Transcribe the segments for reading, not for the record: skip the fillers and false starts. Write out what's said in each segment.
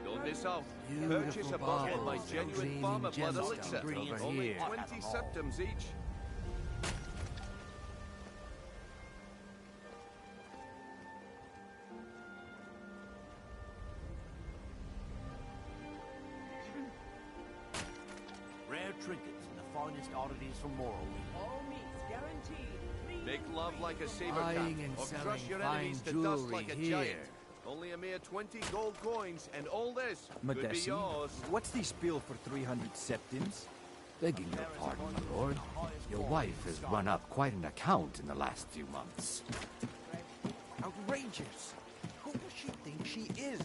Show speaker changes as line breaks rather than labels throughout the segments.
Don't miss out. Purchase a bottle of my genuine farmer blood elixir. Only 20 septims each.
Rare trinkets and the finest oddities from Morrowind.
All meats guaranteed.
Make love like a saber cat,
Buying and
or
selling
crush your
fine
enemies to dust like a
jewelry
giant.
here.
Only a mere 20 gold coins, and all this could be
Madessi,
yours.
what's the spiel for 300 septims?
Begging your pardon, my lord. Your wife has run up quite an account in the last few months.
Outrageous! Who does she think she is?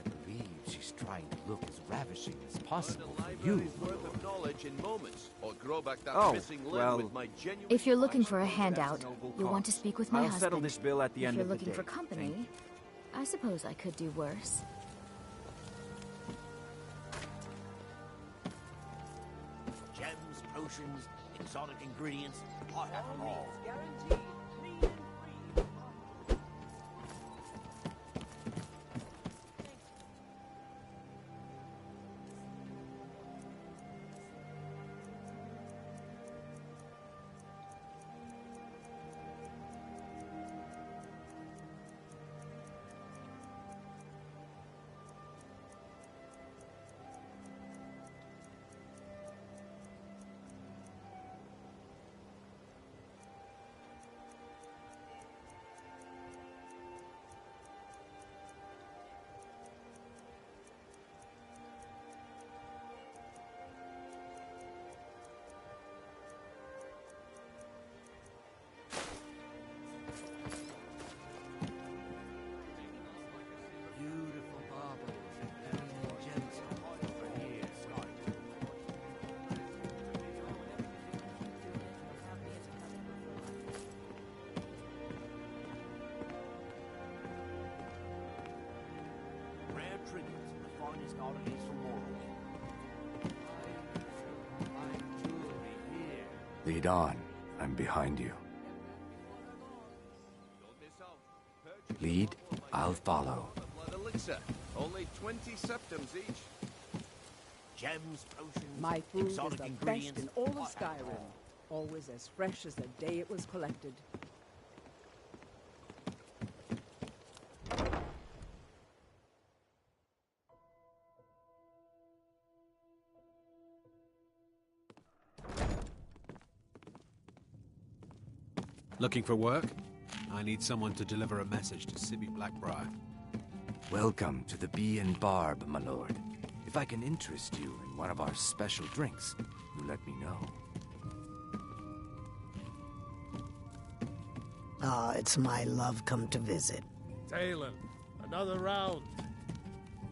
I believe she's trying to look as ravishing as possible
The
for you,
library's
my
worth
lord.
of knowledge in moments, or grow back that
Oh,
missing limb
well,
with my genuine...
If you're looking for a handout,
noble
you'll want to
cause.
speak with my
I'll
husband.
settle this bill at the
If
end
you're
of the
looking
day.
for company, I suppose I could do worse.
Gems, potions, exotic ingredients. I have
All
them all.
meats guaranteed. Clean and free.
Beautiful baubles and gemstones over here.
Rare trinkets and the finest oddities from Morrowind.
Fine jewelry here.
Lead on. I'm behind you.
Don't miss out. Purchase
Lead,
a bottle of my
I'll
genuine
follow.
farmer blood elixir. Only 20 septims each.
Gems, potions,
My food is
exotic
the best
ingredients.
in all
I
of
have them
Skyrim.
all.
Always as fresh as the day it was collected.
Looking for work? I need someone to deliver a message to Sibby Blackbriar.
Welcome to the Bee and Barb, my lord. If I can interest you in one of our special drinks, you let me know.
Ah, it's my love come to visit.
Talon, another round.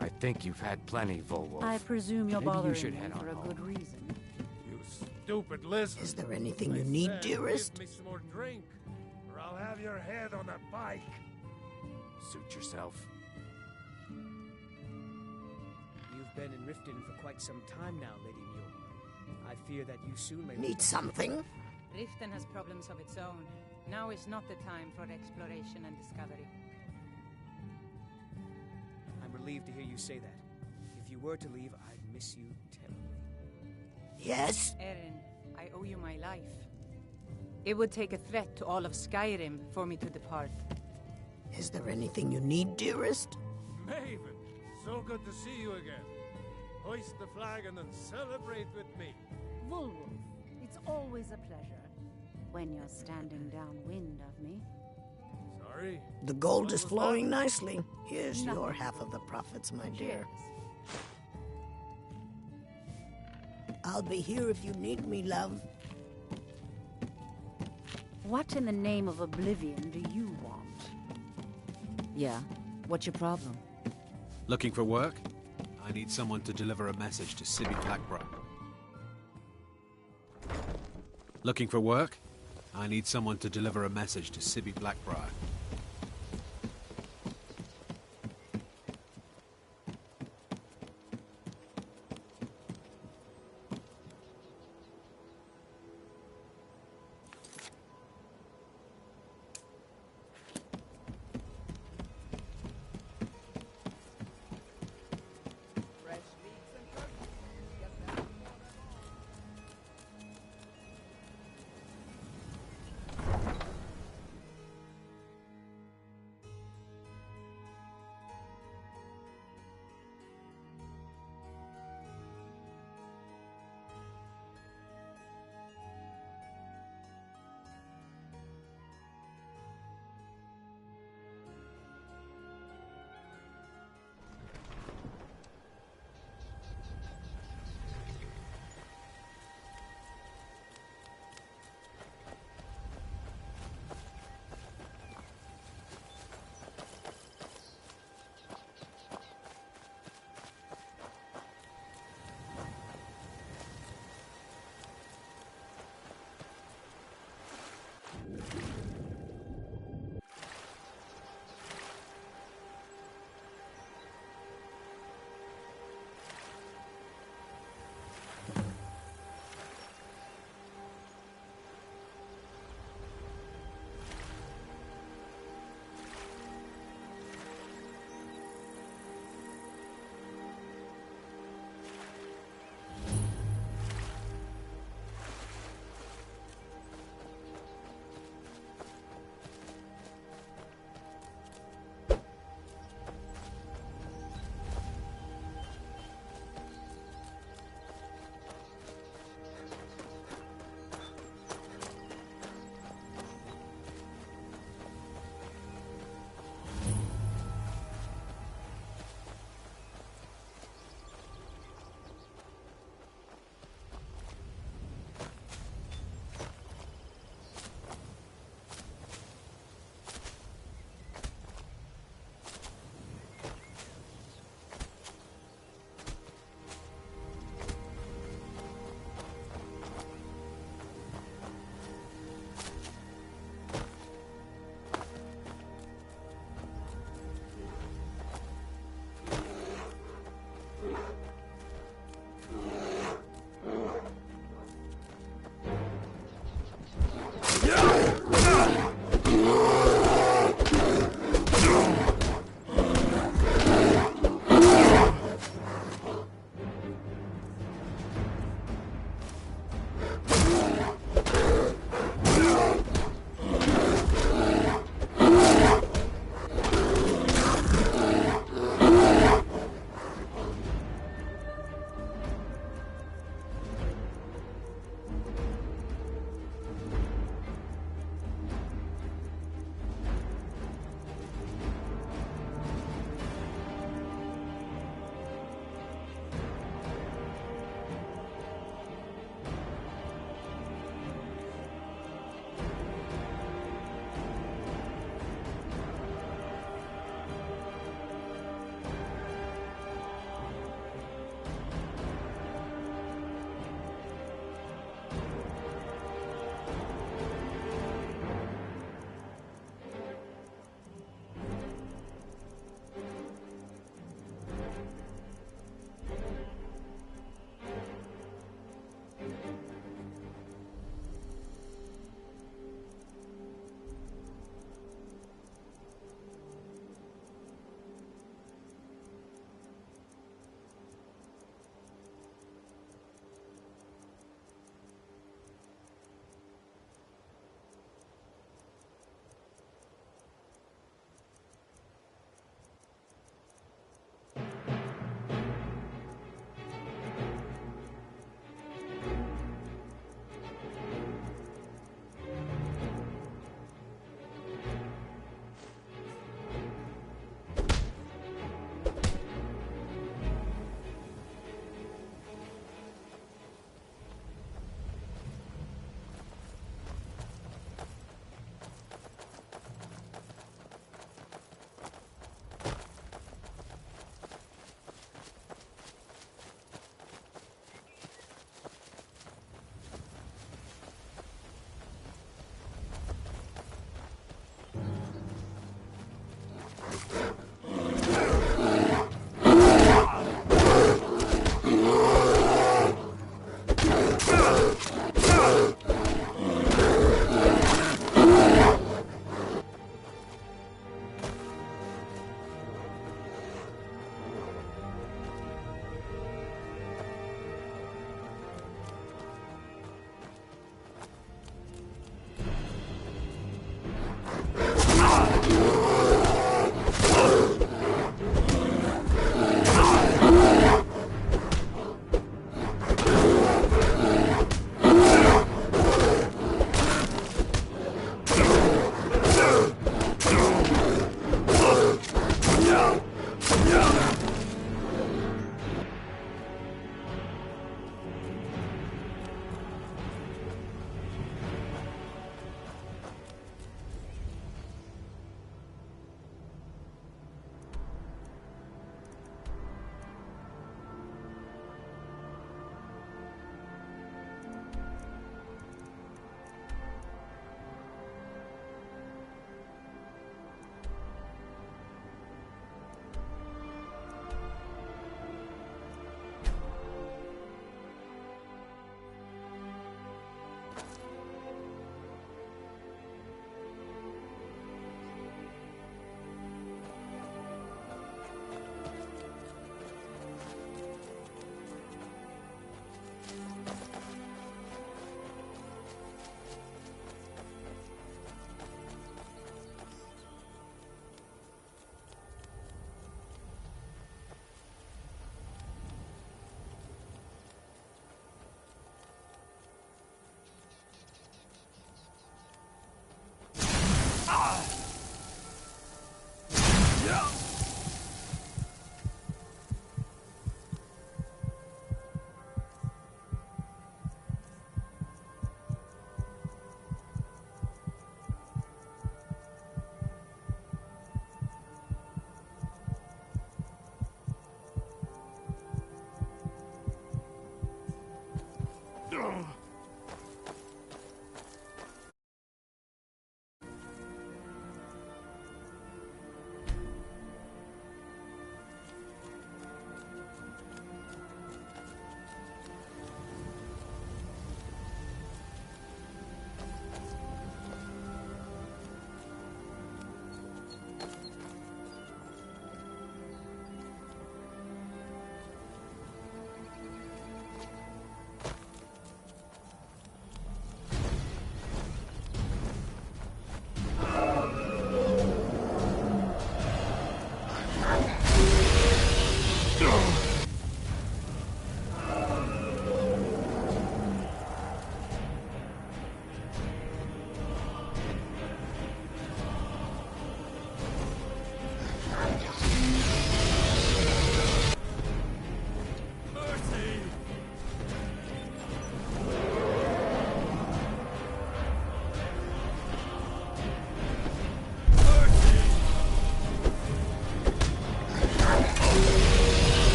I think you've had plenty, Volwolf.
I presume you're
Maybe you
bothering
should
me
head
for
on
a
home.
good reason.
You stupid lizard.
Is there anything
I
you need,
said,
dearest?
Give me some more drink, or I'll have your head on a pike.
Suit yourself.
You've been in Riften for quite some time now, Lady Mule. I fear that you soon may...
Need something?
Riften has problems of its own. Now is not the time for exploration and discovery.
I'm relieved to hear you say that. If you were to leave, I'd miss you terribly.
Yes?
Erin, I owe you my life. It would take a threat to all of Skyrim for me to depart.
Is there anything you need, dearest?
Maven, so good to see you again. Hoist the flagon and celebrate with me.
Volwolf, it's always a pleasure. When you're standing downwind of me.
Sorry.
The gold is flowing nicely. Here's your half of the profits, my dear. I'll be here if you need me, love.
What in the name of oblivion do you want? Yeah, what's your problem?
Looking for work? I need someone to deliver a message to Sibby Blackbriar. Looking for work? I need someone to deliver a message to Sibby Blackbriar.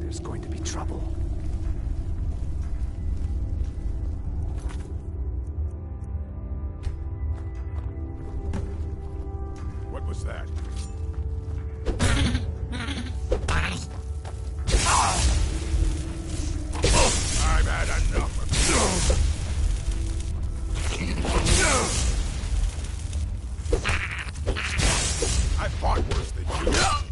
there's going to be trouble.
What was that? I've had enough of you. I fought worse than you.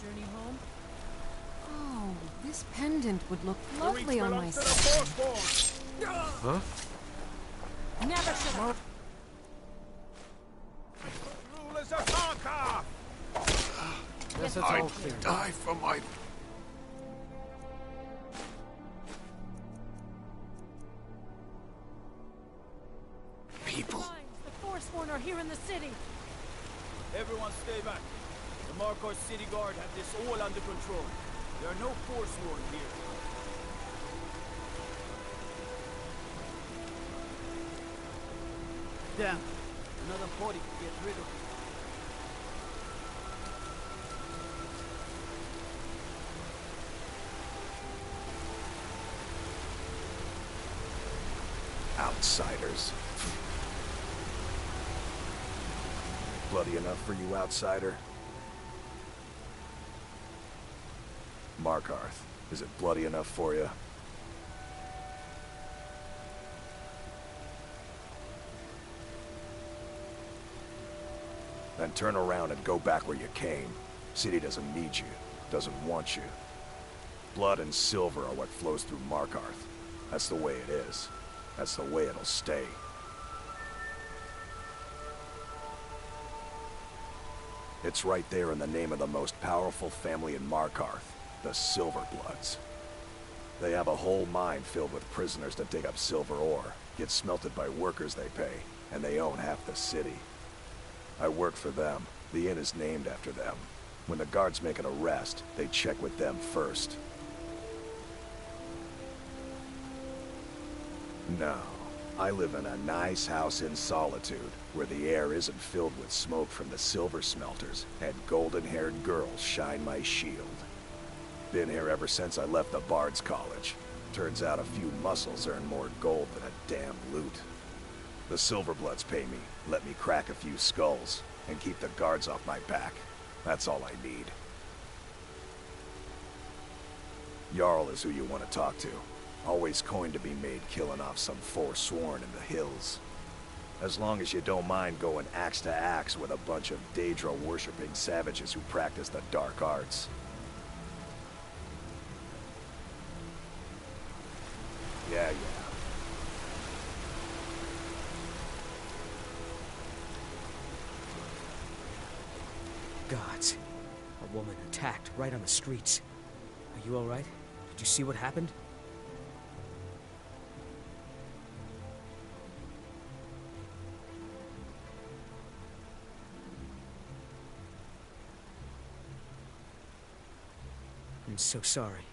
journey home?
Oh, this pendant would look
The
lovely
reach
on my
belongs to the
skin.
Forsworn.
Huh?
Never should have.
Rulers of Tarkar!
Guess it's all clear.
Die for my... people.
The Forsworn are here in the city.
Everyone stay back. The Markarth City Guard have this all under control. There are no Forsworn here. Damn. Another body to get rid of.
Outsiders. Bloody enough for you, outsider? Markarth, is it bloody enough for you? Then turn around and go back where you came. City doesn't need you, doesn't want you. Blood and silver are what flows through Markarth. That's the way it is. That's the way it'll stay. It's right there in the name of the most powerful family in Markarth, the Silverbloods. They have a whole mine filled with prisoners that dig up silver ore, get smelted by workers they pay, and they own half the city. I work for them. The inn is named after them. When the guards make an arrest, they check with them first. No, I live in a nice house in solitude, where the air isn't filled with smoke from the silver smelters, and golden-haired girls shine my shield. Been here ever since I left the Bard's College. Turns out a few muscles earn more gold than a damn loot. The Silverbloods pay me, let me crack a few skulls, and keep the guards off my back. That's all I need. Jarl is who you want to talk to. Always coin to be made killing off some Forsworn in the hills. As long as you don't mind going axe to axe with a bunch of Daedra-worshipping savages who practice the dark arts. Yeah.
Gods. A woman attacked right on the streets. Are you alright? Did you see what happened? I'm so sorry.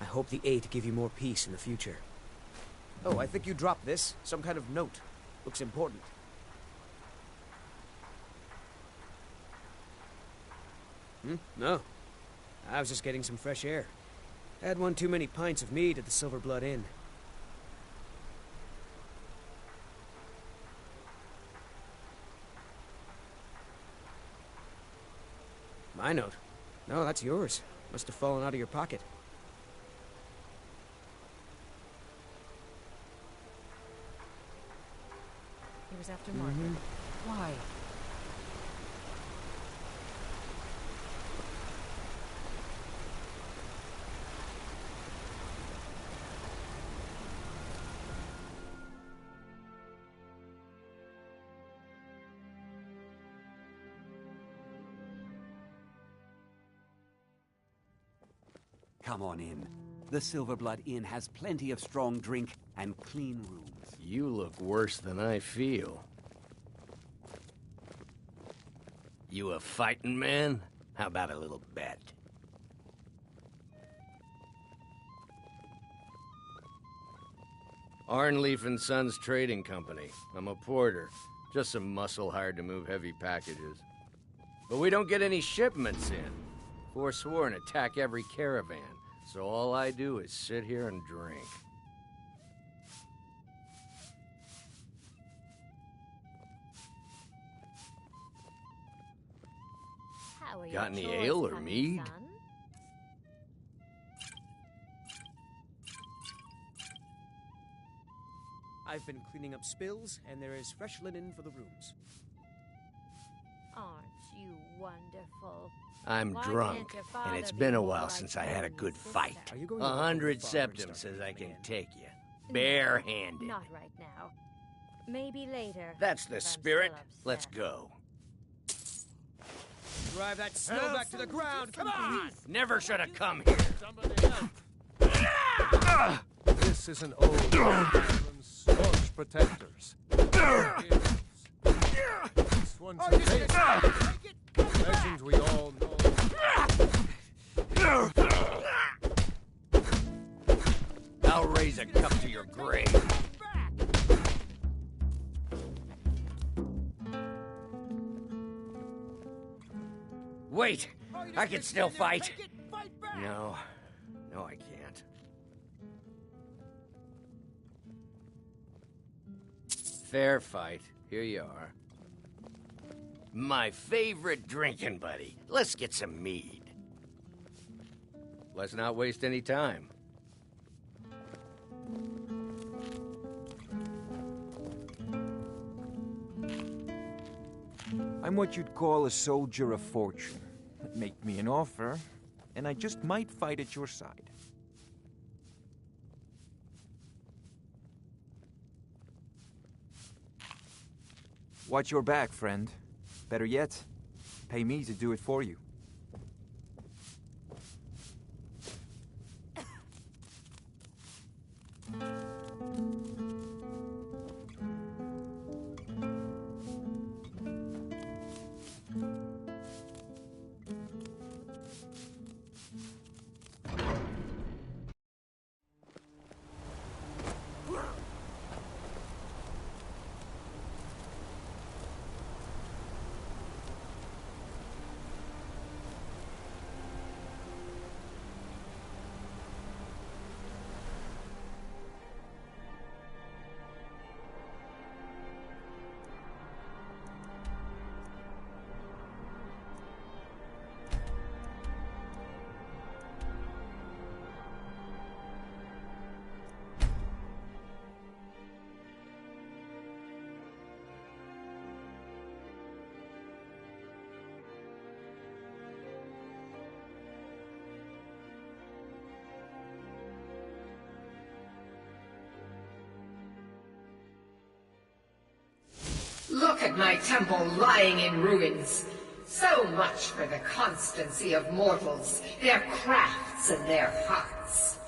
I hope the Eight give you more peace in the future. Oh, I think you dropped this. Some kind of note. Looks important. No. I was just getting some fresh air. Had one too many pints of mead at the Silverblood Inn. My note? No, that's yours. Must have fallen out of your pocket.
He was after Margaret. Why?
Come on in. The Silverblood Inn has plenty of strong drink and clean rooms.
You look worse than I feel. You a fighting man? How about a little bet? Arnleaf and Sons Trading Company. I'm a porter. Just some muscle hired to move heavy packages. But we don't get any shipments in. Forsworn attack every caravan, so all I do is sit here and drink.
How are
Got any
your chores
ale or
coming,
mead?
son?
I've been cleaning up spills, and there is fresh linen for the rooms.
Aren't you wonderful?
I'm drunk, and it's been a while since I had a good fight. 100 septum says I can take you. Barehanded.
Not right now. Maybe later.
That's the spirit. Let's go.
Drive that snow back to the ground. Come on!
Never should have come here.
This is an old staunch protectors. This one's a legend we all know.
I'll raise a cup to your grave. Wait! I can still fight! No. No, I can't. Fair fight. Here you are. My favorite drinking buddy. Let's get some mead. Let's not waste any time.
I'm what you'd call a soldier of fortune. Make me an offer, and I just might fight at your side. Watch your back, friend. Better yet, pay me to do it for you.
Look at my temple lying in ruins. So much for the constancy of mortals, their crafts and their hearts.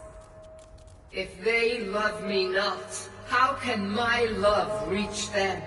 If they love me not, how can my love reach them?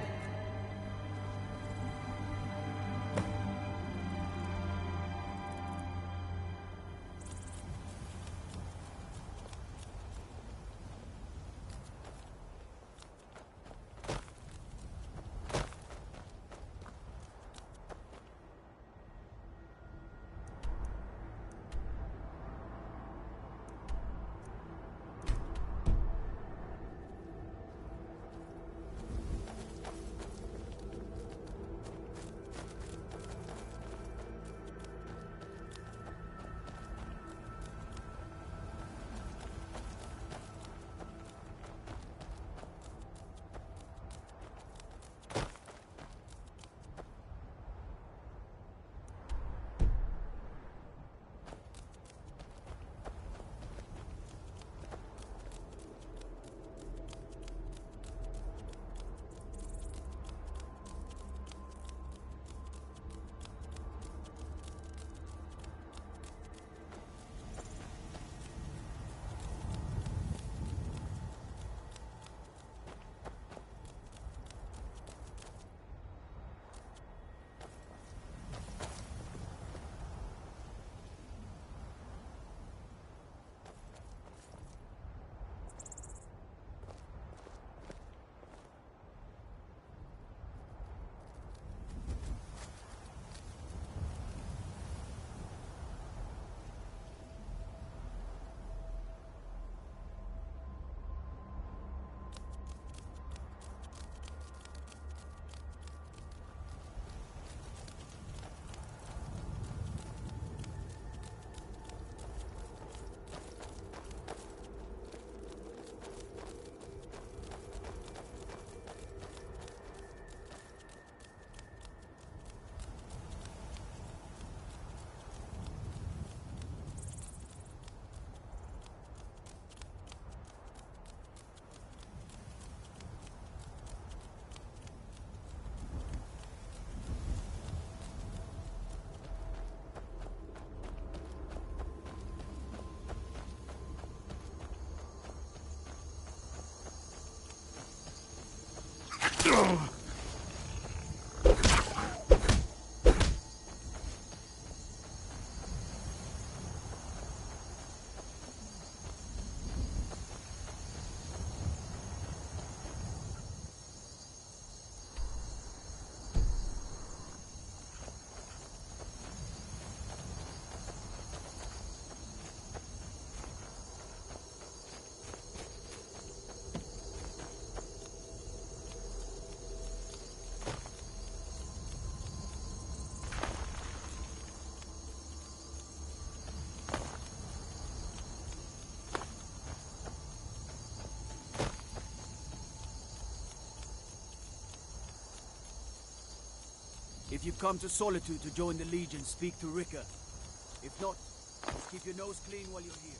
If you've come to Solitude to join the Legion, speak to Rika. If not, just keep your nose clean while you're here.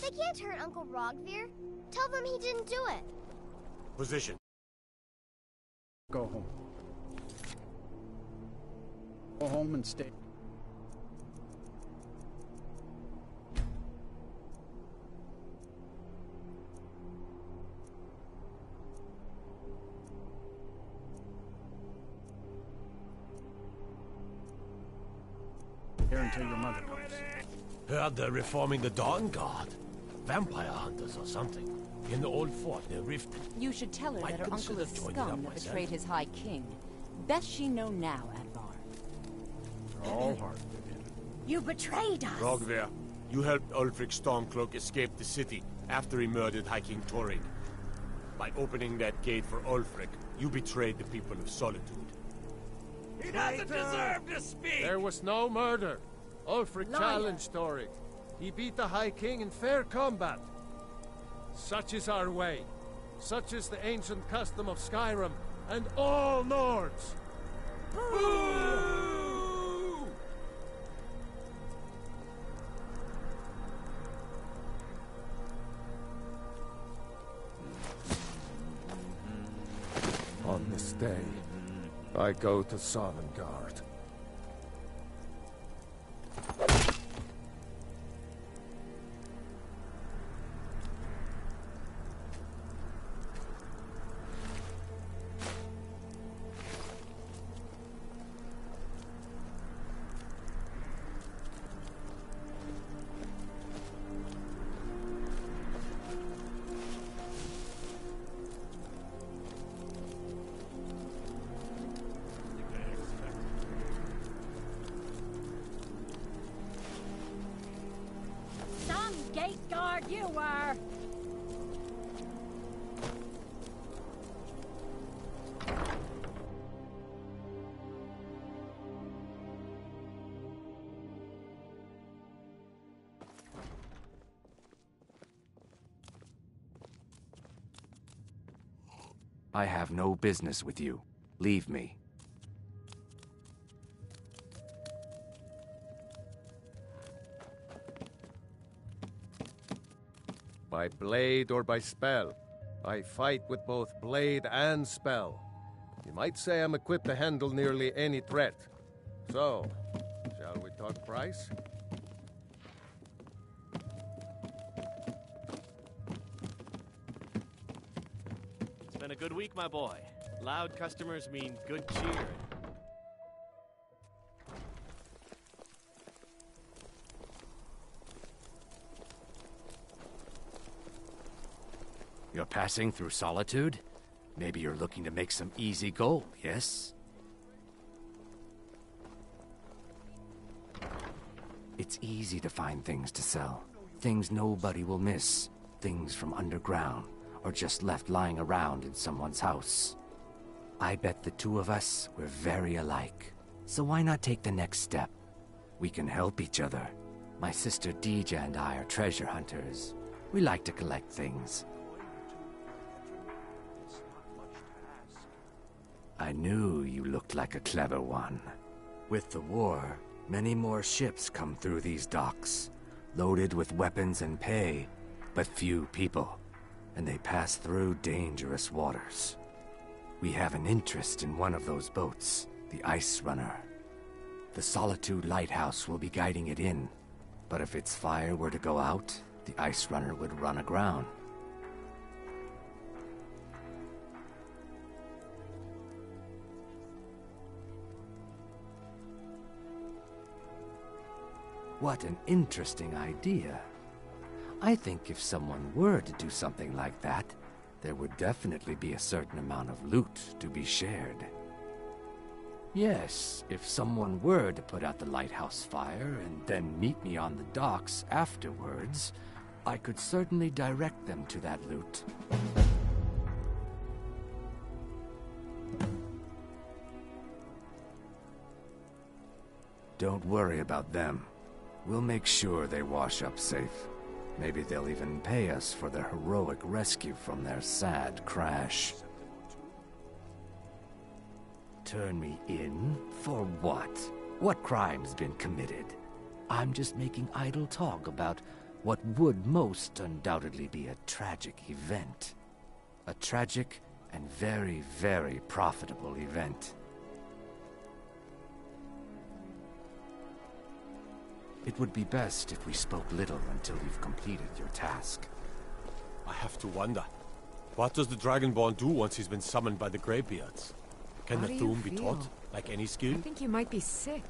They can't hurt Uncle Rogvir. Tell them he didn't do it.
Position.
Go home. Go home and stay. Here until your mother comes.
Heard they're reforming the Dawn Guard. Vampire hunters or something. In the old fort near Riften.
You should tell her
Might
that her uncle
consider
is
joining up
scum that
myself.
betrayed his High King. Best she know now, Advar.
All heart, Vivian.
You betrayed us.
Rogver, you helped Ulfric Stormcloak escape the city after he murdered High King Torrig. By opening that gate for Ulfric, you betrayed the people of Solitude.
He doesn't deserve to speak!
There was no murder.
Ulfric challenged Torrig. He beat the High King in fair combat. Such is our way. Such is the ancient custom of Skyrim and all Nords. Boo!
On this day, I go to Sovngarde.
Some gate guard you were!
I have no business with you. Leave me.
By blade or by spell, I fight with both blade and spell. You might say I'm equipped to handle nearly any threat. So, shall we talk price?
It's been a good week, my boy. Loud customers mean good cheer.
You're passing through Solitude? Maybe you're looking to make some easy gold, yes? It's easy to find things to sell. Things nobody will miss. Things from underground, or just left lying around in someone's house. I bet the two of us, we're very alike. So why not take the next step? We can help each other. My sister Deja and I are treasure hunters. We like to collect things. I knew you looked like a clever one. With the war, many more ships come through these docks, loaded with weapons and pay, but few people, and they pass through dangerous waters. We have an interest in one of those boats, the Ice Runner. The Solitude Lighthouse will be guiding it in, but if its fire were to go out, the Ice Runner would run aground. What an interesting idea. I think if someone were to do something like that, there would definitely be a certain amount of loot to be shared. Yes, if someone were to put out the lighthouse fire and then meet me on the docks afterwards, I could certainly direct them to that loot. Don't worry about them. We'll make sure they wash up safe. Maybe they'll even pay us for their heroic rescue from their sad crash. Turn me in? For what? What crime's been committed? I'm just making idle talk about what would most undoubtedly be a tragic event. A tragic and very, very profitable event. It would be best if we spoke little until you've completed your task.
I have to wonder. What does the Dragonborn do once he's been summoned by the Greybeards? Can
How
the
do you
Thum be
feel?
taught, like any skill?
I think you might be sick.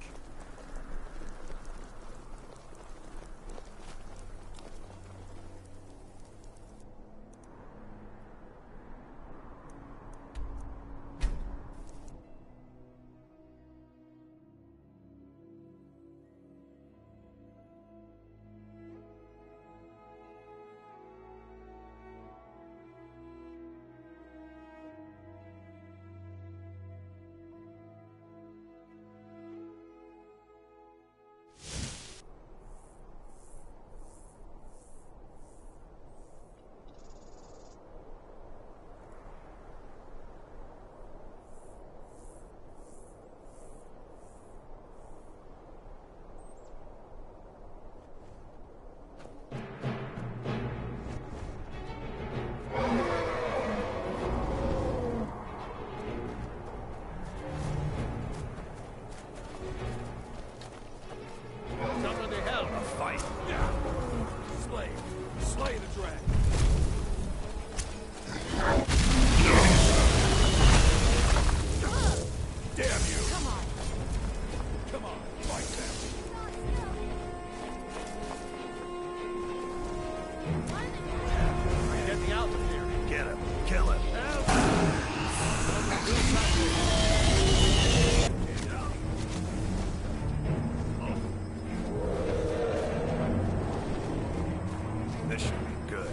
Somebody help! A fight! Slay the dragon!
Damn you!
Come on, fight them! I'm getting out of here!
Get him! Kill him! This should be good.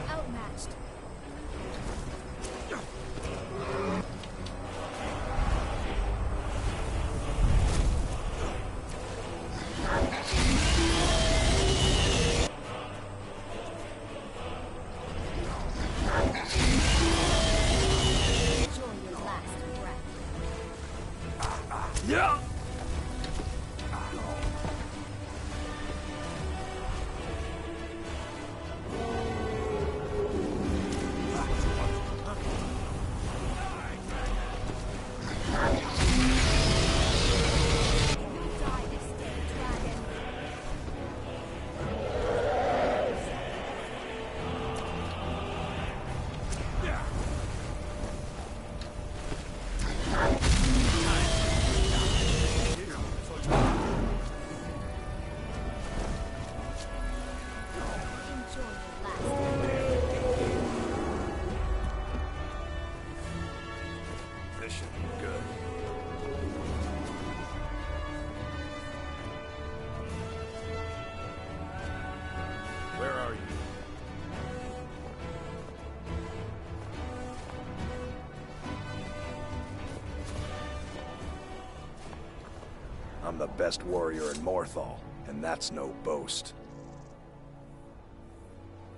Outmatched. Enjoy your last breath.
Yeah!
Die this day, dragon.
I'm the best warrior in Morthal, and that's no boast.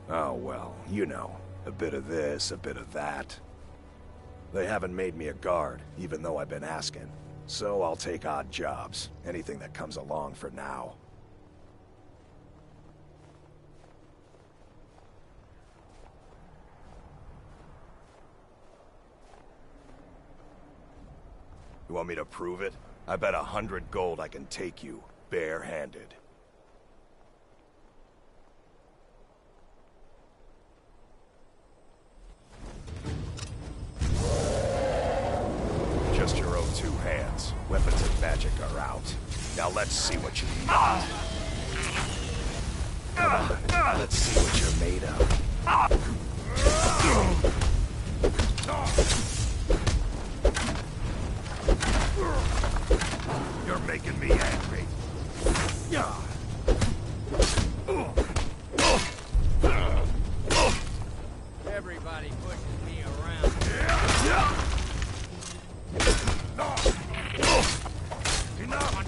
Oh well, you know, a bit of this, a bit of that. They haven't made me a guard, even though I've been asking. So I'll take odd jobs, anything that comes along for now. You want me to prove it? I bet 100 gold I can take you, bare-handed. Just your own two hands. Weapons and magic are out. Now let's see what you got. Come on, let's see what you're made of. You're making me angry.
Everybody pushes me around.
Enough!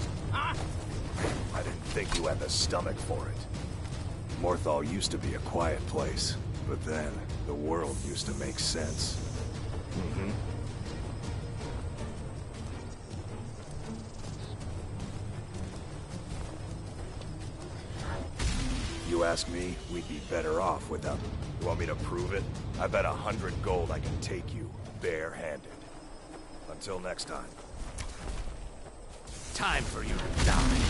I didn't think you had the stomach for it. Morthal used to be a quiet place, but then the world used to make sense. You ask me, we'd be better off without... You want me to prove it? I bet 100 gold I can take you, bare-handed. Until next time.
Time for you to die.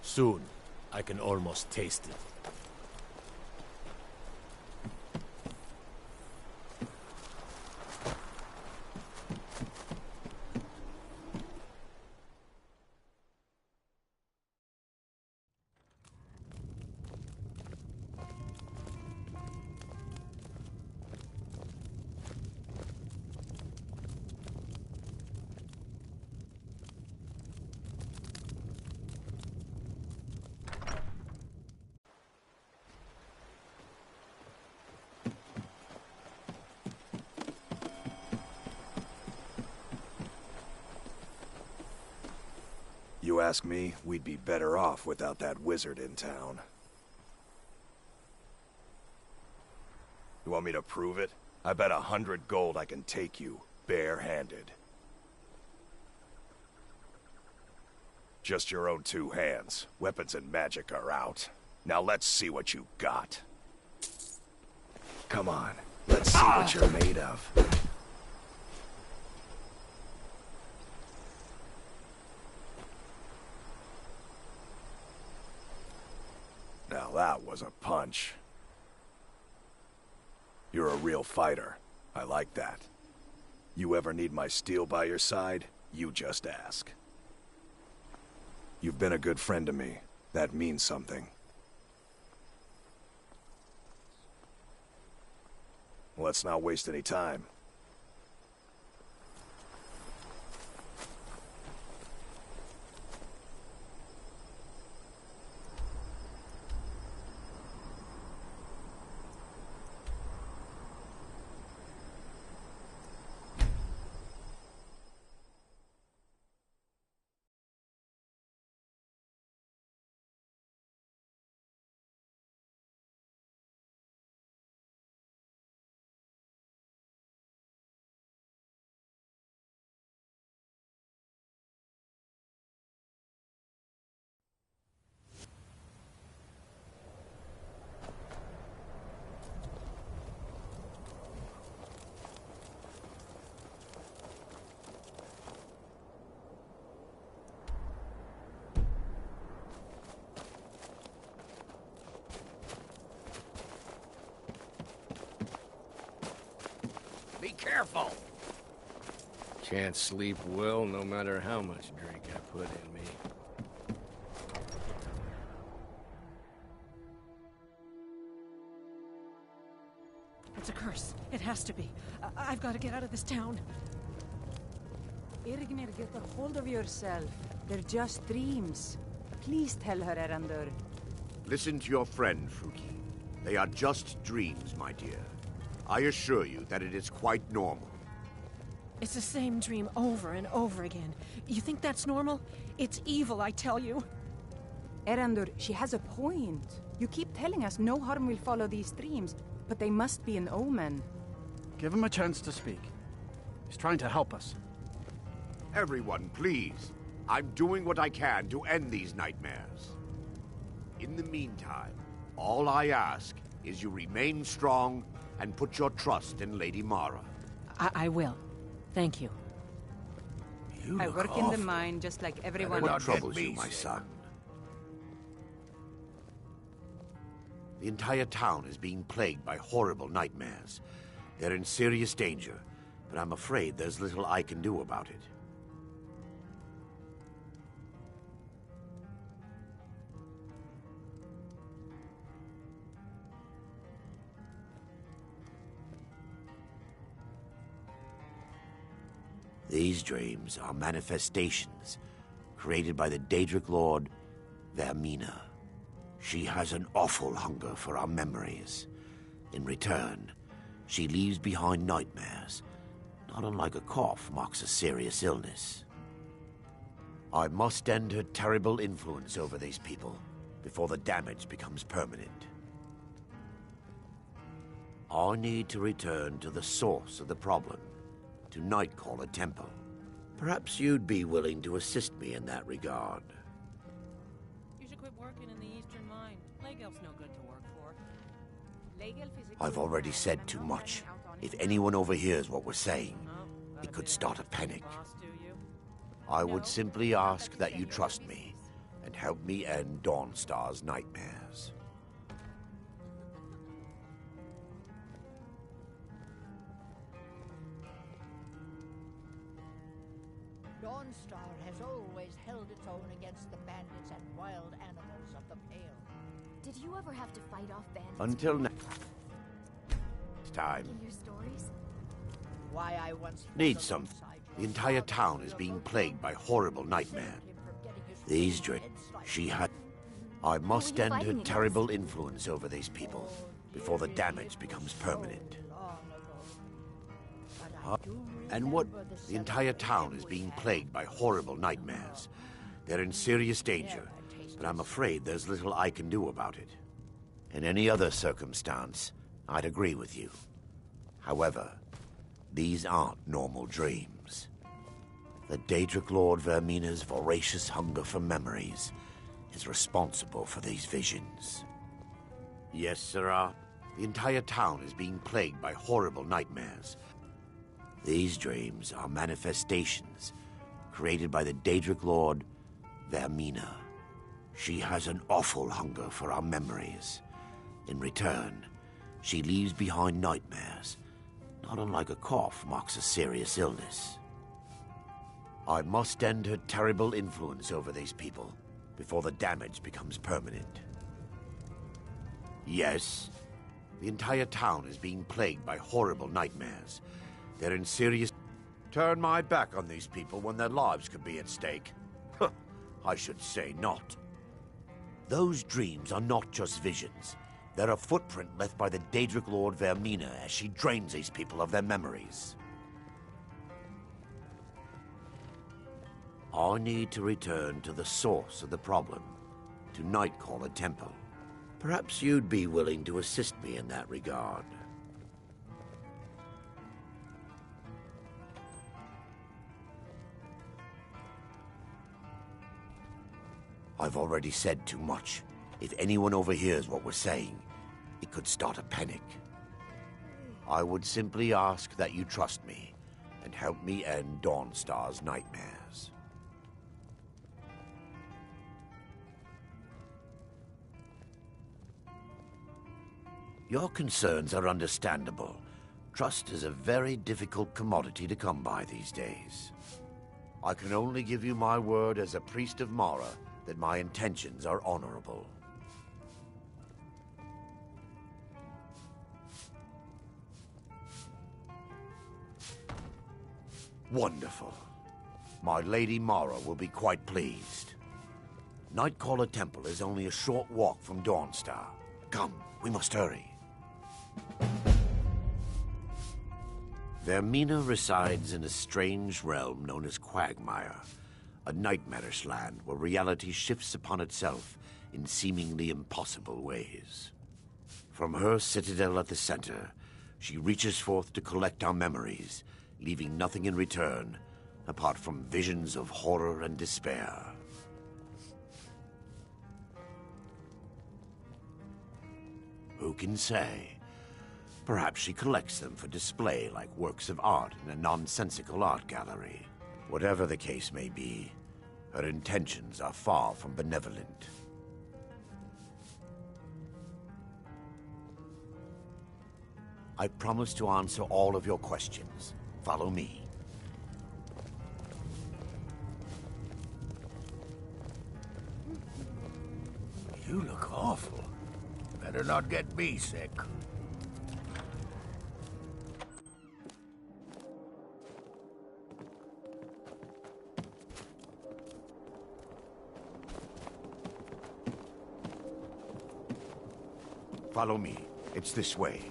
Soon, I can almost taste it.
You ask me, we'd be better off without that wizard in town. You want me to prove it? I bet 100 gold I can take you, bare-handed. Just your own two hands. Weapons and magic are out. Now let's see what you got. Come on, let's see what you're made of. that was a punch. You're a real fighter. I like that. You ever need my steel by your side, you just ask. You've been a good friend to me. That means something. Let's not waste any time.
Be careful! Can't sleep well no matter how much drink I put in me.
It's a curse. It has to be. I've got to get out of this town.
Irgnir, get a hold of yourself. They're just dreams. Please tell her, Erandur.
Listen to your friend, Fruki. They are just dreams, my dear. I assure you that it is quite normal.
It's the same dream over and over again. You think that's normal? It's evil, I tell you.
Erandur, she has a point. You keep telling us no harm will follow these dreams, but they must be an omen.
Give him a chance to speak. He's trying to help us.
Everyone, please. I'm doing what I can to end these nightmares. In the meantime, all I ask is you remain strong and put your trust in Lady Mara.
I will. Thank you.
I work in the mine just like everyone
What
else.
troubles you, my son? The entire town is being plagued by horrible nightmares. They're in serious danger, but I'm afraid there's little I can do about it. These dreams are manifestations created by the Daedric Lord, Vermina. She has an awful hunger for our memories. In return, she leaves behind nightmares, not unlike a cough marks a serious illness. I must end her terrible influence over these people before the damage becomes permanent. I need to return to the source of the problem, to Nightcaller Temple. Perhaps you'd be willing to assist me in that regard.
You should quit working in the Eastern Mine. Legelf's no good to work for.
I've already said too much. If anyone overhears what we're saying, it could start a panic. I would simply ask that you trust me and help me end Dawnstar's nightmares.
Dawnstar has always held its own against the bandits and wild animals of the Pale.
Did you ever have to fight off bandits?
Until next time.
In your stories?
Why I once
Need some. The entire town is being plagued by horrible nightmares. These dreams she had. I must end her terrible influence over these people before the damage becomes permanent. And what? The entire town is being plagued by horrible nightmares. They're in serious danger, but I'm afraid there's little I can do about it. In any other circumstance, I'd agree with you. However, these aren't normal dreams. The Daedric Lord Vermina's voracious hunger for memories is responsible for these visions. Yes, sirrah. The entire town is being plagued by horrible nightmares. These dreams are manifestations created by the Daedric Lord, Vermina. She has an awful hunger for our memories. In return, she leaves behind nightmares, not unlike a cough marks a serious illness. I must end her terrible influence over these people before the damage becomes permanent. Yes, the entire town is being plagued by horrible nightmares. They're in serious... Turn my back on these people when their lives could be at stake. I should say not. Those dreams are not just visions. They're a footprint left by the Daedric Lord Vermina as she drains these people of their memories. I need to return to the source of the problem, to Nightcaller Temple. Perhaps you'd be willing to assist me in that regard. I've already said too much. If anyone overhears what we're saying, it could start a panic. I would simply ask that you trust me and help me end Dawnstar's nightmares. Your concerns are understandable. Trust is a very difficult commodity to come by these days. I can only give you my word as a priest of Mara that my intentions are honorable. Wonderful. My Lady Mara will be quite pleased. Nightcaller Temple is only a short walk from Dawnstar. Come, we must hurry. Vermina resides in a strange realm known as Quagmire, a nightmarish land where reality shifts upon itself in seemingly impossible ways. From her citadel at the center, she reaches forth to collect our memories, leaving nothing in return apart from visions of horror and despair. Who can say? Perhaps she collects them for display like works of art in a nonsensical art gallery. Whatever the case may be, her intentions are far from benevolent. I promise to answer all of your questions. Follow me.
You look awful. Better not get me sick.
Follow me. It's this way.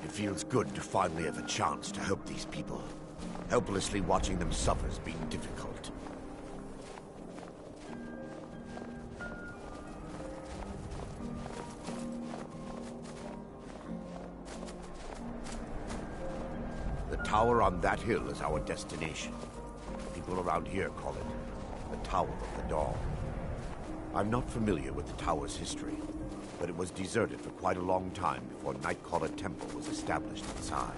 It feels good to finally have a chance to help these people. Helplessly watching them suffer is being difficult. The tower on that hill is our destination. People around here call it the Tower of the Dawn. I'm not familiar with the tower's history, but it was deserted for quite a long time before Nightcaller Temple was established inside.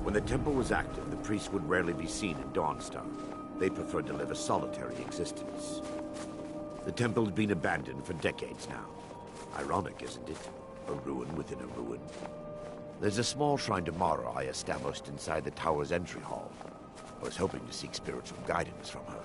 When the temple was active, the priests would rarely be seen in Dawnstar. They preferred to live a solitary existence. The temple's been abandoned for decades now. Ironic, isn't it? A ruin within a ruin. There's a small shrine to Mara I established inside the tower's entry hall. I was hoping to seek spiritual guidance from her.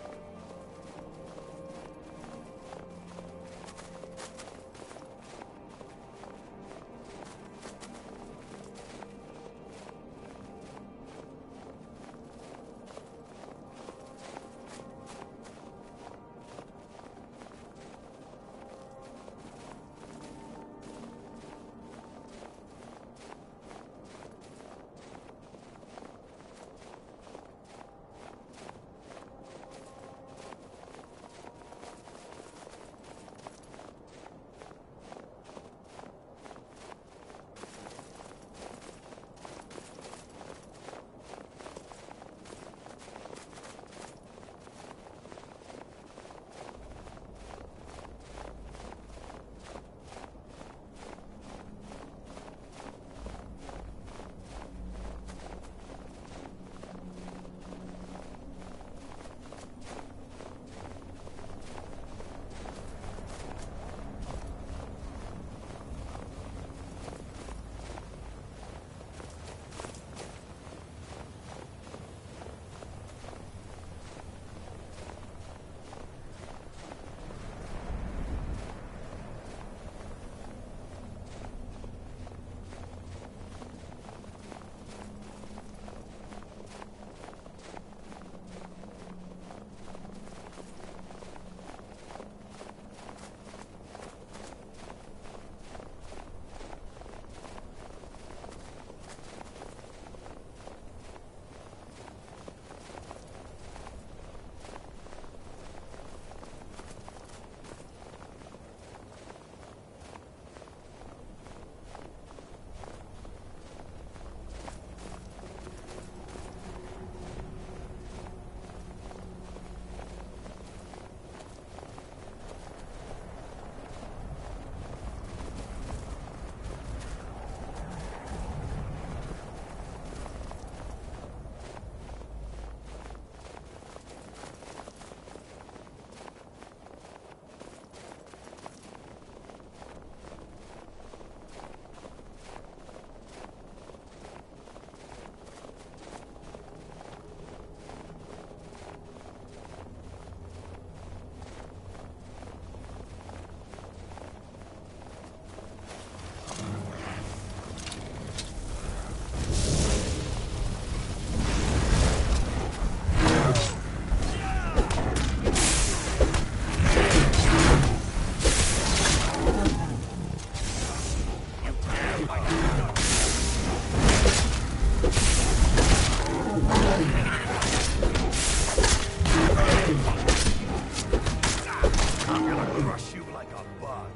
crush you like a bug.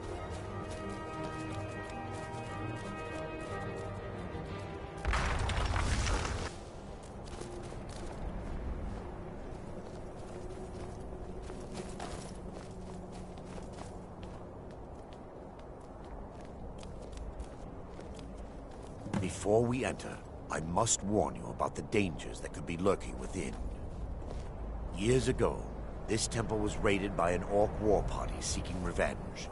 Before we enter, I must warn you about the dangers that could be lurking within. Years ago, this temple was raided by an orc war party seeking revenge.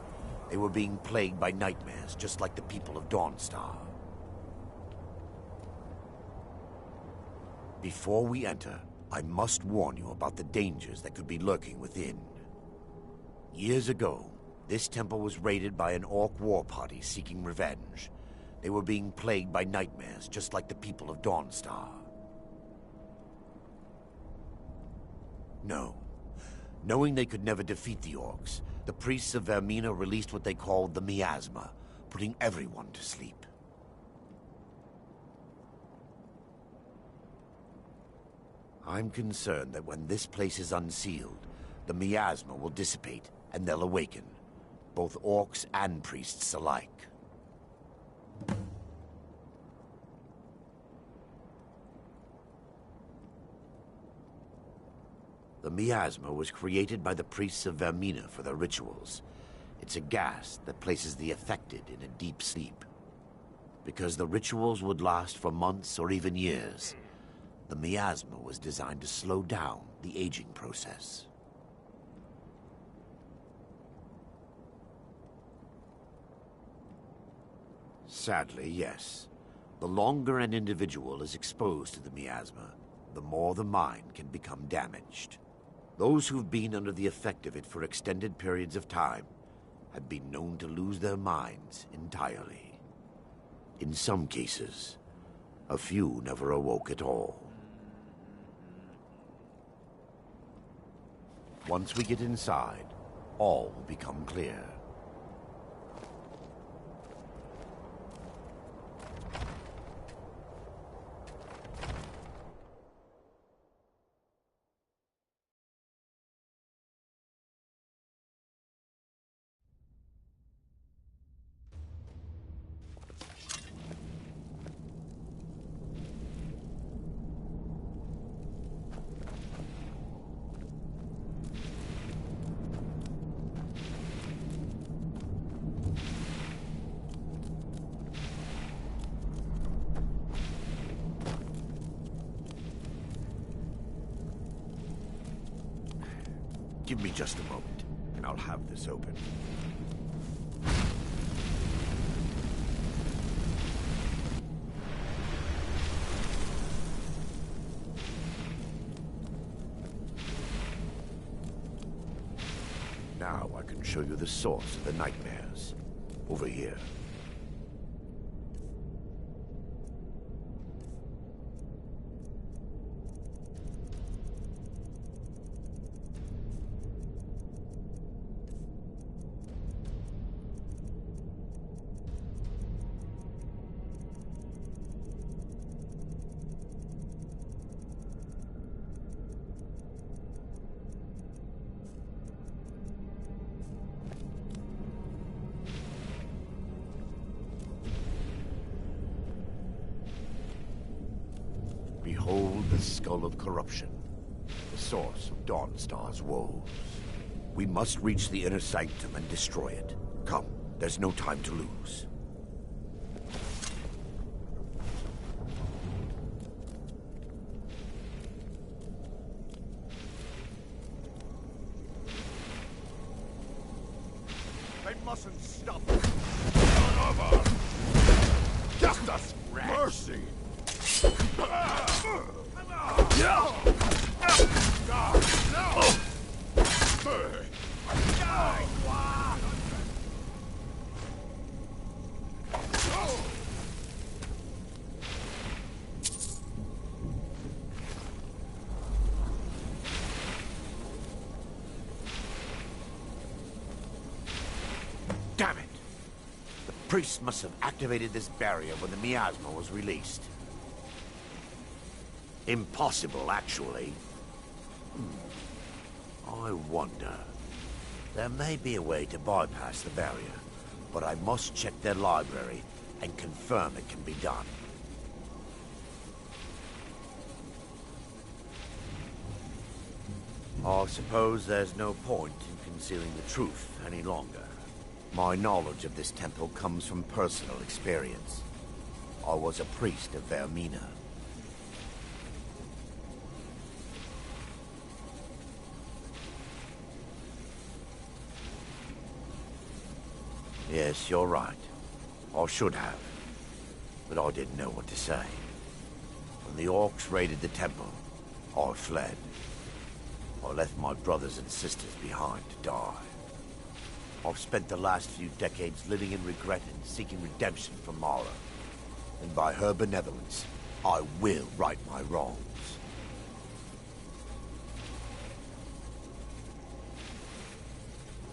They were being plagued by nightmares, just like the people of Dawnstar. Before we enter, I must warn you about the dangers that could be lurking within. Years ago, this temple was raided by an orc war party seeking revenge. They were being plagued by nightmares, just like the people of Dawnstar. No. Knowing they could never defeat the orcs, the priests of Vermina released what they called the miasma, putting everyone to sleep. I'm concerned that when this place is unsealed, the miasma will dissipate and they'll awaken, both orcs and priests alike. The miasma was created by the priests of Vermina for their rituals. It's a gas that places the affected in a deep sleep. Because the rituals would last for months or even years, the miasma was designed to slow down the aging process. Sadly, yes. The longer an individual is exposed to the miasma, the more the mind can become damaged. Those who've been under the effect of it for extended periods of time have been known to lose their minds entirely. In some cases, a few never awoke at all. Once we get inside, all will become clear. Give me just a moment, and I'll have this open. Now I can show you the source of the nightmares. Over here. Behold the skull of corruption, the source of Dawnstar's woes. We must reach the inner sanctum and destroy it. Come, there's no time to lose.
They mustn't stop. None of us. Justice, mercy.
Damn it! The priests must have activated this barrier when the miasma was released. Impossible, actually. I wonder. There may be a way to bypass the barrier, but I must check their library and confirm it can be done. I suppose there's no point in concealing the truth any longer. My knowledge of this temple comes from personal experience. I was a priest of Vermina. Yes, you're right. I should have. But I didn't know what to say. When the orcs raided the temple, I fled. I left my brothers and sisters behind to die. I've spent the last few decades living in regret and seeking redemption from Mara. And by her benevolence, I will right my wrongs.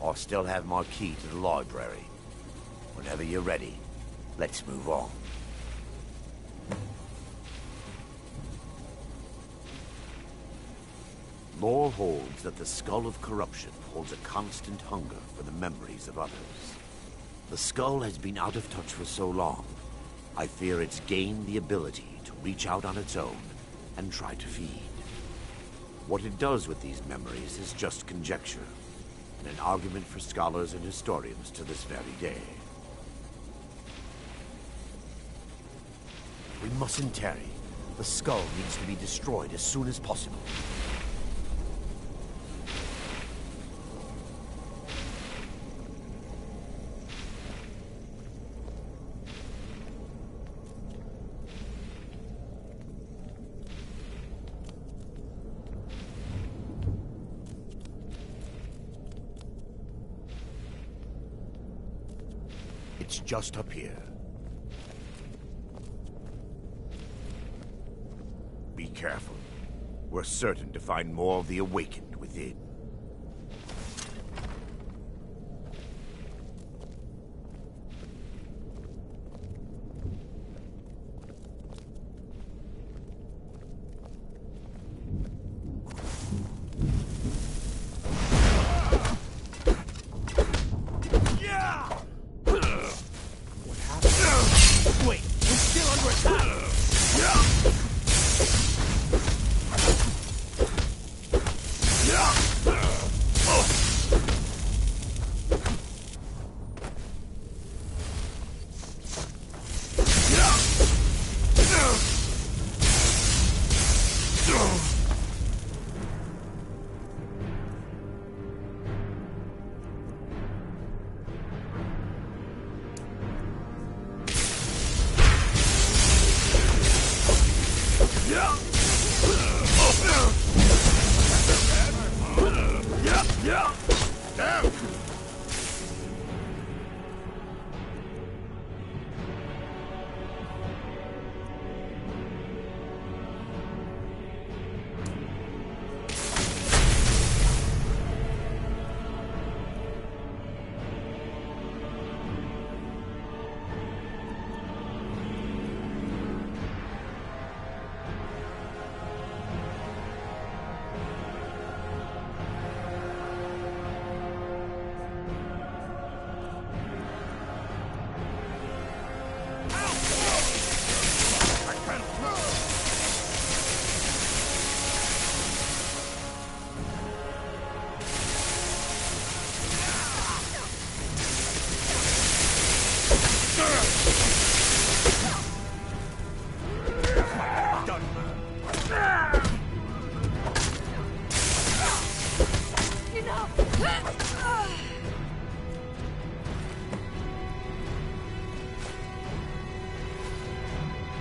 I still have my key to the library. Whenever you're ready, let's move on. Lore holds that the Skull of Corruption holds a constant hunger for the memories of others. The skull has been out of touch for so long, I fear it's gained the ability to reach out on its own and try to feed. What it does with these memories is just conjecture, and an argument for scholars and historians to this very day. We mustn't tarry. The skull needs to be destroyed as soon as possible. It's just up here. Be careful. We're certain to find more of the Awakened within.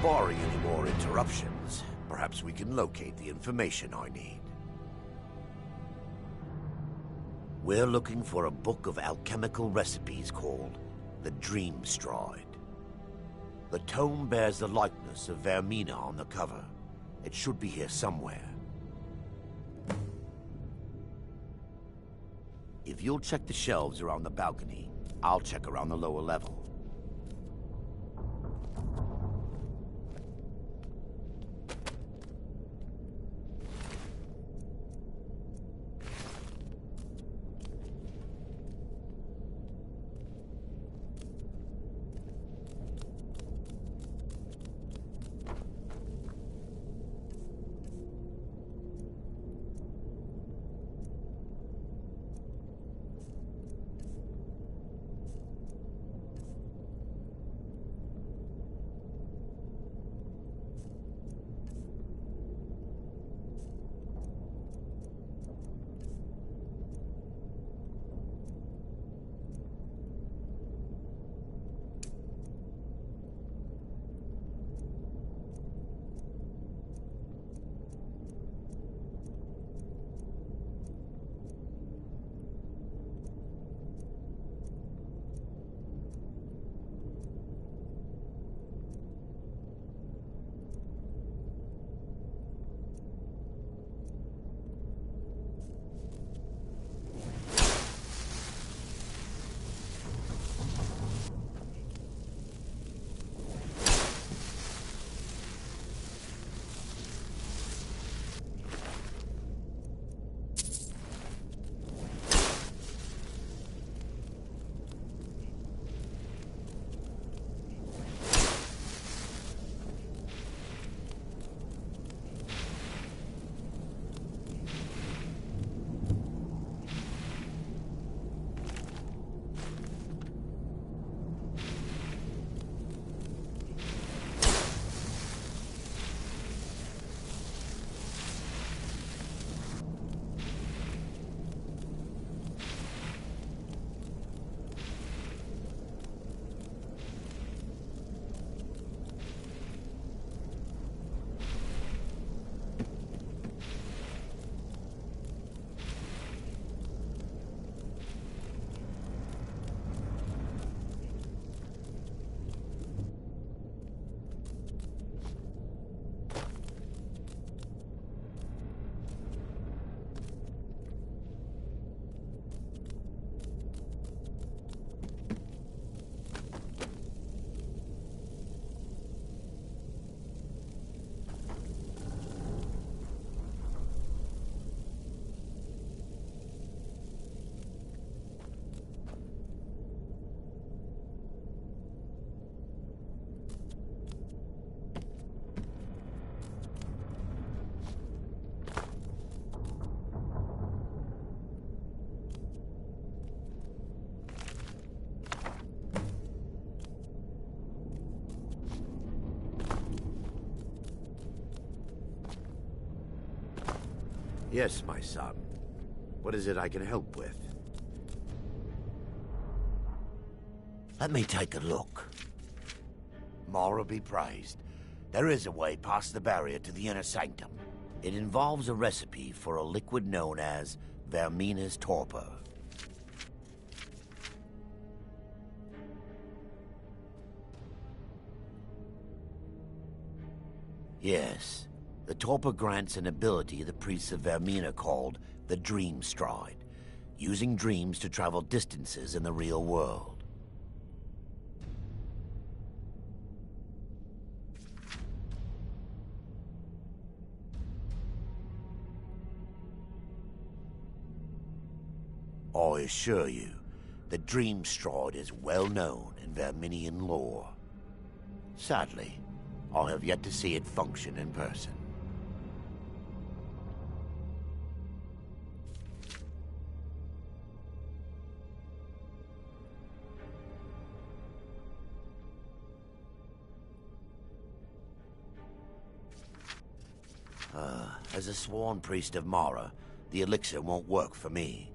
Barring any more interruptions, perhaps we can locate the information I need. We're looking for a book of alchemical recipes called the Dream Stride. The tome bears the likeness of Vermina on the cover. It should be here somewhere. If you'll check the shelves around the balcony, I'll check around the lower level. Yes, my son. What is it I can help with? Let me take a look. Mara be praised. There is a way past the barrier to the inner sanctum. It involves a recipe for a liquid known as Vermina's torpor. Yes, the torpor grants an ability the priests of Vermina called the Dream Stride, using dreams to travel distances in the real world. I assure you, the Dream Stride is well known in Verminian lore. Sadly, I have yet to see it function in person. As a sworn priest of Mara, the elixir won't work for me.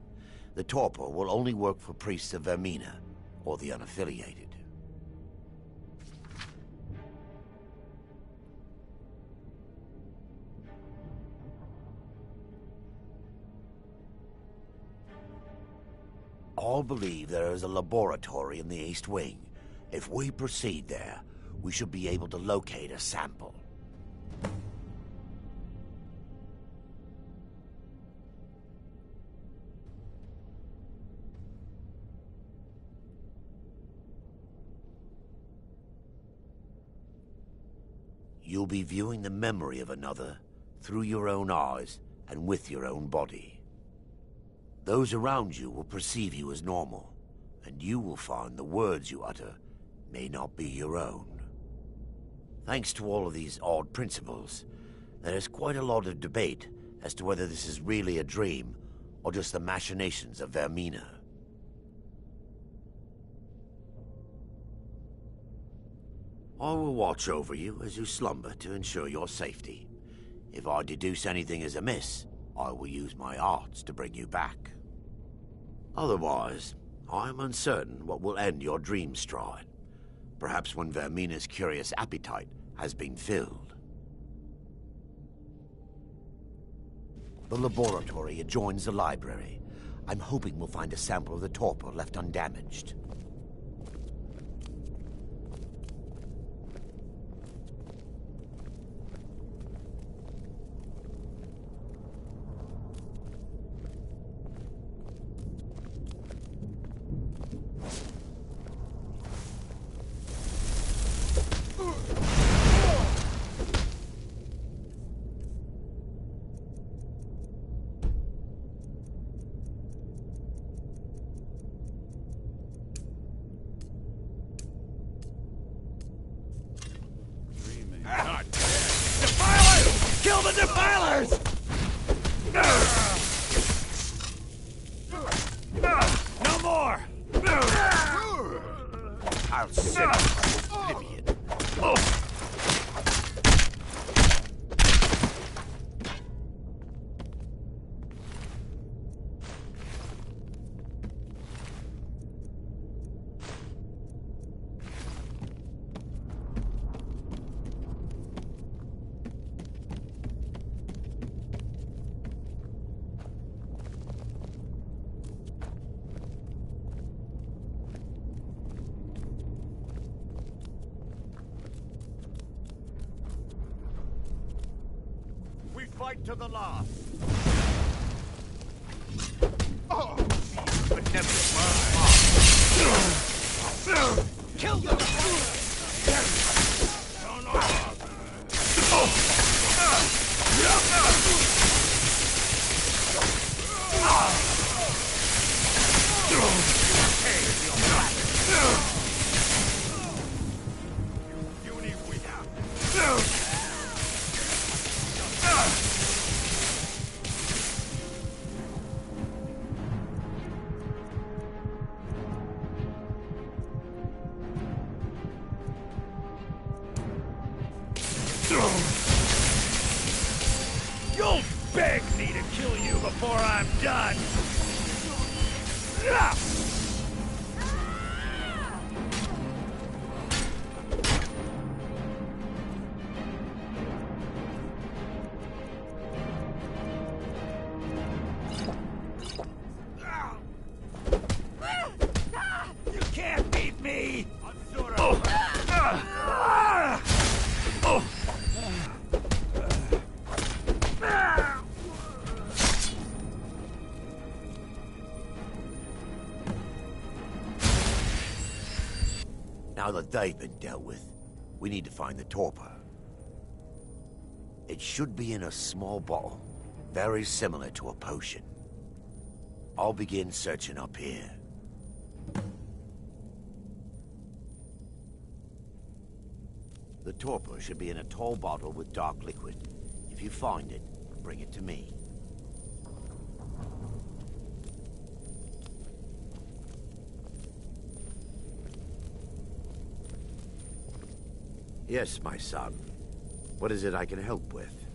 The torpor will only work for priests of Vermina, or the unaffiliated. All believe there is a laboratory in the East Wing. If we proceed there, we should be able to locate a sample. You'll be viewing the memory of another through your own eyes and with your own body. Those around you will perceive you as normal, and you will find the words you utter may not be your own. Thanks to all of these odd principles, there is quite a lot of debate as to whether this is really a dream or just the machinations of Vermina. I will watch over you as you slumber to ensure your safety. If I deduce anything is amiss, I will use my arts to bring you back. Otherwise, I am uncertain what will end your dream stride. Perhaps when Vermina's curious appetite has been filled. The laboratory adjoins the library. I'm hoping we'll find a sample of the torpor left undamaged.
Kill the defilers! No more!
I'll send you to oblivion.
Fight to the last.
Oh,
kill them! You'll beg me to
kill you before I'm done! You can't beat me!
Now that they've been dealt with, we need to find the torpor. It should be in a small bottle, very similar to a potion. I'll begin searching up here. The torpor should be in a tall bottle with dark liquid. If you find it, bring it to me. Yes, my son. What is it I can help with?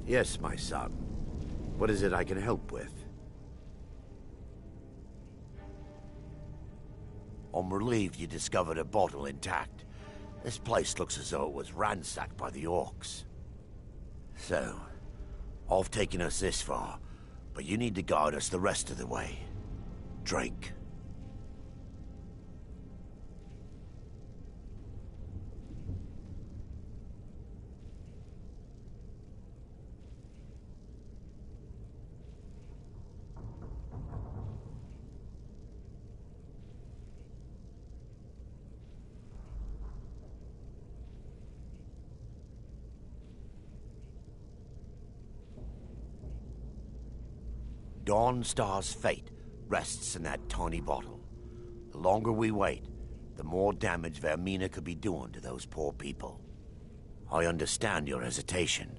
Yes, my son. What is it I can help with? I'm relieved you discovered a bottle intact. This place looks as though it was ransacked by the orcs. So, I've taken us this far, but you need to guide us the rest of the way. Drink. Dawnstar's fate rests in that tiny bottle. The longer we wait, the more damage Vermina could be doing to those poor people. I understand your hesitation,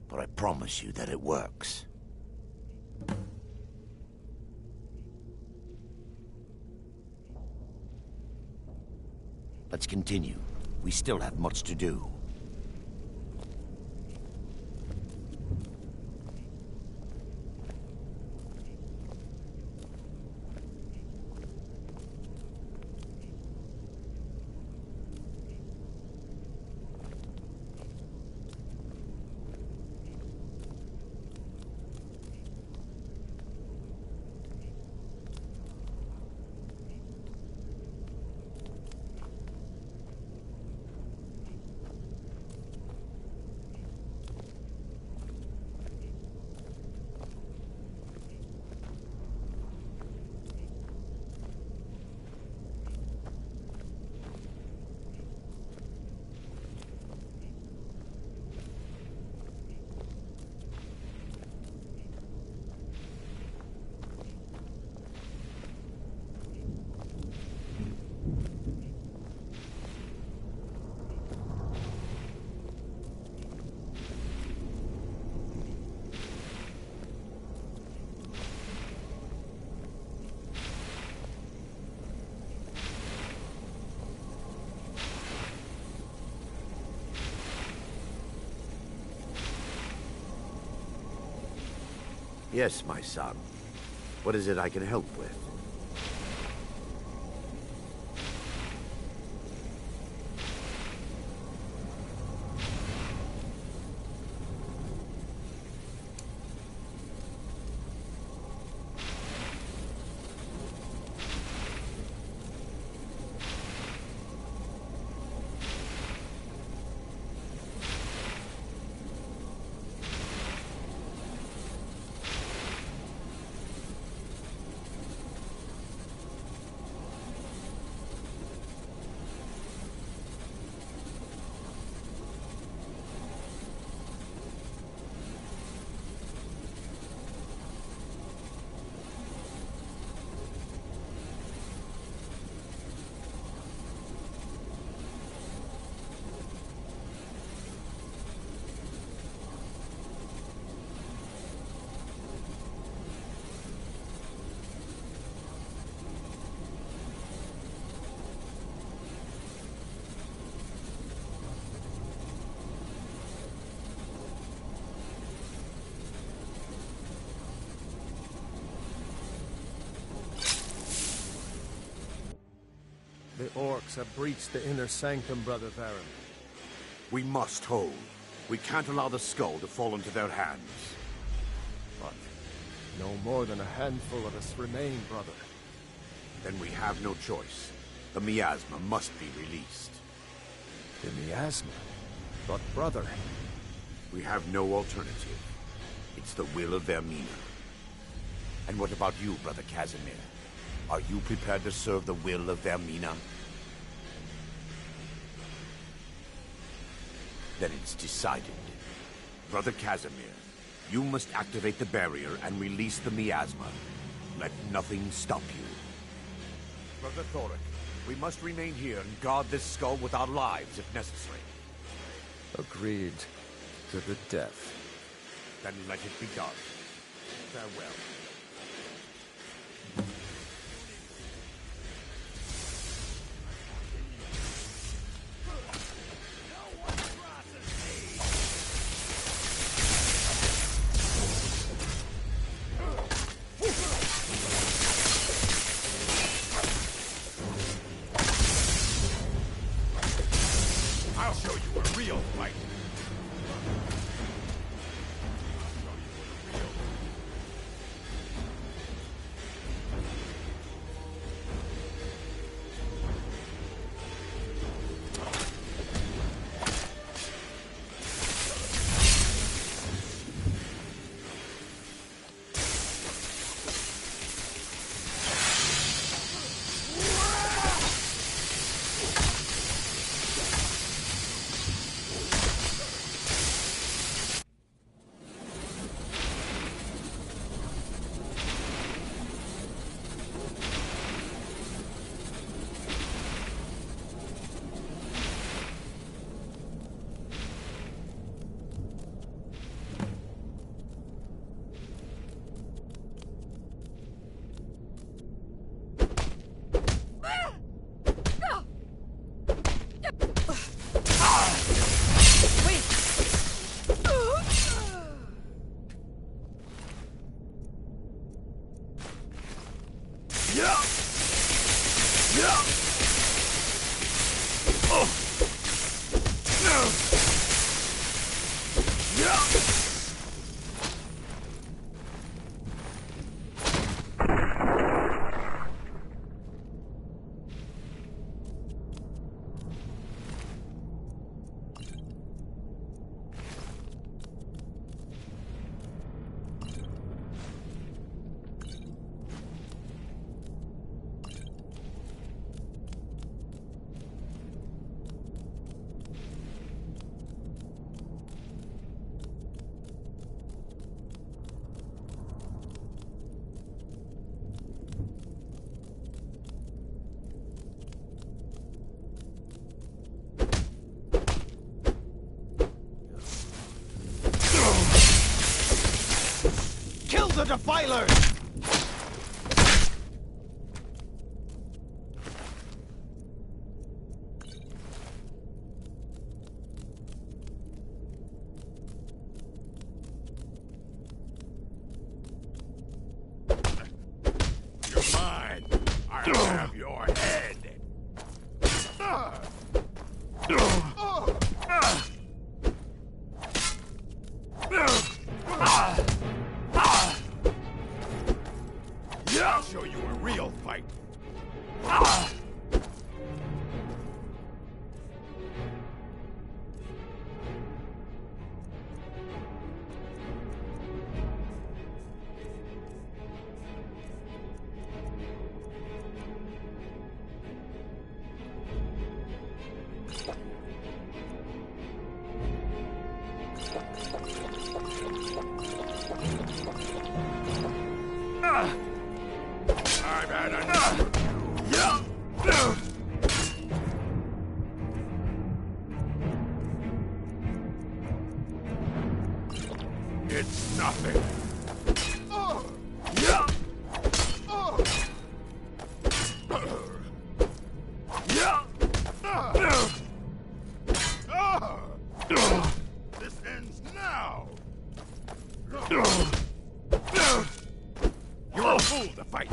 but I promise you that it works. Let's continue. We still have much to do. Yes, my son. What is it I can help with?
The orcs have breached the inner sanctum, Brother Varen.
We must hold. We can't allow the skull to fall into their hands.
But no more than a handful of us remain, brother.
Then we have no choice. The miasma must be released.
The miasma? But brother...
We have no alternative. It's the will of Vermina. And what about you, Brother Casimir? Are you prepared to serve the will of Vermina? Then it's decided. Brother Casimir, you must activate the barrier and release the miasma. Let nothing stop you. Brother Thoric, we must remain here and guard this skull with our lives if necessary.
Agreed. To the death.
Then let it be done. Farewell.
I'll show you a real fight.
The Defilers!
have your head. I'll show you a real fight. I've had enough of you. It's nothing. This ends now. You're a fool to fight.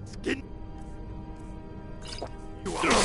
Skin. You are.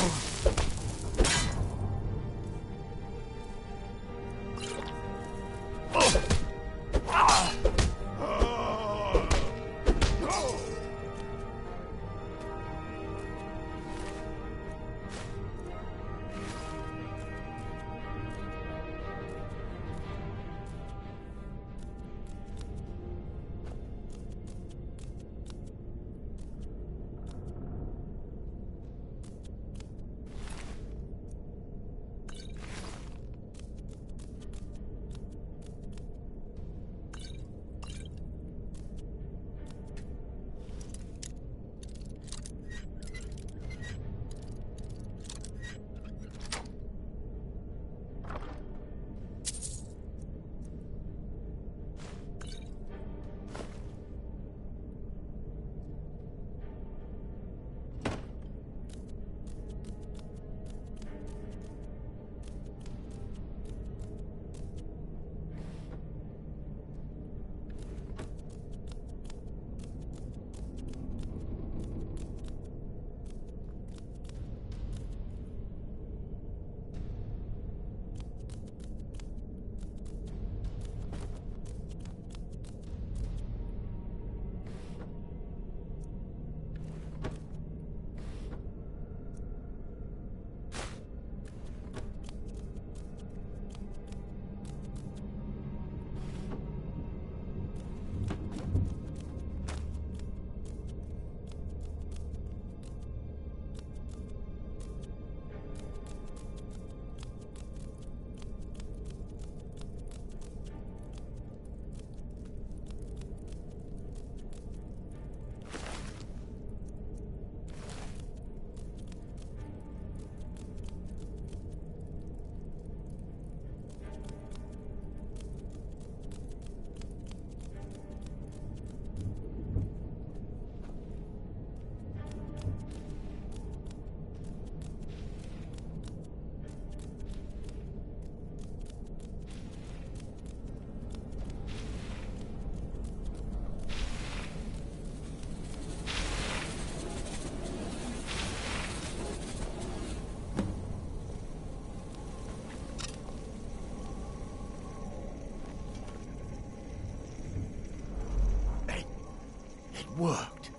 Worked.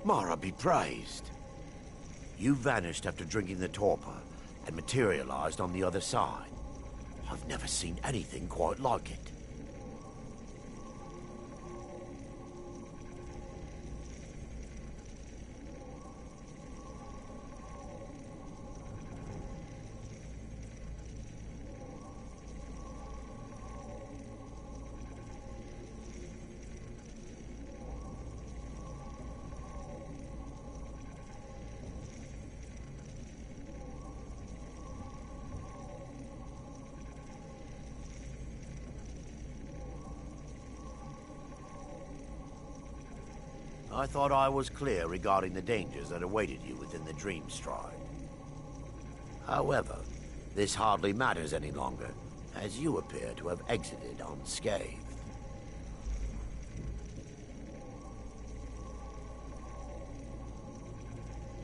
Mara be praised. You vanished after drinking the torpor and materialized on the other side. I've never seen anything quite like it. I thought I was clear regarding the dangers that awaited you within the Dream Stride. However, This hardly matters any longer, as you appear to have exited unscathed.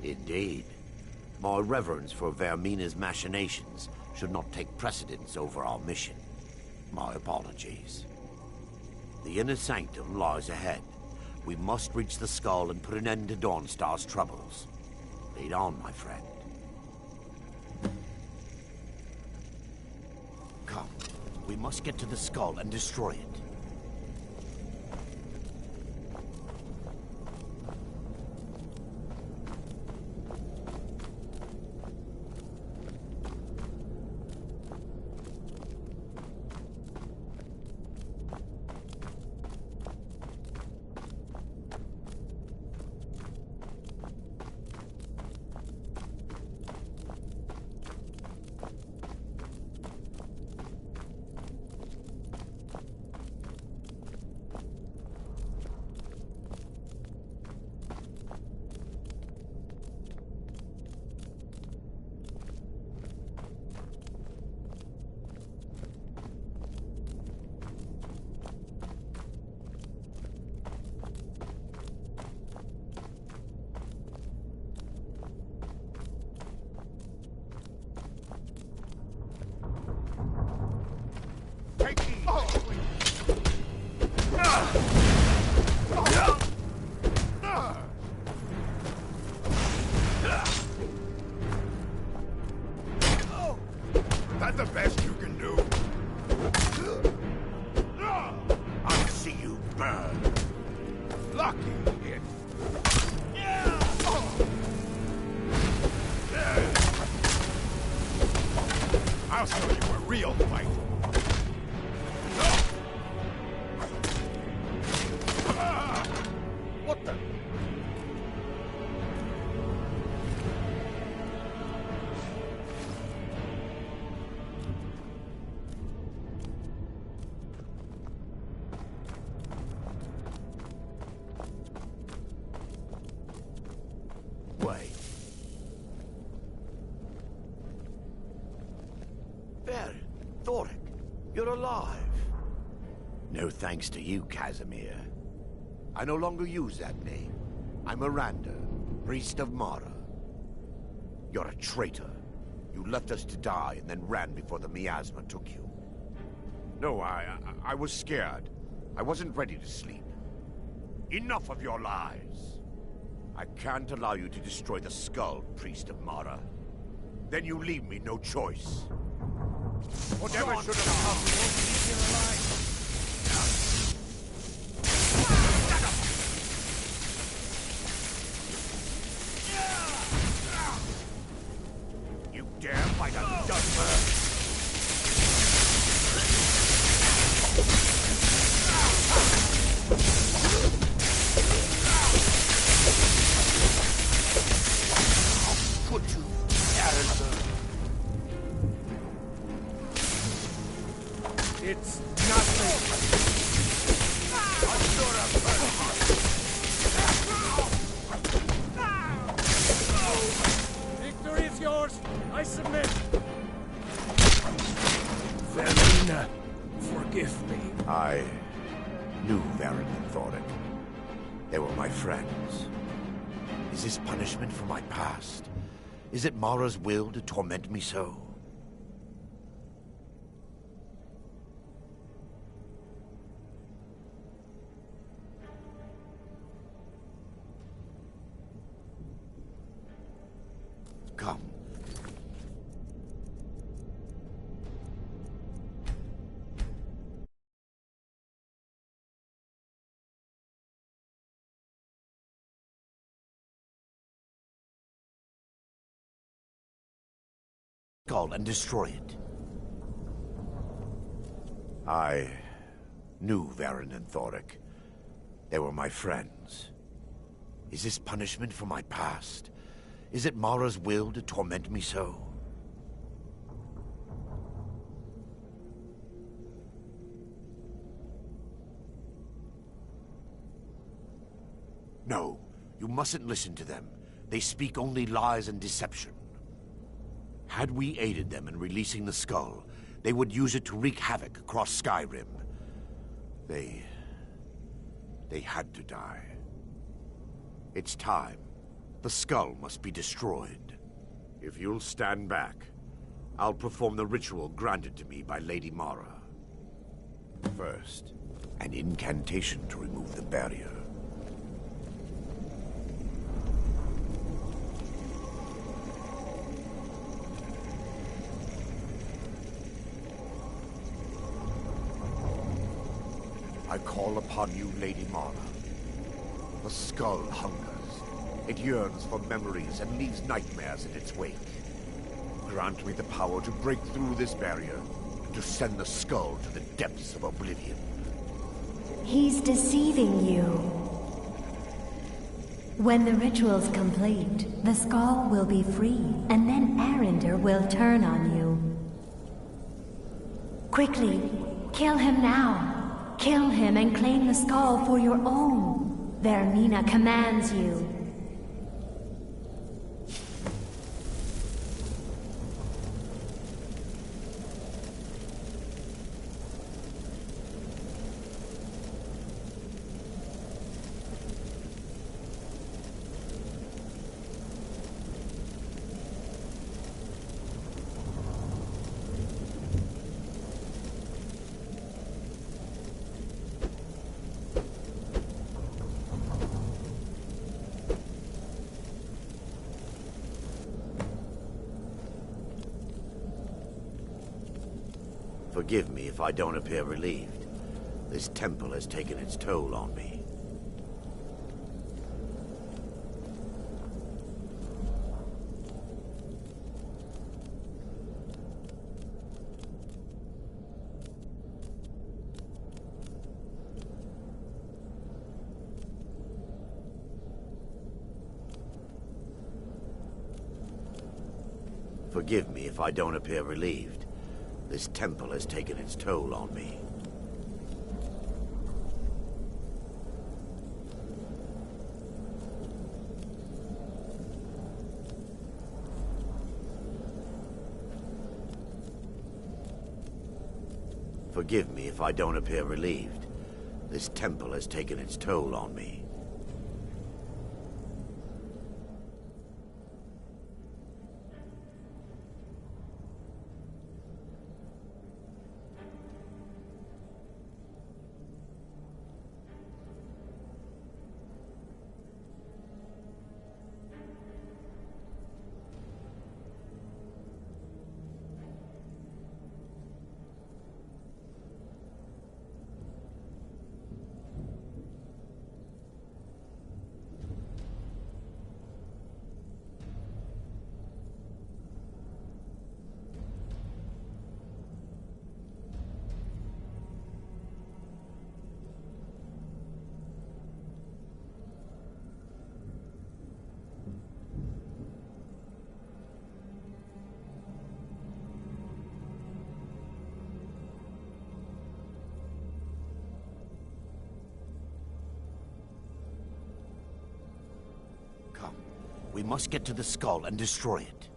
Indeed. My reverence for Vermina's machinations should not take precedence over our mission. My apologies. The inner sanctum lies ahead. We must reach the skull and put an end to Dawnstar's troubles. Lead on, my friend. Come, we must get to the skull and destroy it.
That the best you can do? I'll see you burn. Lucky it. I'll show you a real fight. What the?
Wait. There, Thoric, you're alive. No thanks to you, Casimir. I no longer use that name. I'm Miranda, priest of Mara. You're a traitor. You left us to die and then ran before the miasma took you.
No, I was scared. I wasn't ready to sleep. Enough of your lies.
I can't allow you to destroy the skull, priest of Mara.
Then you leave me no choice. Whatever should have come won't leave you alive. You dare fight a Dustmer?
Put you Arrogant.
It's nothing. Victory is yours. I submit.
Vermina, forgive me. I knew Varen and Thoric. They were my friends. Is this punishment for my past? Is it Mara's will to torment me so? Come. Call and destroy it. I knew Varen and Thoric. They were my friends. Is this punishment for my past? Is it Mara's will to torment me so? No, you mustn't listen to them. They speak only lies and deception. Had we aided them in releasing the skull, they would use it to wreak havoc across Skyrim. They had to die. It's time. The skull must be destroyed. If you'll stand back, I'll perform the ritual granted to me by Lady Mara. First, an incantation to remove the barrier. I call upon you, Lady Mara. The skull hungers. It yearns for memories and leaves nightmares in its wake. Grant me the power to break through this barrier, and to send the skull to the depths of oblivion.
He's deceiving you. When the ritual's complete, the skull will be free, and then Arender will turn on you. Quickly, kill him now. Kill him and claim the skull for your own. Vermina commands you.
Forgive me if I don't appear relieved. This temple has taken its toll on me. Forgive me if I don't appear relieved. This temple has taken its toll on me. Forgive me if I don't appear relieved. This temple has taken its toll on me. We must get to the skull and destroy it.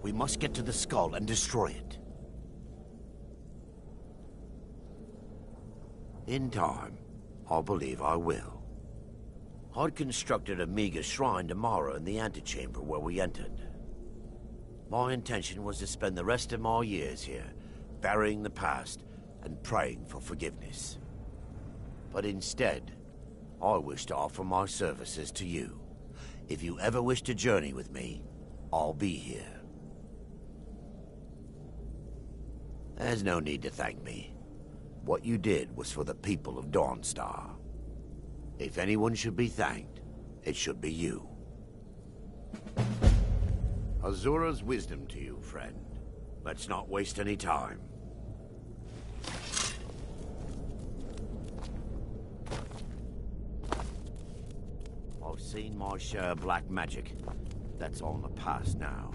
We must get to the skull and destroy it. In time, I believe I will. I'd constructed a meager shrine to Mara in the antechamber where we entered. My intention was to spend the rest of my years here, burying the past and praying for forgiveness. But instead, I wish to offer my services to you. If you ever wish to journey with me, I'll be here. There's no need to thank me. What you did was for the people of Dawnstar. If anyone should be thanked, it should be you. Azura's wisdom to you, friend. Let's not waste any time. I've seen my share of black magic. That's all in the past now.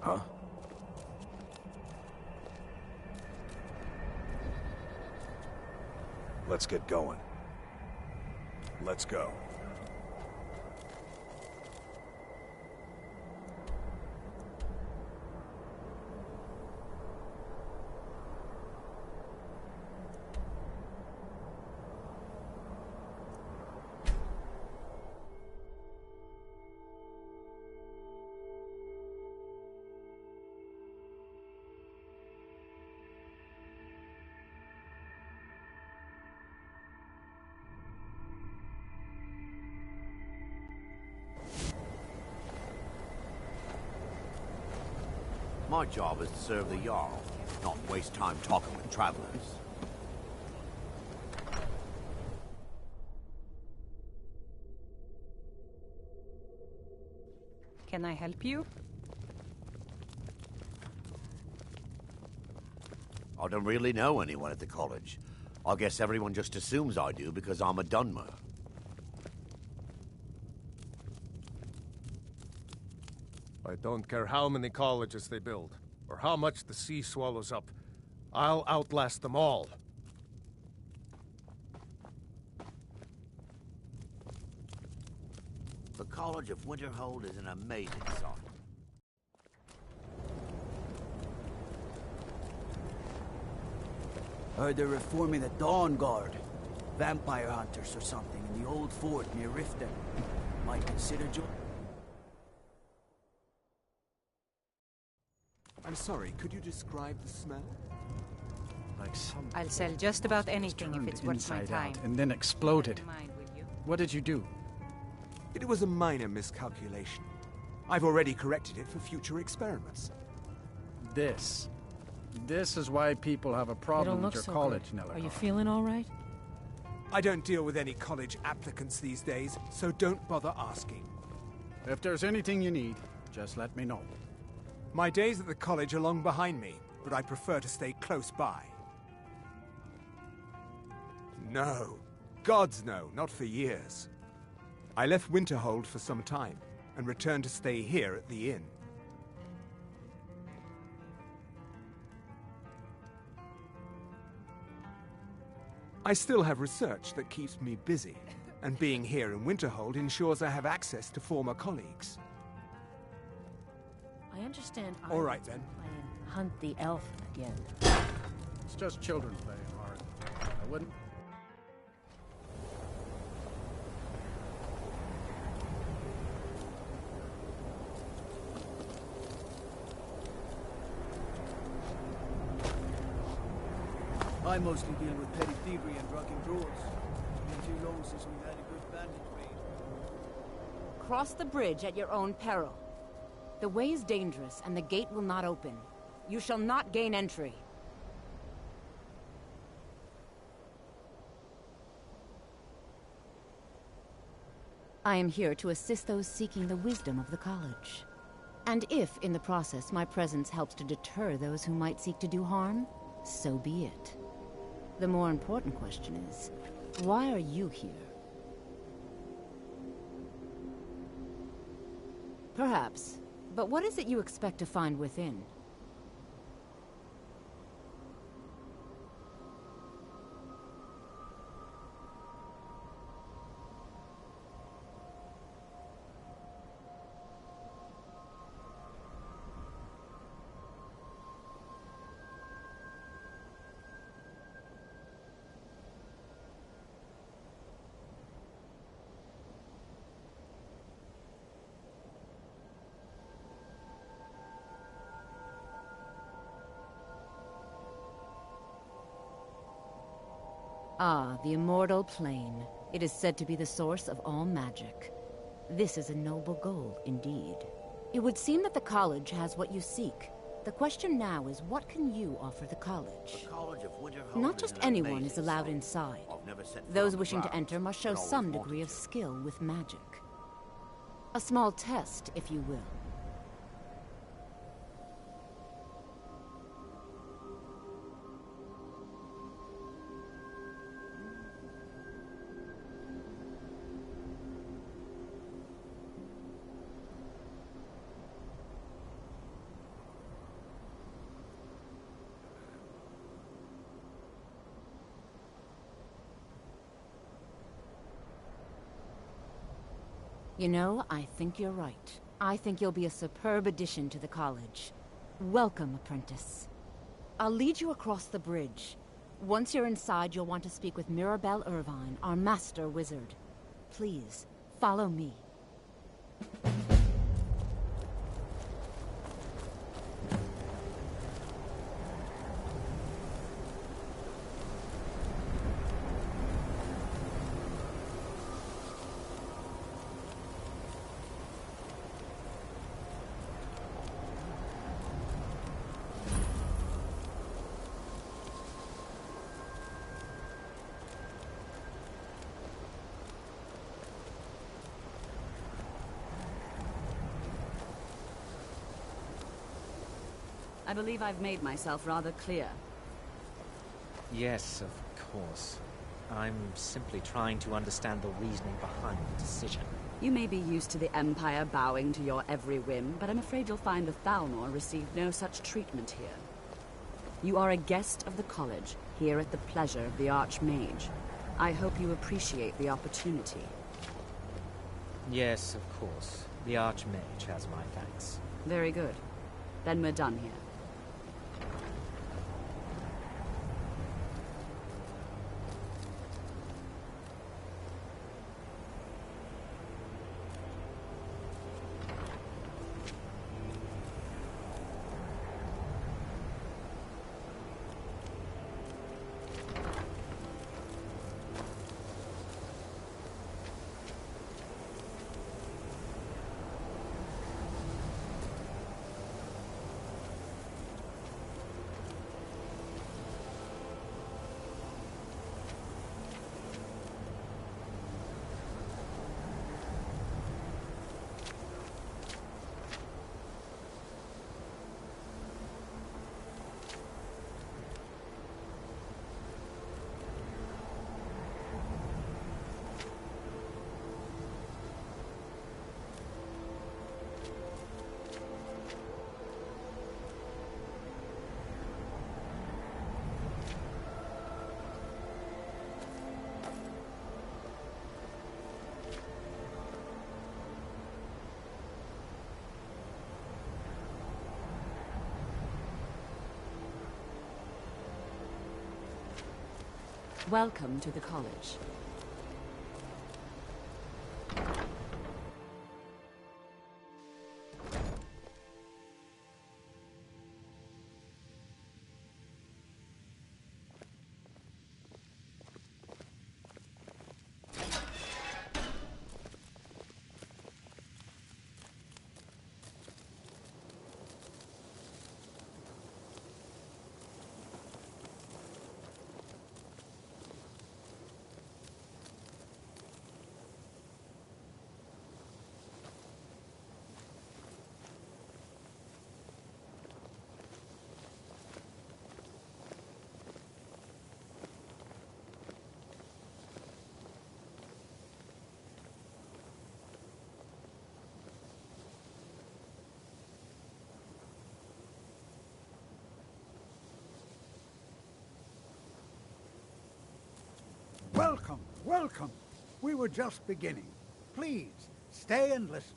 Huh? Let's get going. Let's go.
My job is to serve the Jarl, not waste time talking with travelers.
Can I help you?
I don't really know anyone at the college. I guess everyone just assumes I do because I'm a Dunmer.
I don't care how many colleges they build.
or how much the sea swallows up, I'll outlast them all.
The College of Winterhold is an amazing site.
Heard they're reforming the Dawn Guard. Vampire hunters or something in the old fort near Riften. Might consider
I'm sorry, could you describe the smell?
Like some...
I'll sell just about anything if it's worth my
inside
time.
out and then exploded.
Mind, will you?
What did you do? It was a minor miscalculation. I've already corrected it for future experiments.
This is why people have a
You don't
problem
look
with your
so
college,
good.
Nelligar.
Are you feeling all right?
I don't deal with any college applicants these days, so don't bother asking.
If there's anything you need, just let me know.
My days at the college are long behind me, but I prefer to stay close by. No. Gods no, not for years. I left Winterhold for some time, and returned to stay here at the inn. I still have research that keeps me busy, and being here in Winterhold ensures I have access to former colleagues.
I understand.
All right, then.
Playing Hunt the Elf again.
It's just children playing hard. I wouldn't...
I mostly deal with petty thievery and drunken brawls. It's been too long since we've had a good bandit raid.
Cross the bridge at your own peril. The way is dangerous, and the gate will not open. You shall not gain entry. I am here to assist those seeking the wisdom of the college. And if, in the process, my presence helps to deter those who might seek to do harm, so be it. The more important question is, why are you here? Perhaps. But what is it you expect to find within? Ah, the immortal plane. It is said to be the source of all magic. This is a noble goal, indeed. It would seem that the college has what you seek. The question now is, what can you offer the college?
The College of Winterhold
Not just anyone is allowed inside. Those
Those
wishing to enter must show some degree of skill with magic. A small test, if you will. You know, I think you're right. I think you'll be a superb addition to the college. Welcome, apprentice. I'll lead you across the bridge. Once you're inside, you'll want to speak with Mirabelle Irvine, our master wizard. Please, follow me.
I believe I've made myself rather clear.
Yes, of course. I'm simply trying to understand the reasoning behind the decision.
You may be used to the Empire bowing to your every whim, but I'm afraid you'll find the Thalmor received no such treatment here. You are a guest of the college, here at the pleasure of the Archmage. I hope you appreciate the opportunity.
Yes, of course. The Archmage has my thanks.
Very good. Then we're done here. Welcome to the college.
Welcome, welcome. We were just beginning. Please, stay and listen.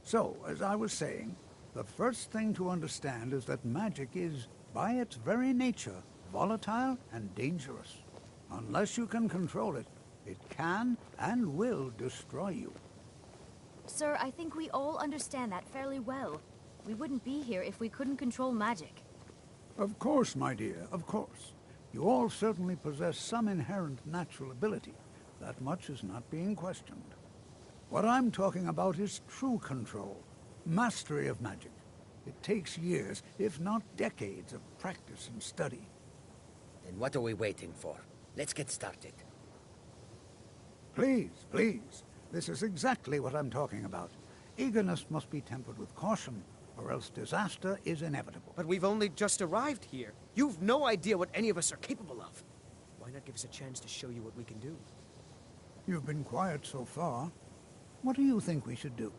So, as I was saying, the first thing to understand is that magic is, by its very nature, volatile and dangerous. Unless you can control it, it can and will destroy you.
Sir, I think we all understand that fairly well. We wouldn't be here if we couldn't control magic.
Of course, my dear, of course. You all certainly possess some inherent natural ability. That much is not being questioned. What I'm talking about is true control, mastery of magic. It takes years, if not decades, of practice and study.
Then what are we waiting for? Let's get started.
Please, please. This is exactly what I'm talking about. Eagerness must be tempered with caution, or else disaster is inevitable.
But we've only just arrived here. You've no idea what any of us are capable of. Why not give us a chance to show you what we can do?
You've been quiet so far. What do you think we should do?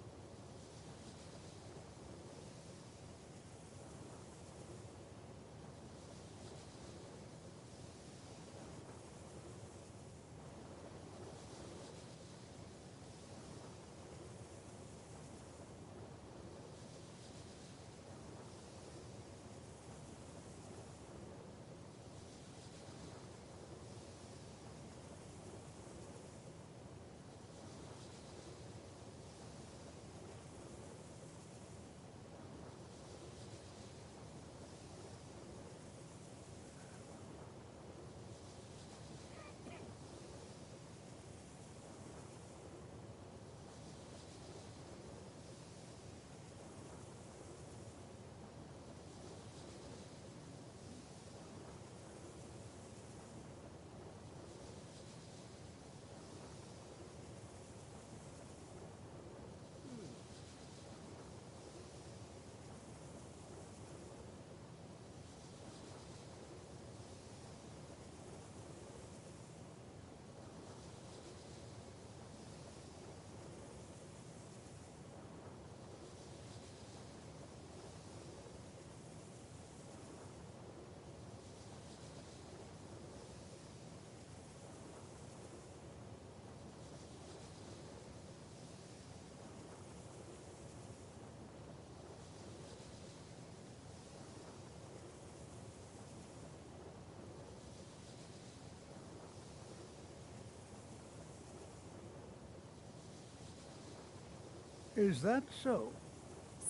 Is that so?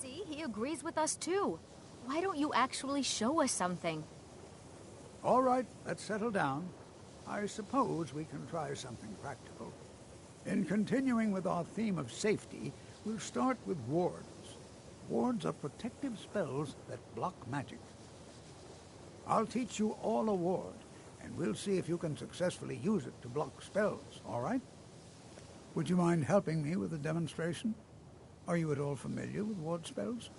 See, he agrees with us too. Why don't you actually show us something?
All right, let's settle down. I suppose we can try something practical. In continuing with our theme of safety, we'll start with wards. Wards are protective spells that block magic. I'll teach you all a ward, and we'll see if you can successfully use it to block spells, all right? Would you mind helping me with the demonstration? Are you at all familiar with ward spells?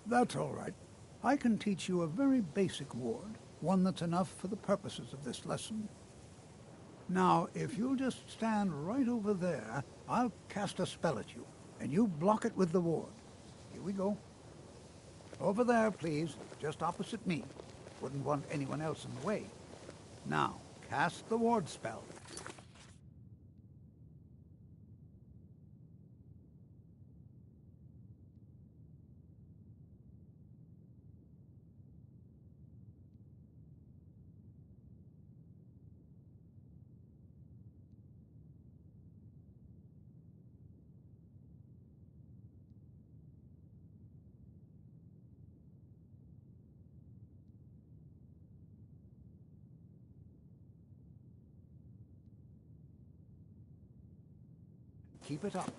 That's all right. I can teach you a very basic ward, one that's enough for the purposes of this lesson. Now, if you'll just stand right over there, I'll cast a spell at you, and you block it with the ward. Here we go. Over there, please, just opposite me. Wouldn't want anyone else in the way. Now, cast the ward spell. Keep it up.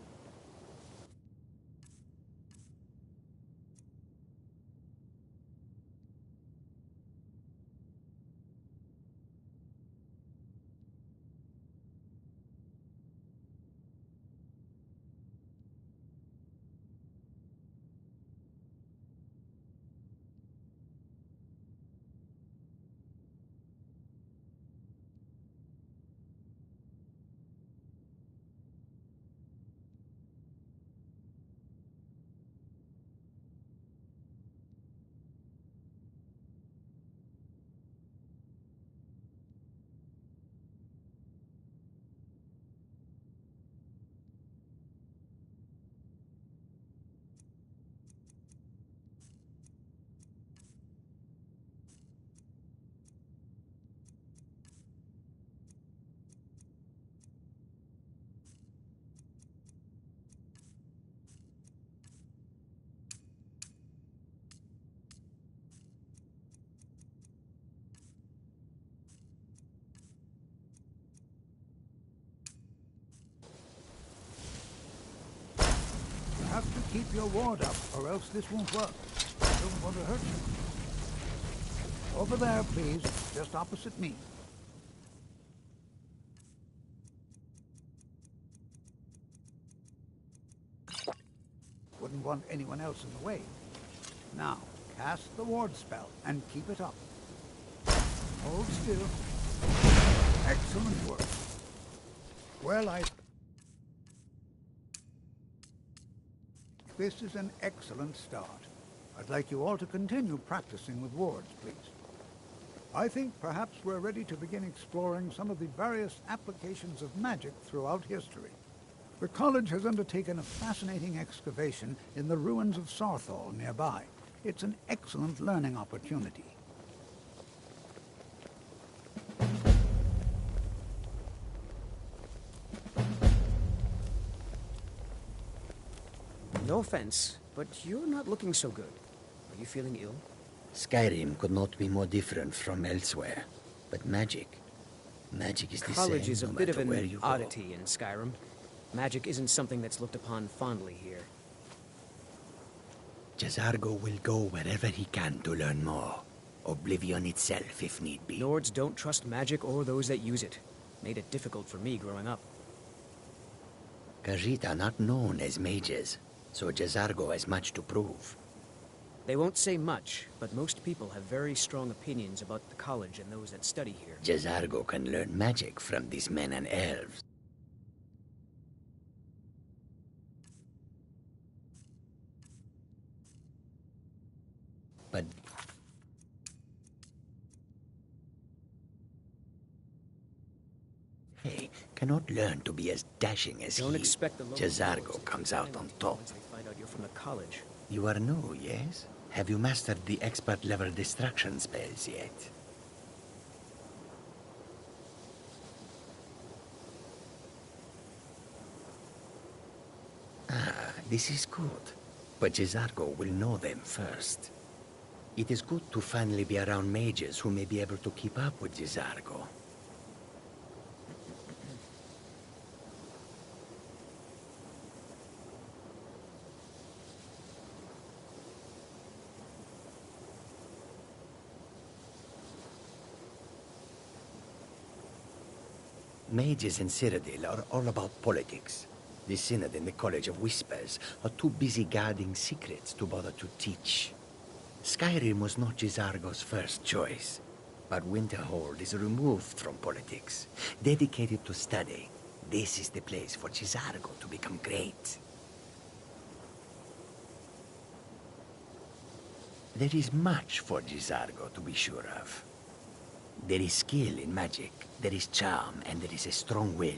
You have to keep your ward up, or else this won't work. I don't want to hurt you. Over there, please, just opposite me. Wouldn't want anyone else in the way. Now, cast the ward spell and keep it up. Hold still. Excellent work. Well, This is an excellent start. I'd like you all to continue practicing with wards, please. I think perhaps we're ready to begin exploring some of the various applications of magic throughout history. The college has undertaken a fascinating excavation in the ruins of Sarthal nearby. It's an excellent learning opportunity.
No offense, but you're not looking so good. Are you feeling ill?
Skyrim could not be more different from elsewhere. But magic is the same
College is a
no
bit of
matter where
an
you go.
oddity in Skyrim. Magic isn't something that's looked upon fondly here.
Jazargo will go wherever he can to learn more. Oblivion itself, if need be.
Nords don't trust magic or those that use it. Made it difficult for me growing up.
Khajiit are not known as mages, so Jazargo has much to prove.
They won't say much, but most people have very strong opinions about the college and those that study here.
Jazargo can learn magic from these men and elves. But he cannot learn to be as dashing as
Don't
he.
expect the local
Jazargo comes out on top.
once they find out you're from the college.
You are new, yes? Have you mastered the expert-level distraction spells yet? Ah, this is good. But Jazargo will know them first. It is good to finally be around mages who may be able to keep up with Jazargo. Mages in Cyrodiil are all about politics. The Synod and the College of Whispers are too busy guarding secrets to bother to teach. Skyrim was not Jazargo's first choice, but Winterhold is removed from politics, dedicated to study. This is the place for Jazargo to become great. There is much for Jazargo to be sure of. There is skill in magic, there is charm, and there is a strong will.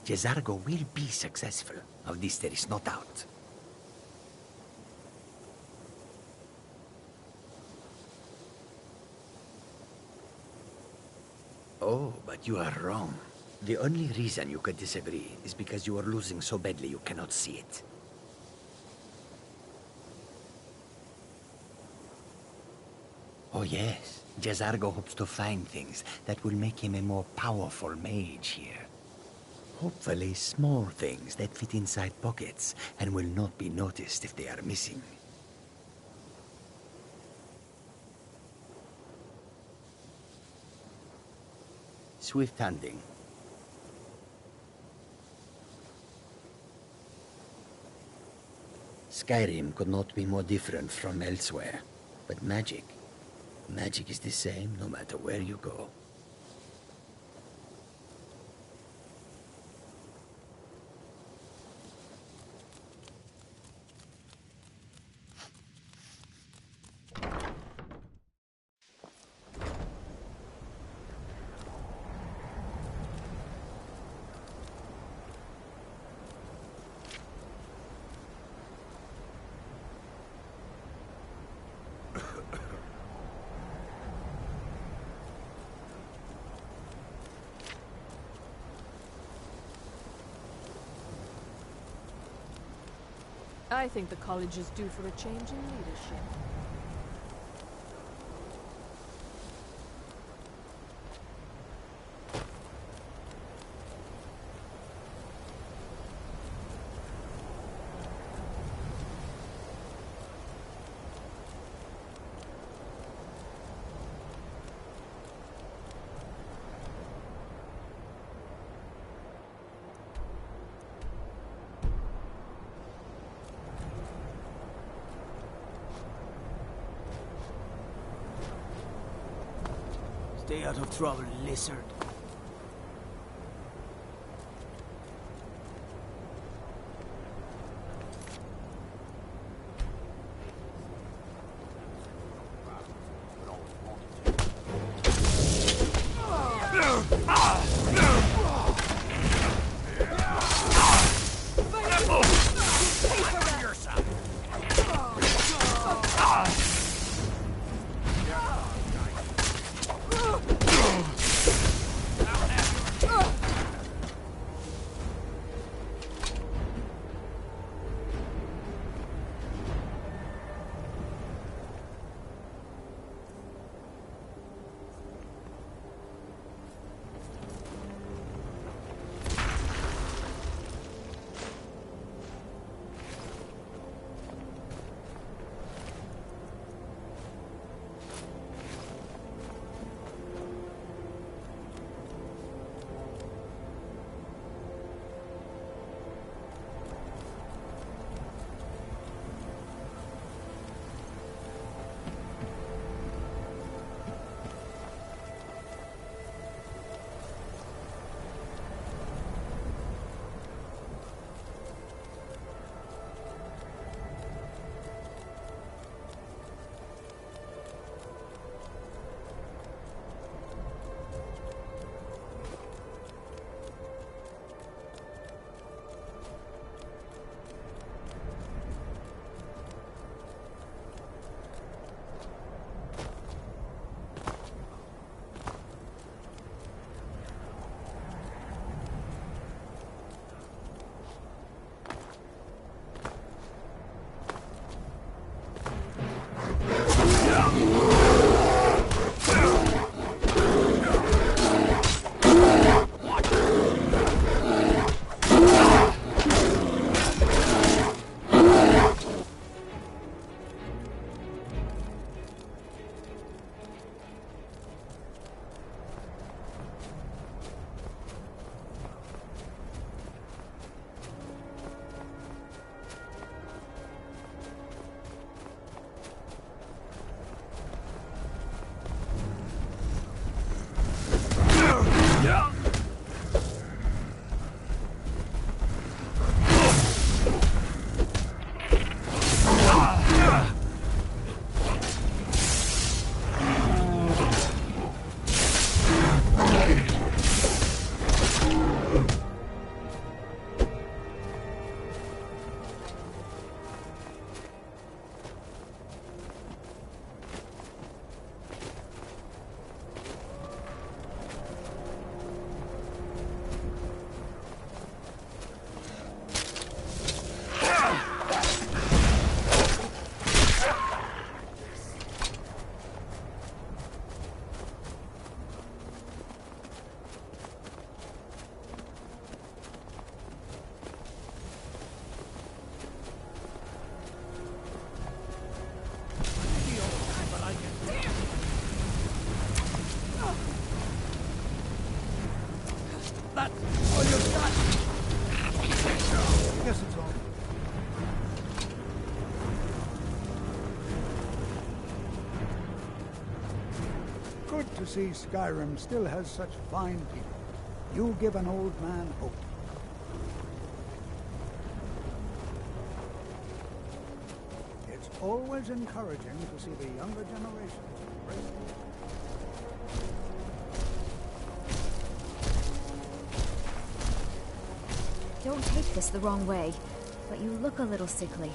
Jazargo will be successful. Of this there is no doubt. Oh, but you are wrong. The only reason you could disagree is because you are losing so badly you cannot see it. Oh yes, Jazargo hopes to find things that will make him a more powerful mage here. Hopefully small things that fit inside pockets and will not be noticed if they are missing. Swift hunting. Skyrim could not be more different from elsewhere, but magic is the same no matter where you go.
I think the college is due for a change in leadership.
Stay out of trouble, lizard.
good to see Skyrim still has such fine people. You give an old man hope. It's always encouraging to see the younger generation progress.
Don't take this the wrong way, but you look a little sickly.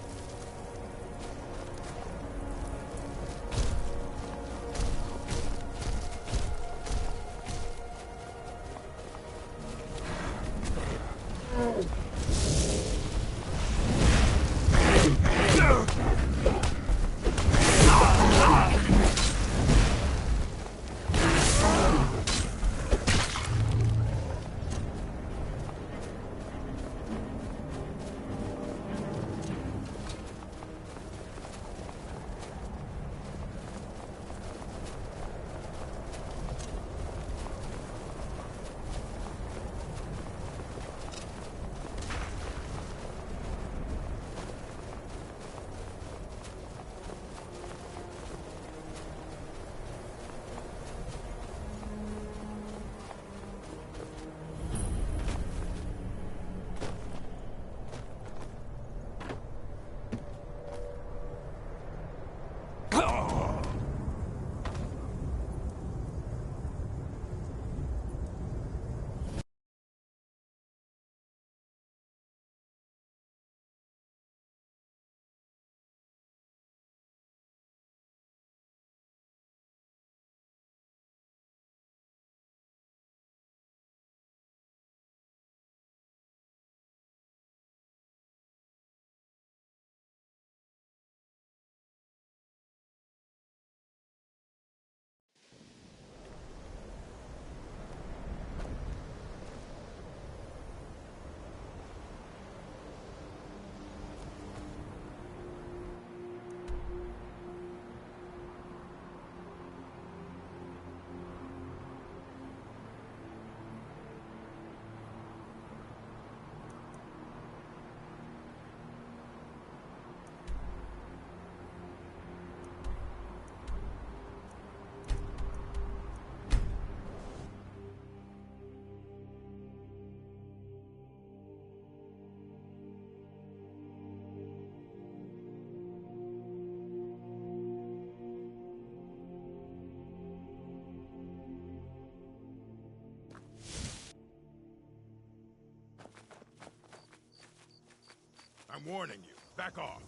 I'm warning you. Back off.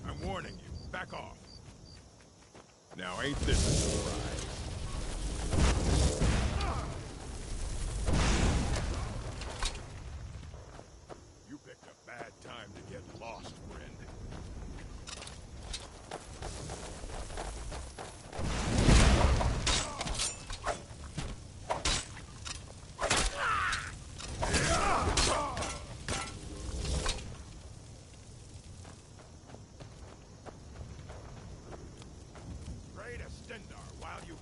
I'm warning you. Back off. Now ain't this a surprise? You picked a bad time to get lost, friend. While you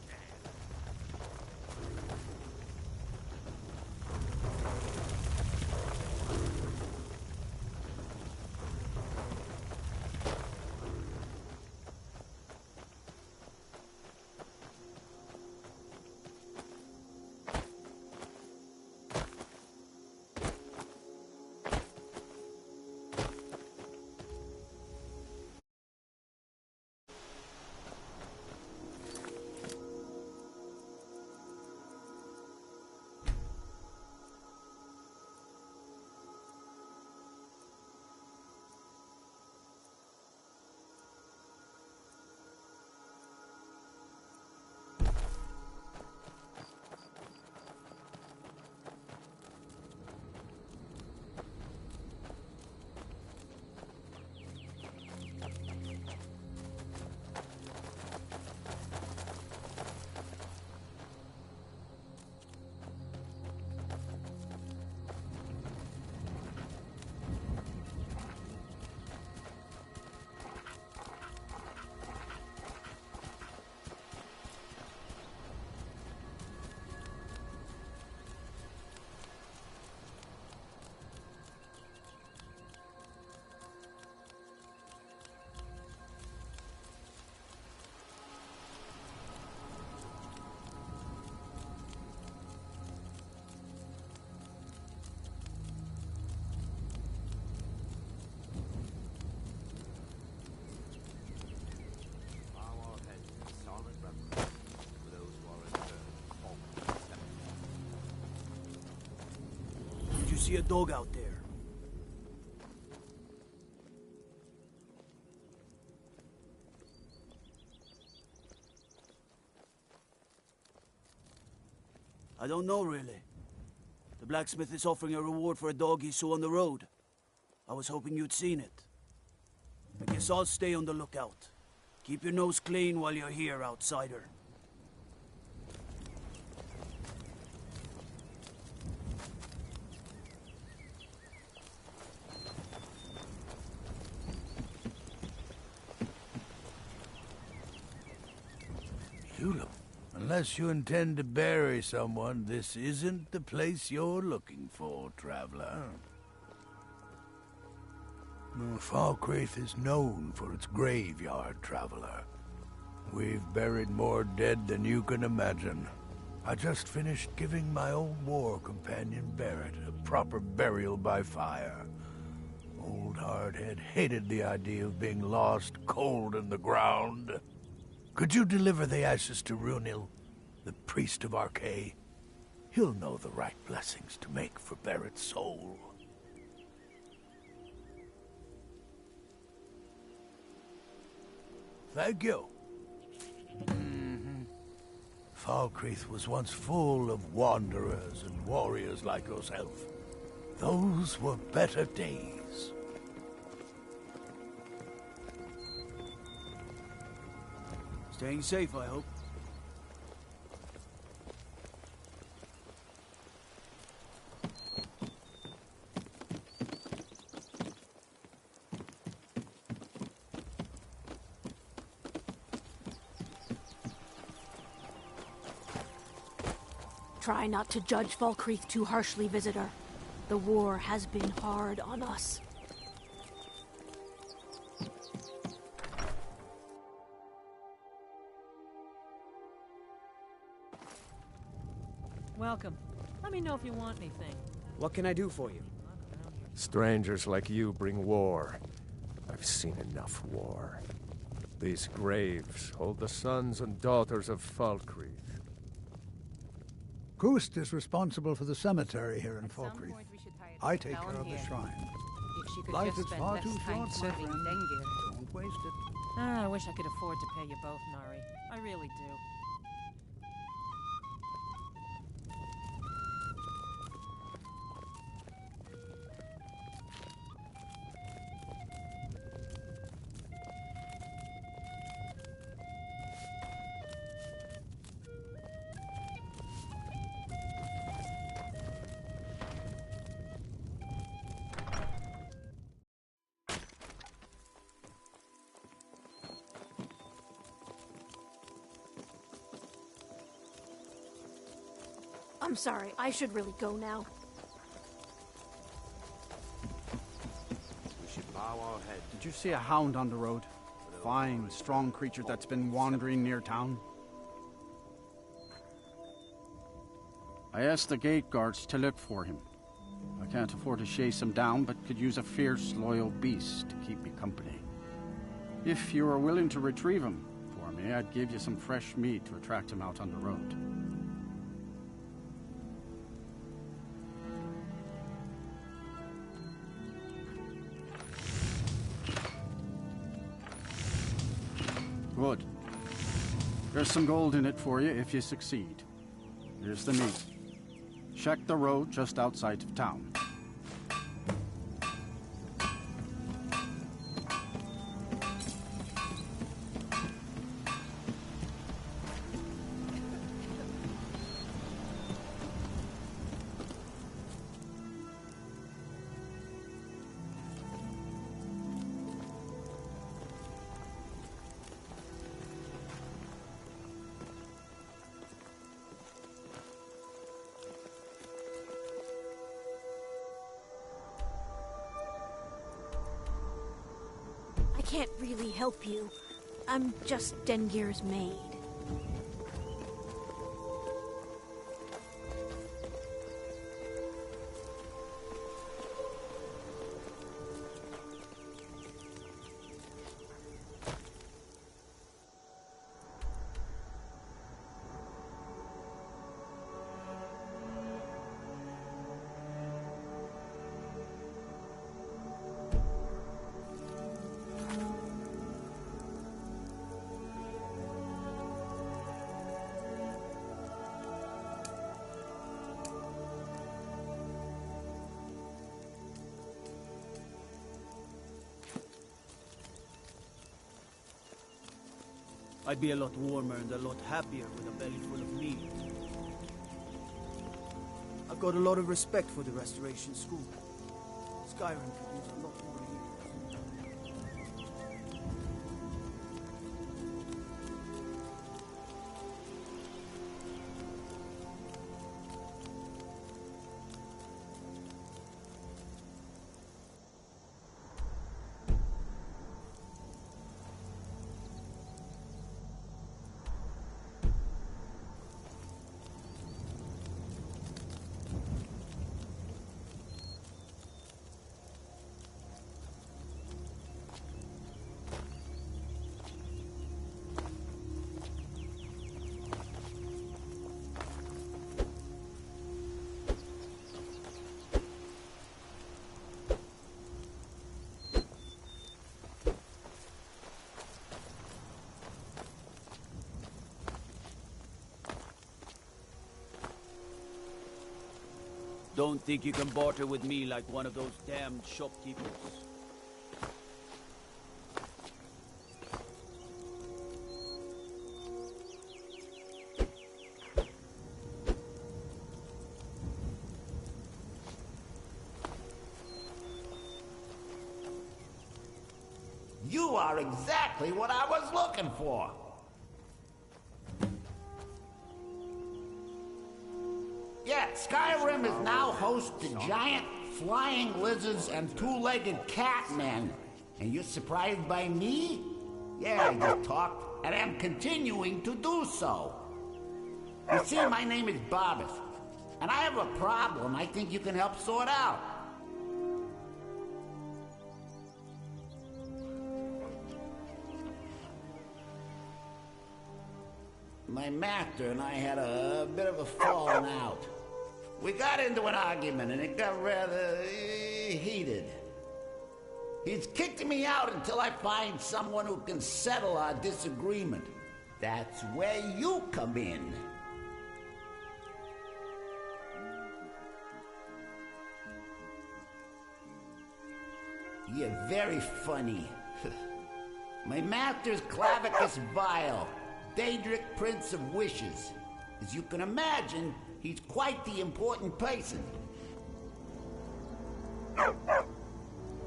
see a dog out there. I don't know, really. The blacksmith is offering a reward for a dog he saw on the road. I was hoping you'd seen it. I guess I'll stay on the lookout. Keep your nose clean while you're here, outsider.
Julep, unless you intend to bury someone, this isn't the place you're looking for, traveler. Falkreath is known for its graveyard, traveler. We've buried more dead than you can imagine. I just finished giving my old war companion Barrett a proper burial by fire. Old Hardhead hated the idea of being lost cold in the ground. Could you deliver the ashes to Runil, the priest of Arkay? He'll know the right blessings to make for Barrett's soul. Thank you. Falkreath was once full of wanderers and warriors like yourself. Those were better days.
Staying safe, I hope.
Try not to judge Falkreath too harshly, visitor. The war has been hard on us.
Welcome. Let me know if you want anything.
What can I do for you?
Strangers like you bring war. I've seen enough war. These graves hold the sons and daughters of Falkreath.
Kust is responsible for the cemetery here in Falkreath. I take care of the shrine.
If she could
Life
just
is
spend
far
less
too
time
short, my
serving
friend.
Dengir.
Don't waste it.
I wish I could afford to pay you both, Nari. I really do.
I'm sorry, I should really go now.
We should bow our head.
Did you see a hound on the road? Fine, strong creature that's been wandering near town. I asked the gate guards to look for him. I can't afford to chase him down, but could use a fierce, loyal beast to keep me company. If you are willing to retrieve him for me, I'd give you some fresh meat to attract him out on the road. Good. There's some gold in it for you if you succeed. Here's the meat. Check the road just outside of town.
I can't really help you. I'm just Dengir's maid.
I'd be a lot warmer and a lot happier with a belly full of meat. I've got a lot of respect for the Restoration School. Skyrim could use a lot more heroes. Don't think you can barter with me like one of those damned shopkeepers.
You are exactly what I was looking for. Yeah, Skyrim is now host to giant flying lizards and two-legged catmen. And you're surprised by me? Yeah, I just talked, and I'm continuing to do so. You see, my name is Barbas, and I have a problem I think you can help sort out. My master and I had a bit of a falling out. We got into an argument and it got rather heated. He's kicked me out until I find someone who can settle our disagreement. That's where you come in. You're very funny. My master's Clavicus Vile, Daedric Prince of Wishes. As you can imagine, he's quite the important person.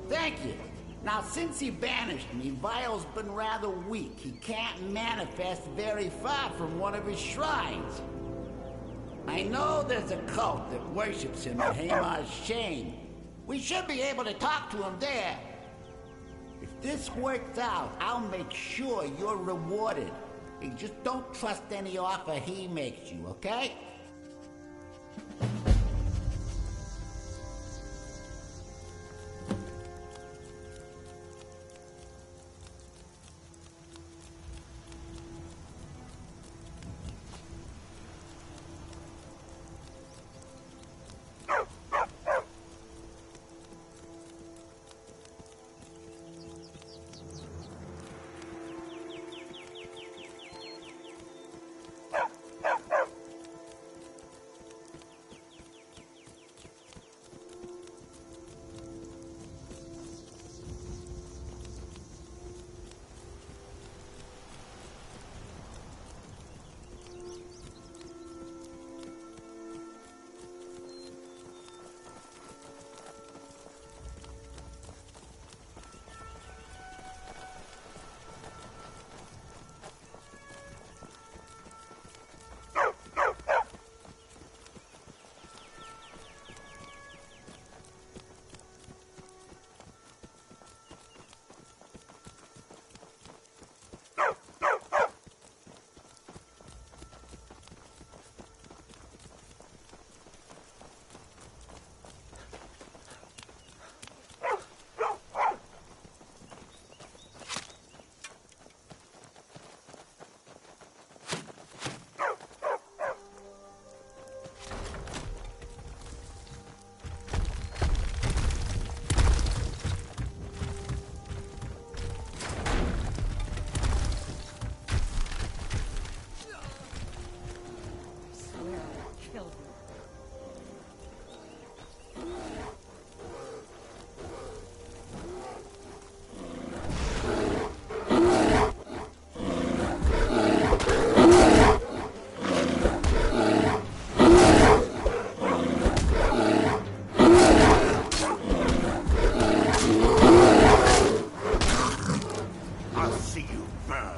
Thank you. Now, since he banished me, Vile's been rather weak. He can't manifest very far from one of his shrines. I know there's a cult that worships him at Hamar's Shane. We should be able to talk to him there. If this works out, I'll make sure you're rewarded. Hey, just don't trust any offer he makes you, okay?
I'll see you burn.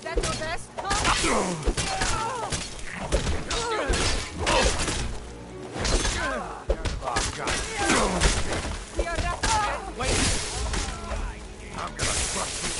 That's your best?
Wait! I'm gonna crush you.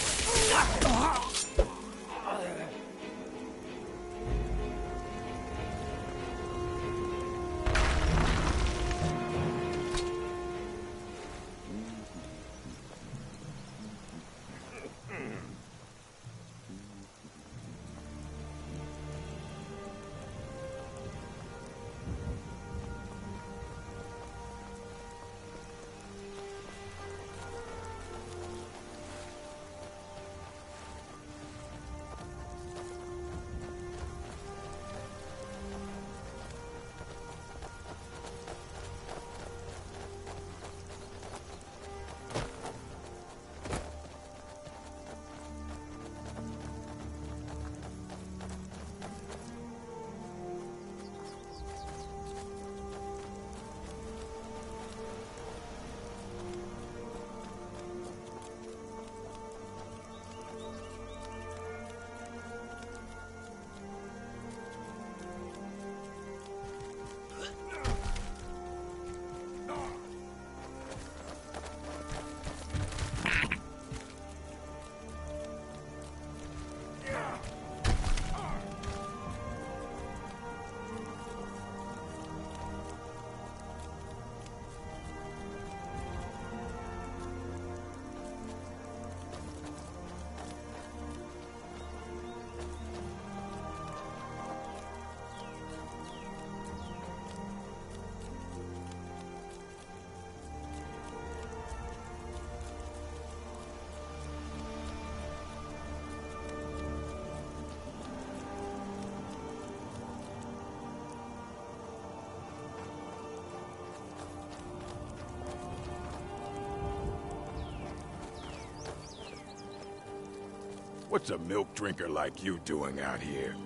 What's a milk drinker like you doing out here?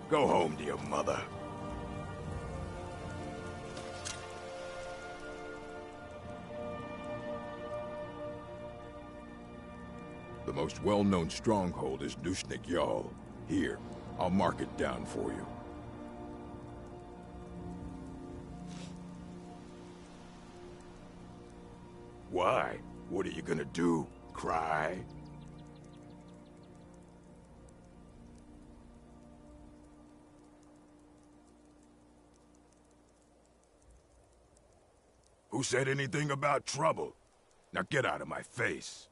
Go home to your mother. The most well-known stronghold is Nushnik Yal. Here, I'll mark it down for you. Why? What are you gonna do? Cry? Who said anything about trouble? Now get out of my face.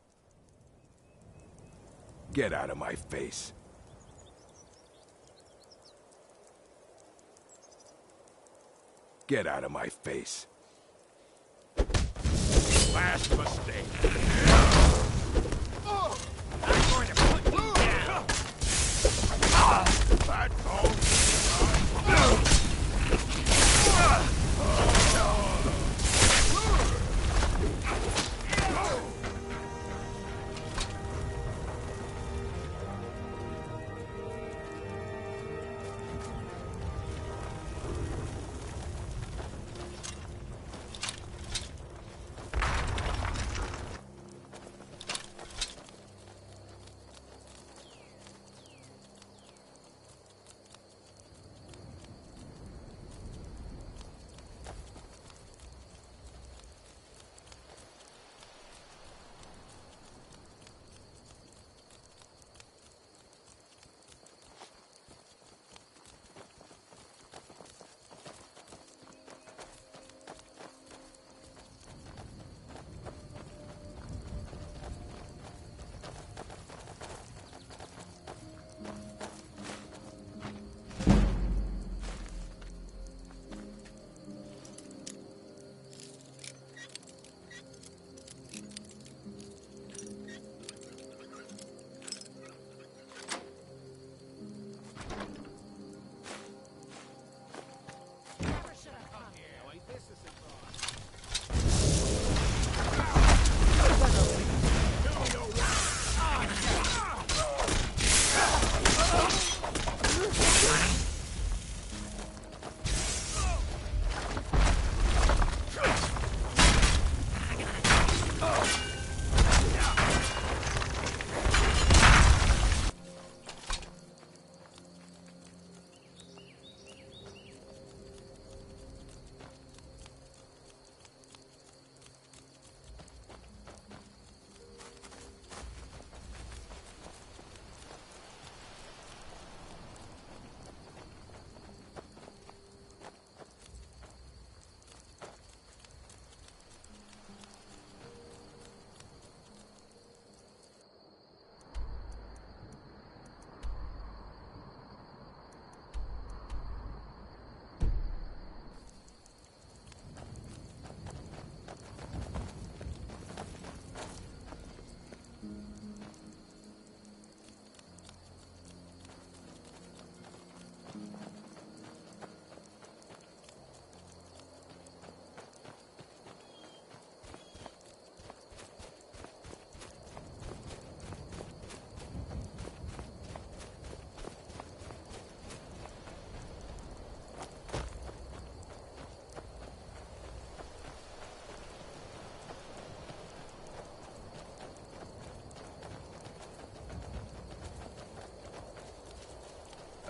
Get out of my face. Get out of my face. Last mistake.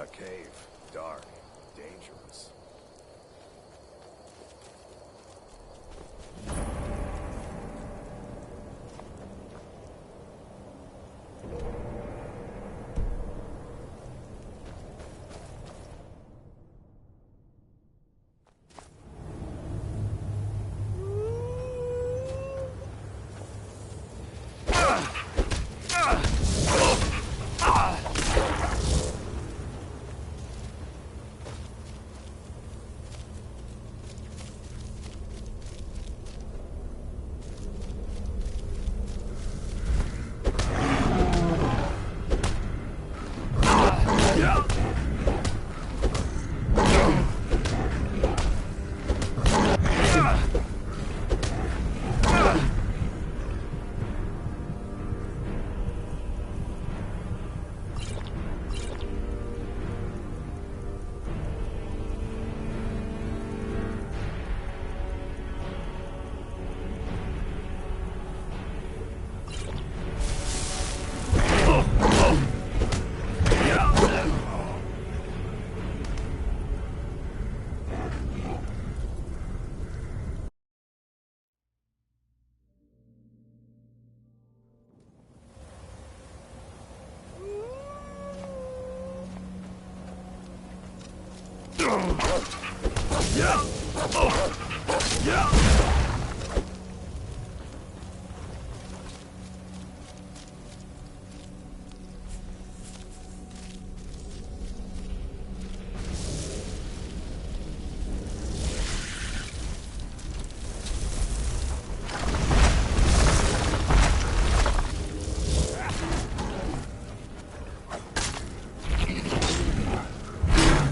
A cave. Dark. Dangerous.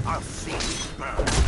I'll see you burn.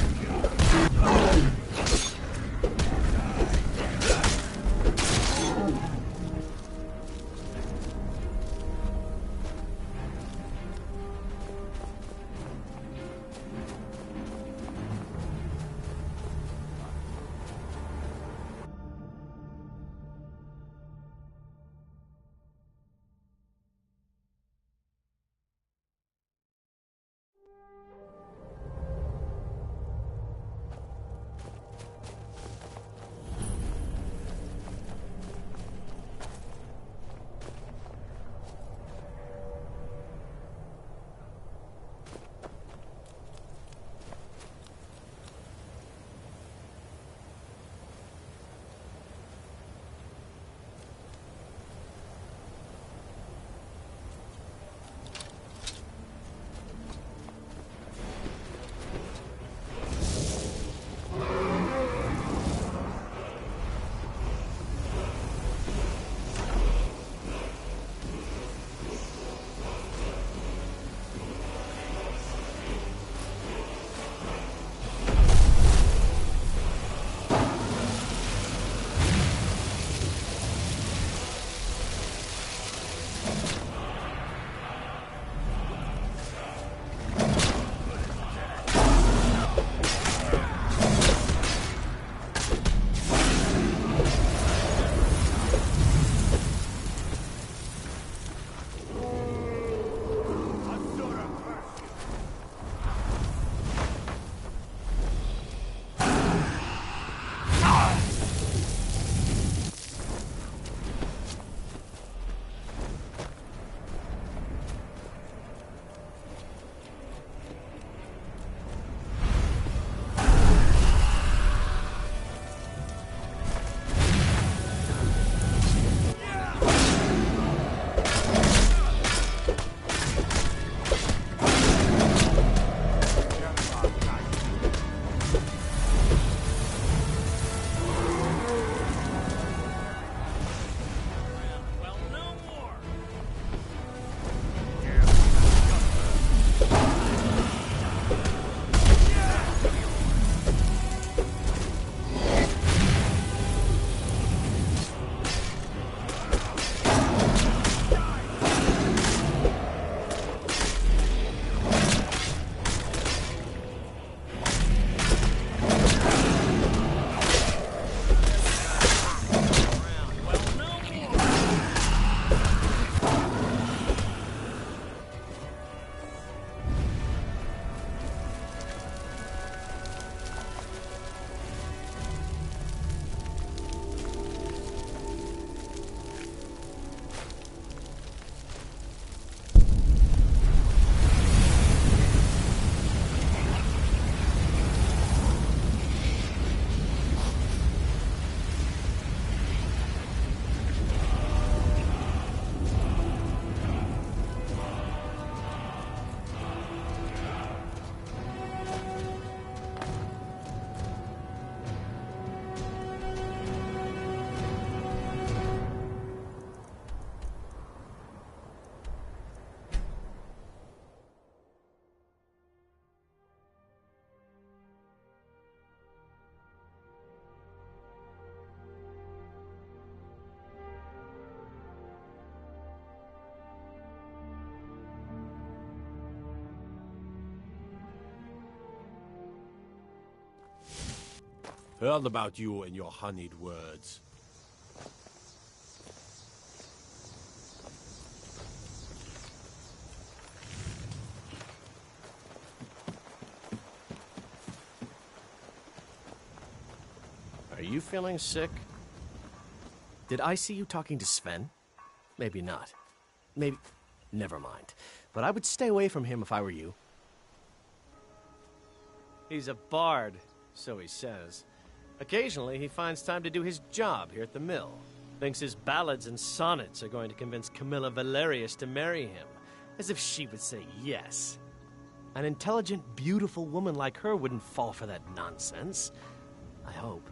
Heard about you and your honeyed words.
Are you feeling sick? Did I see you talking to Sven? Maybe not. Maybe... Never mind. But I would stay away from him if I were you. He's a bard, so he says. Occasionally, he finds time to do his job here at the mill. Thinks his ballads and sonnets are going to convince Camilla Valerius to marry him. As if she would say yes. An intelligent, beautiful woman like her wouldn't fall for that nonsense. I hope.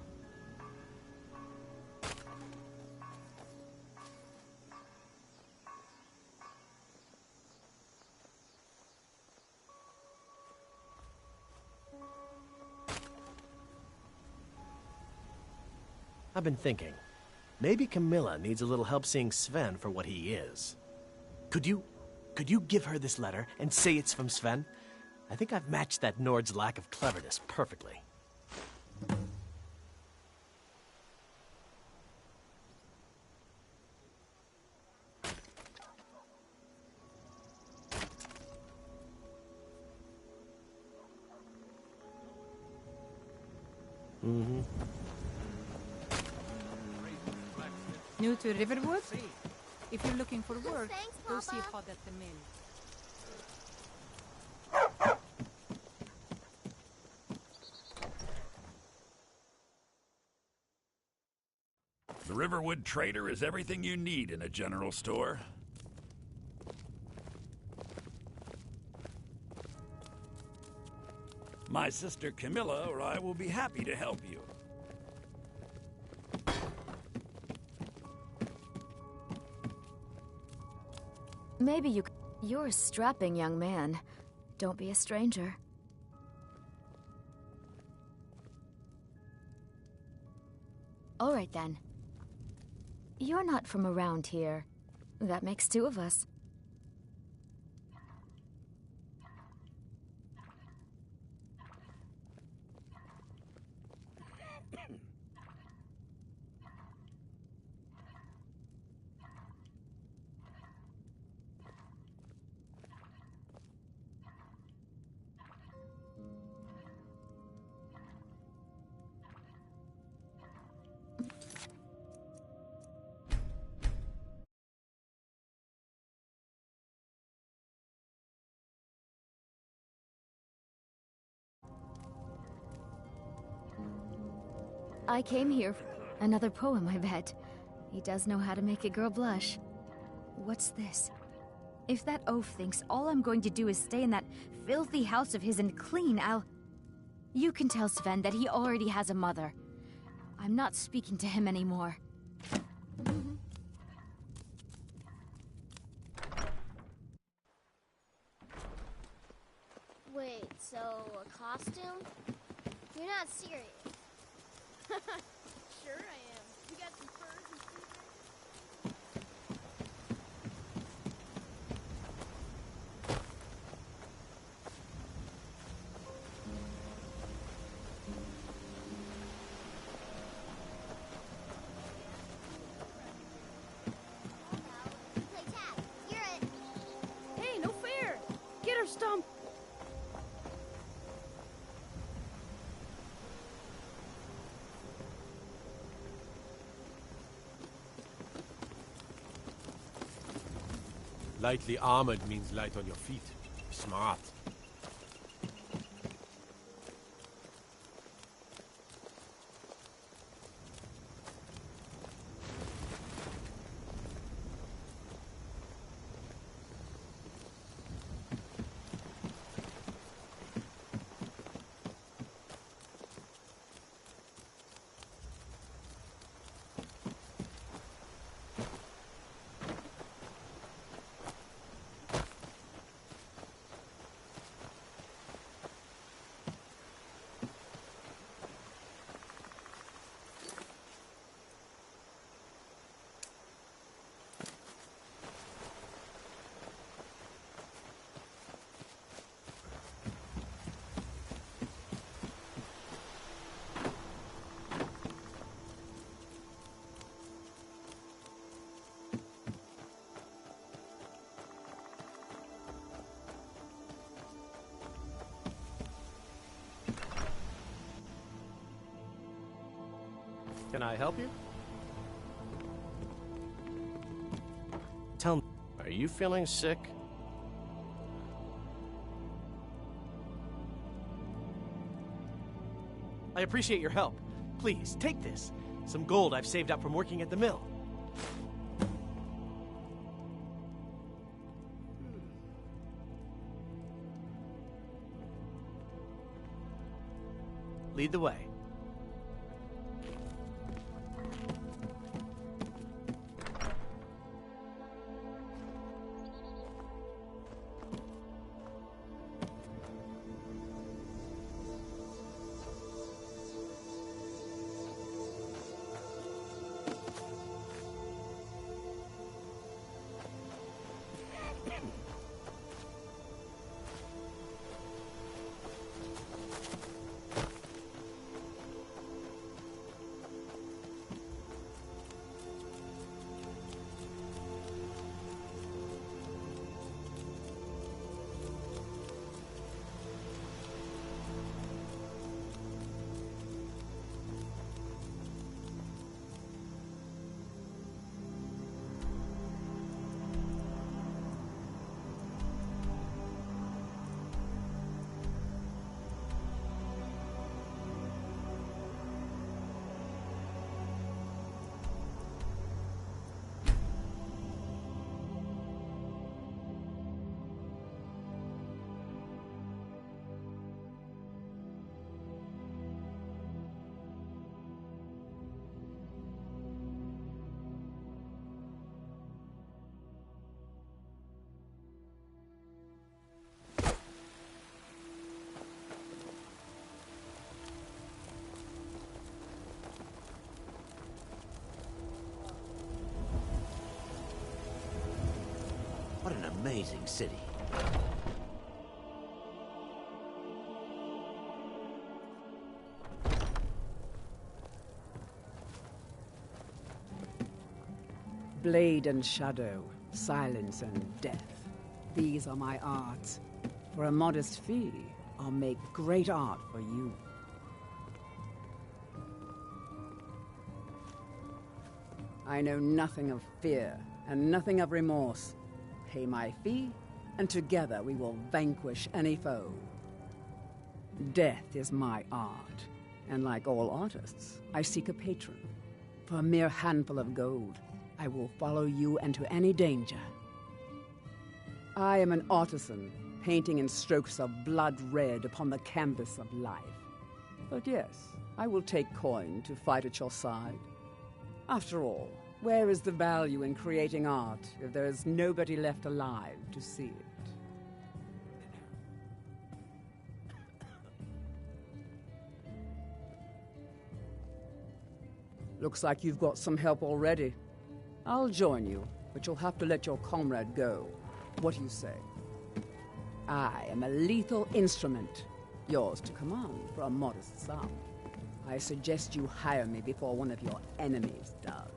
I've been thinking, maybe Camilla needs a little help seeing Sven for what he is. Could you give her this letter and say it's from Sven? I think I've matched that Nord's lack of cleverness perfectly. Mm-hmm.
New to Riverwood? If you're looking for work,
Thanks,
go see
Papa.
Hod at the mill.
The Riverwood Trader is everything you need in a general store. My sister Camilla or I will be happy to help you.
Maybe you... You're a strapping young man. Don't be a stranger. All right, then. You're not from around here. That makes two of us. I came here for another poem, I bet. He does know how to make a girl blush. What's this? If that oaf thinks all I'm going to do is stay in that filthy house of his and clean, You can tell Sven that he already has a mother. I'm not speaking to him anymore.
Wait, so a costume? You're not serious.
Sure I am. You got some furs and sleeves?
Play tag. You're it.
Hey, no fair! Get her, Stump!
Lightly armored means light on your feet. Smart.
Can I help you? Tell me, are you feeling sick? I appreciate your help. Please, take this. Some gold I've saved up from working at the mill. Lead the way.
What an amazing city.
Blade and shadow, silence and death. These are my arts. For a modest fee, I'll make great art for you. I know nothing of fear and nothing of remorse. Pay my fee, and together we will vanquish any foe. Death is my art, and like all artists, I seek a patron. For a mere handful of gold, I will follow you into any danger. I am an artisan, painting in strokes of blood red upon the canvas of life. But yes, I will take coin to fight at your side. After all, where is the value in creating art if there is nobody left alive to see it? Looks like you've got some help already. I'll join you, but you'll have to let your comrade go. What do you say? I am a lethal instrument, yours to command for a modest sum. I suggest you hire me before one of your enemies does.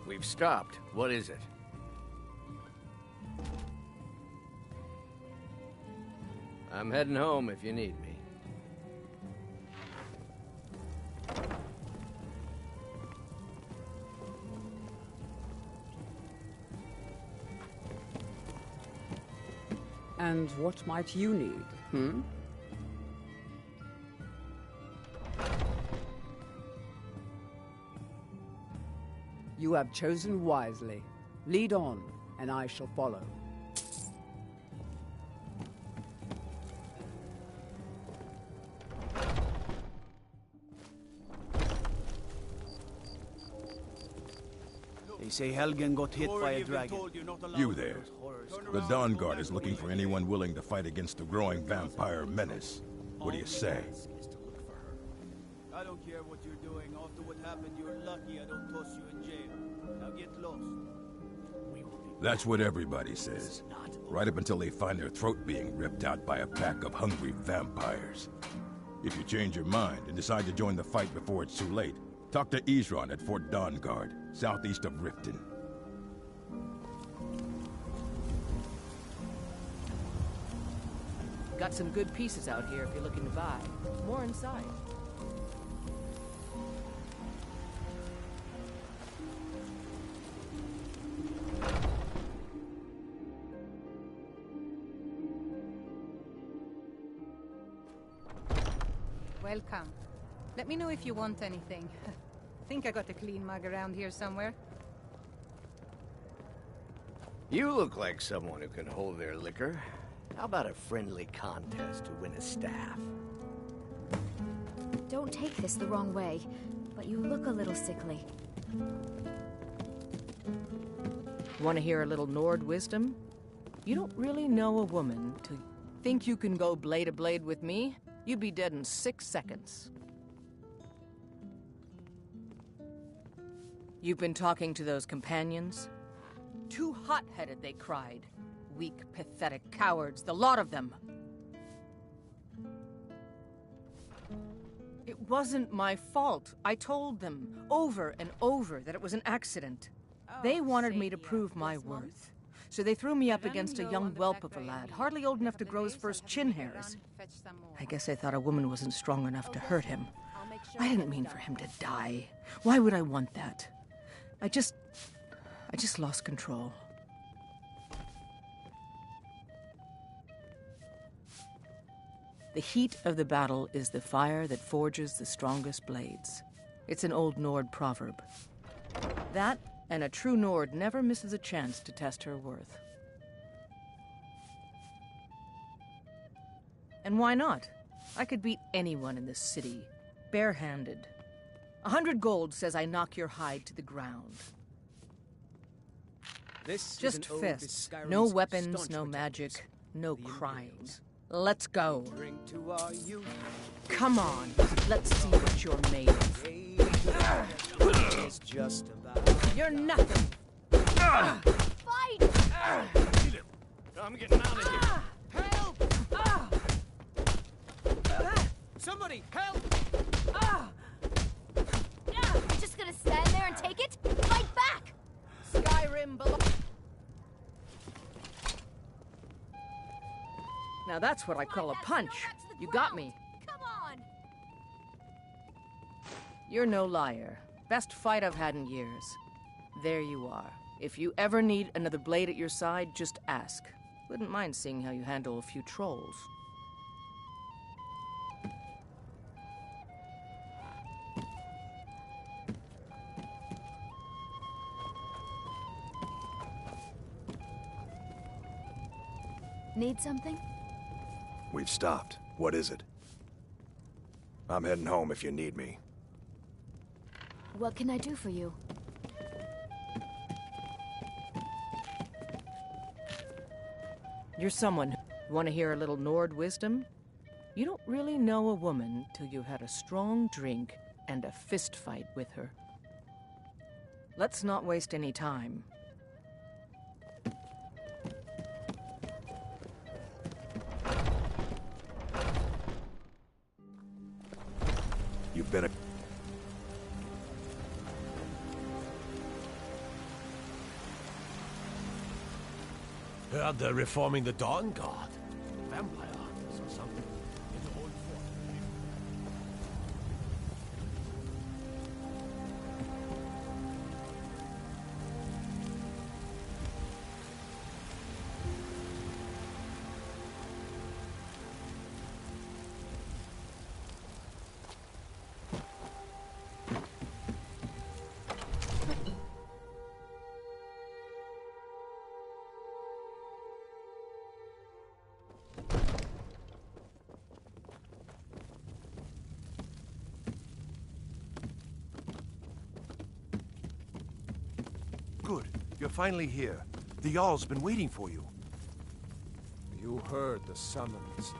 We've stopped. What is it?
I'm heading home if you need me.
And what might you need, hmm? You have chosen wisely. Lead on, and I shall follow.
They say Helgen got hit by a dragon.
You there. The Dawn Guard is looking for anyone willing to fight against the growing vampire menace. What do you say?
I don't care what you're doing. After what happened, you're lucky I don't toss you in jail. Now Now get lost.
That's what everybody says. Right up until they find their throat being ripped out by a pack of hungry vampires. If you change your mind and decide to join the fight before it's too late, talk to Isran at Fort Dawnguard, southeast of Riften.
Got some good pieces out here if you're looking to buy. More inside.
Welcome. Let me know if you want anything. Think I got a clean mug around here somewhere.
You look like someone who can hold their liquor. How about a friendly contest to win a staff?
Don't take this the wrong way, but you look a little sickly.
Want to hear a little Nord wisdom? You don't really know a woman till you think you can go blade to blade with me. You'd be dead in 6 seconds. You've been talking to those companions? Too hot-headed, they cried. Weak, pathetic cowards, the lot of them. It wasn't my fault. I told them over and over that it was an accident. They wanted me to prove my worth. So they threw me up against a young whelp of a lad, hardly old enough to grow his first chin hairs. I guess they thought a woman wasn't strong enough to hurt him. I didn't mean for him to die. Why would I want that? I just lost control. The heat of the battle is the fire that forges the strongest blades. It's an old Nord proverb. That, and a true Nord never misses a chance to test her worth. And why not? I could beat anyone in this city, barehanded. 100 gold says I knock your hide to the ground.
This
Just fists. No weapons, no magic, no crying. Let's go. Come on, let's see what you're made of. You're nothing.
Fight!
I'm getting out of here.
Help! Somebody, help!
You're just gonna stand there and take it? Fight back!
Skyrim below. Now that's what I call a punch. You got me.
Come on!
You're no liar. Best fight I've had in years. There you are. If you ever need another blade at your side, just ask. Wouldn't mind seeing how you handle a few trolls.
Need something?
We've stopped. What is it? I'm heading home if you need me.
What can I do for you?
You're someone who want to hear a little Nord wisdom? You don't really know a woman till you've had a strong drink and a fist fight with her. Let's not waste any time.
You've been a...
Heard they're reforming the Dawn Guard. Vampire hunters or something. In the old fort.
Good. You're finally here. The Jarl's been waiting for you.
You heard the summons.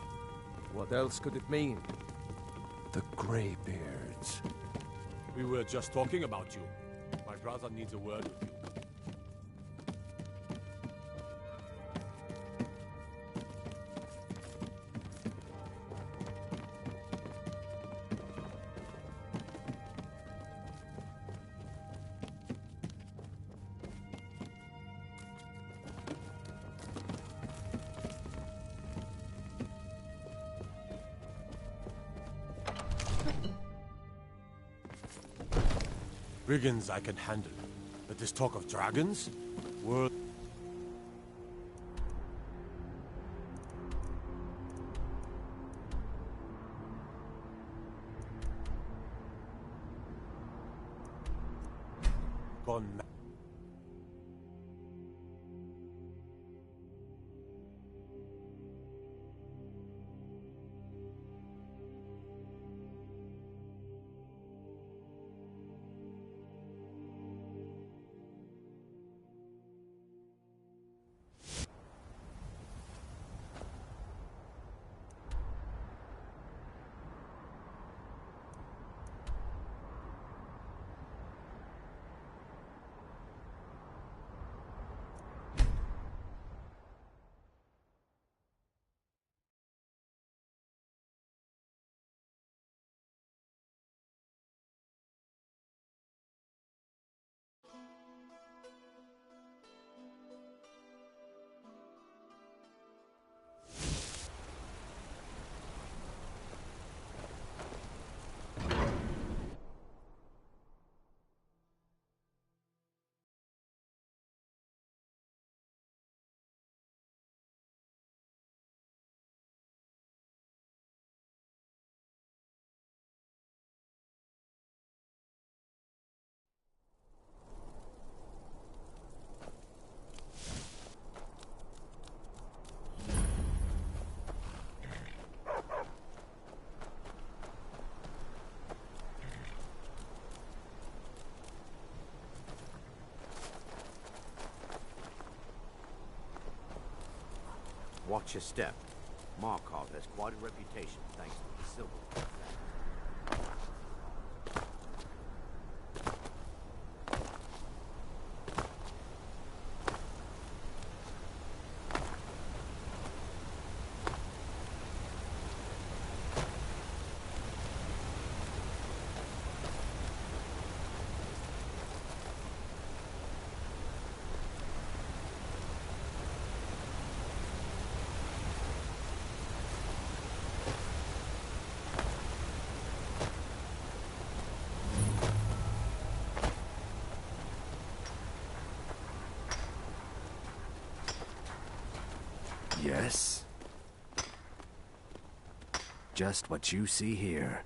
What else could it mean?
The Greybeards.
We were just talking about you. My
brother needs a word with you. Brigands I can handle, but this talk of dragons? World... Gone mad.
Watch your step. Markov has quite a reputation thanks to the silver.
Yes? Just what you see here.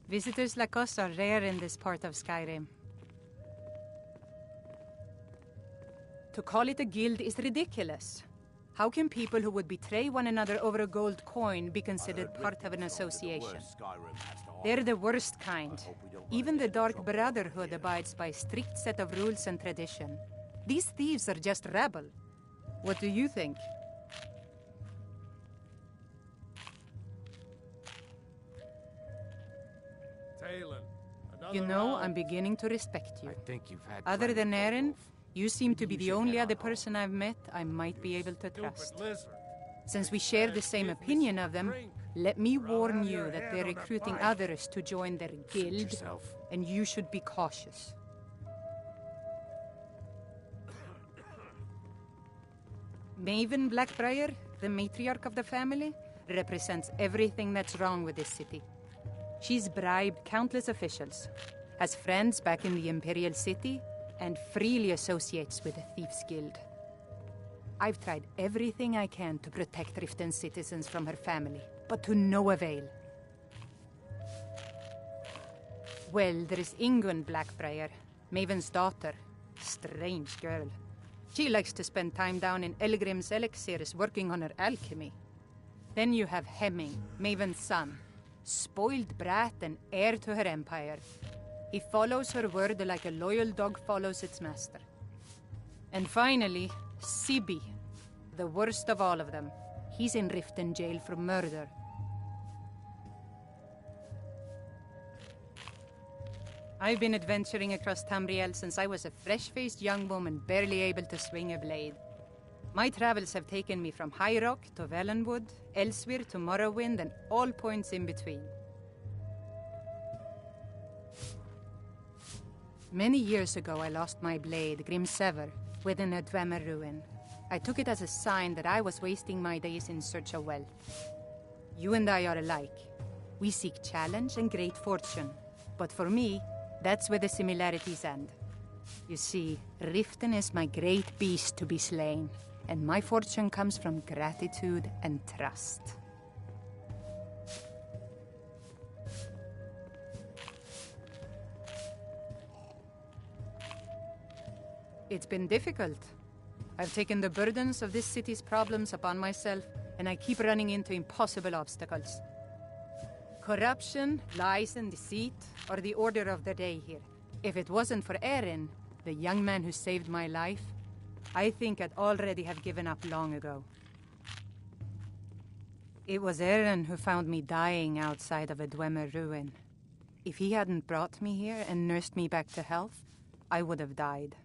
Visitors like us are rare in this part of Skyrim. To call it a guild is ridiculous. How can people who would betray one another over a gold coin be considered part of an association? They're the worst kind. Even the Dark Brotherhood abides by a strict set of rules and tradition. These thieves are just rabble. What do you think? You know, I'm beginning to respect you.
I think you've had
Other than
plenty,
Erin,
Wolf.
you seem to be
You
the
should
only
head
other
on home.
person I've met I might be able to trust. Since we share the same opinion of them, let me warn you that they're recruiting others to join their guild, and you should be cautious. Maven Blackbriar, the matriarch of the family, represents everything that's wrong with this city. She's bribed countless officials, has friends back in the Imperial City, and freely associates with the Thieves' Guild. I've tried everything I can to protect Riften's citizens from her family, but to no avail. Well, there is Ingun Blackbriar, Maven's daughter. Strange girl. She likes to spend time down in Elgrim's elixirs working on her alchemy. Then you have Hemming, Maven's son. Spoiled brat and heir to her empire. He follows her word like a loyal dog follows its master. And finally, Sibi, the worst of all of them. He's in Riften jail for murder. I've been adventuring across Tamriel since I was a fresh-faced young woman barely able to swing a blade. My travels have taken me from High Rock to Valenwood, Elsewhere to Morrowind, and all points in between. Many years ago, I lost my blade, Grimsever, within a Dwemer ruin. I took it as a sign that I was wasting my days in search of wealth. You and I are alike. We seek challenge and great fortune. But for me, that's where the similarities end. You see, Riften is my great beast to be slain, and my fortune comes from gratitude and trust. It's been difficult. I've taken the burdens of this city's problems upon myself, and I keep running into impossible obstacles. Corruption, lies and deceit are the order of the day here. If it wasn't for Erin, the young man who saved my life, I think I'd already have given up long ago. It was Erin who found me dying outside of a Dwemer ruin. If he hadn't brought me here and nursed me back to health, I would have died.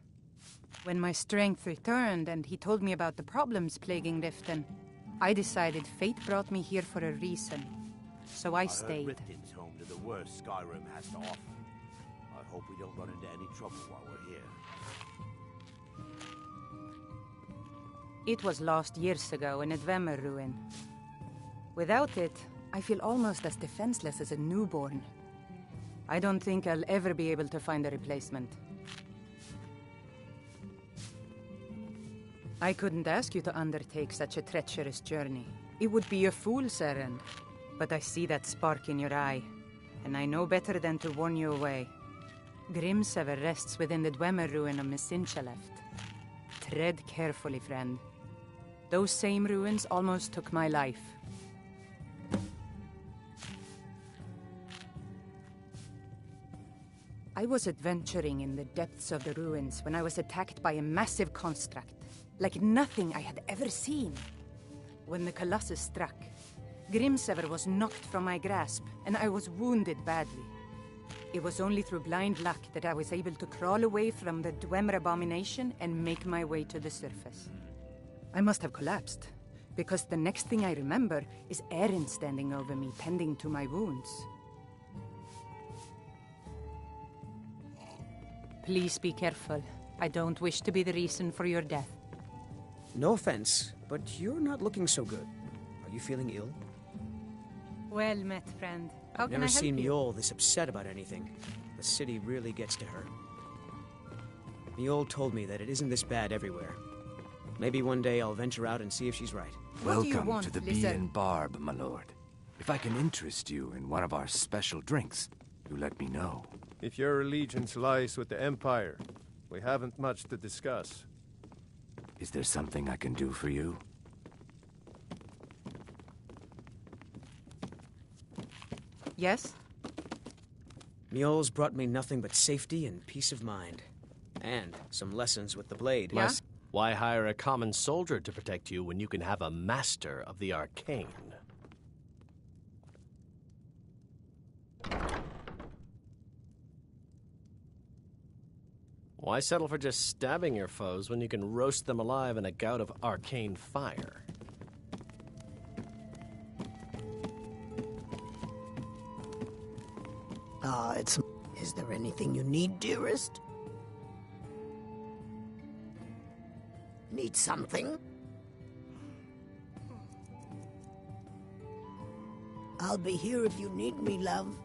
When my strength returned and he told me about the problems plaguing Riften, I decided fate brought me here for a reason. So I stayed.
Riften's home to the worst Skyrim has to offer. I hope we don't run into any trouble while we're here.
It was lost years ago in a Dwemer ruin. Without it, I feel almost as defenseless as a newborn. I don't think I'll ever be able to find a replacement. I couldn't ask you to undertake such a treacherous journey. It would be a fool's errand. But I see that spark in your eye, and I know better than to warn you away. Grimsever rests within the Dwemer ruin of Mesinchaleft. Tread carefully, friend. Those same ruins almost took my life. I was adventuring in the depths of the ruins when I was attacked by a massive construct, like nothing I had ever seen. When the Colossus struck, Grimsever was knocked from my grasp, and I was wounded badly. It was only through blind luck that I was able to crawl away from the Dwemer abomination and make my way to the surface. I must have collapsed, because the next thing I remember is Erin standing over me, tending to my wounds. Please be careful. I don't wish to be the reason for your death.
No offense, but you're not looking so good. Are you feeling ill?
Well met, friend. How can I
Never
help
seen
you?
Mjol this upset about anything. The city really gets to her. Mjol told me that it isn't this bad everywhere. Maybe one day I'll venture out and see if she's right.
What do you
Welcome
want,
to the
Lizard?
Bee and Barb, my lord. If I can interest you in one of our special drinks. you let me know.
If your allegiance lies with the Empire, we haven't much to discuss.
Is there something I can do for you?
Yes?
Mjol's brought me nothing but safety and peace of mind. And some lessons with the blade.
Yeah?
Why hire a common soldier to protect you when you can have a master of the arcane? Why settle for just stabbing your foes when you can roast them alive in a gout of arcane fire?
It's... Is there anything you need, dearest? Need something? I'll be here if you need me, love.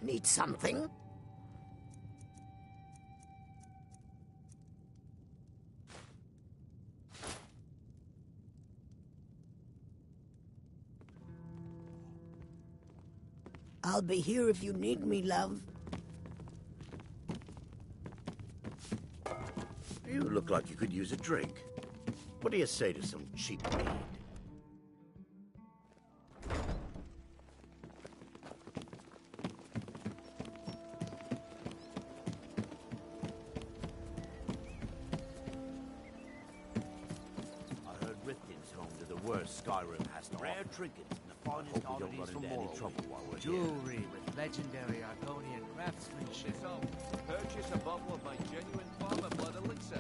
Need something? I'll be here if you need me, love.
You look like you could use a drink. What do you say to some cheap mead? I heard Rifkin's home to the worst Skyrim has to
Rare
offer.
trinkets and the finest
Hope we don't
oddities
run
from
into any
Morrowind.
trouble while we're here.
Jewelry with legendary Argonian craftsmanship.
Purchase a bottle of my genuine farmer blood elixir.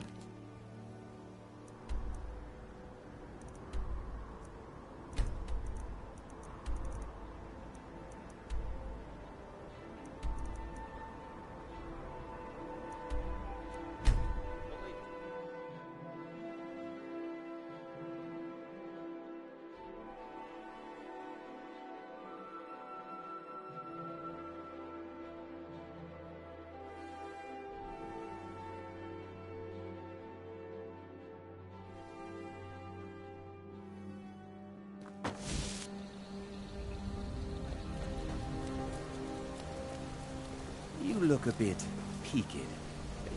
You look a bit peaked.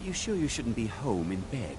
You sure you shouldn't be home in bed?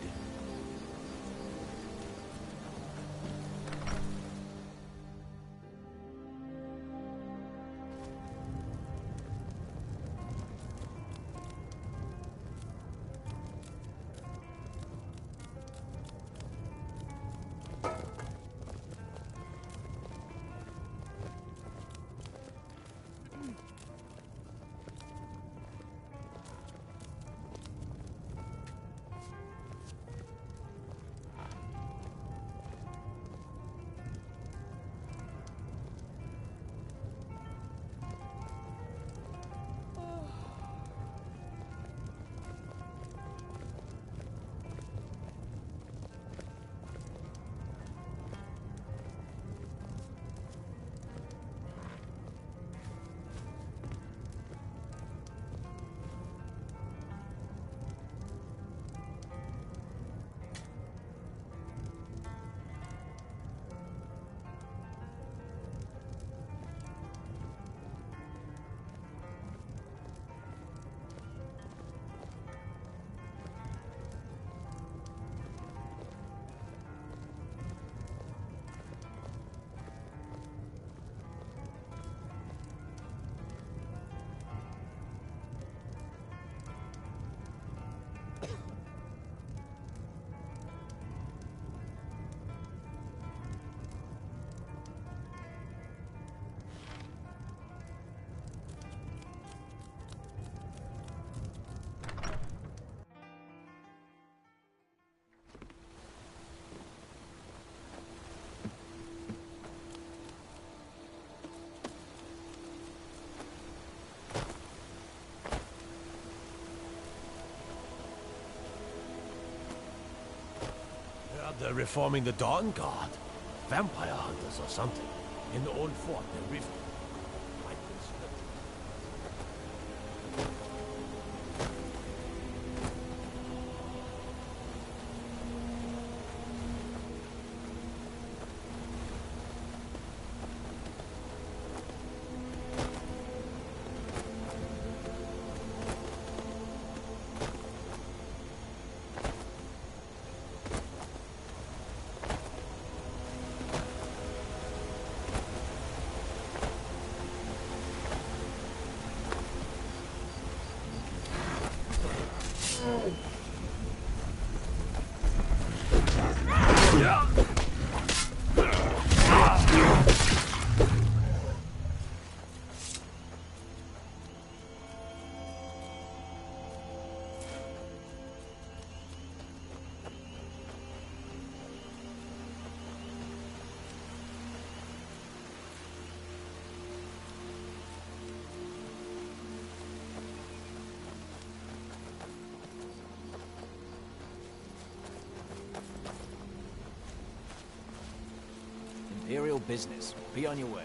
They're reforming the Dawn Guard. Vampire hunters or something. In the old fort, the river.
business. Be on your way.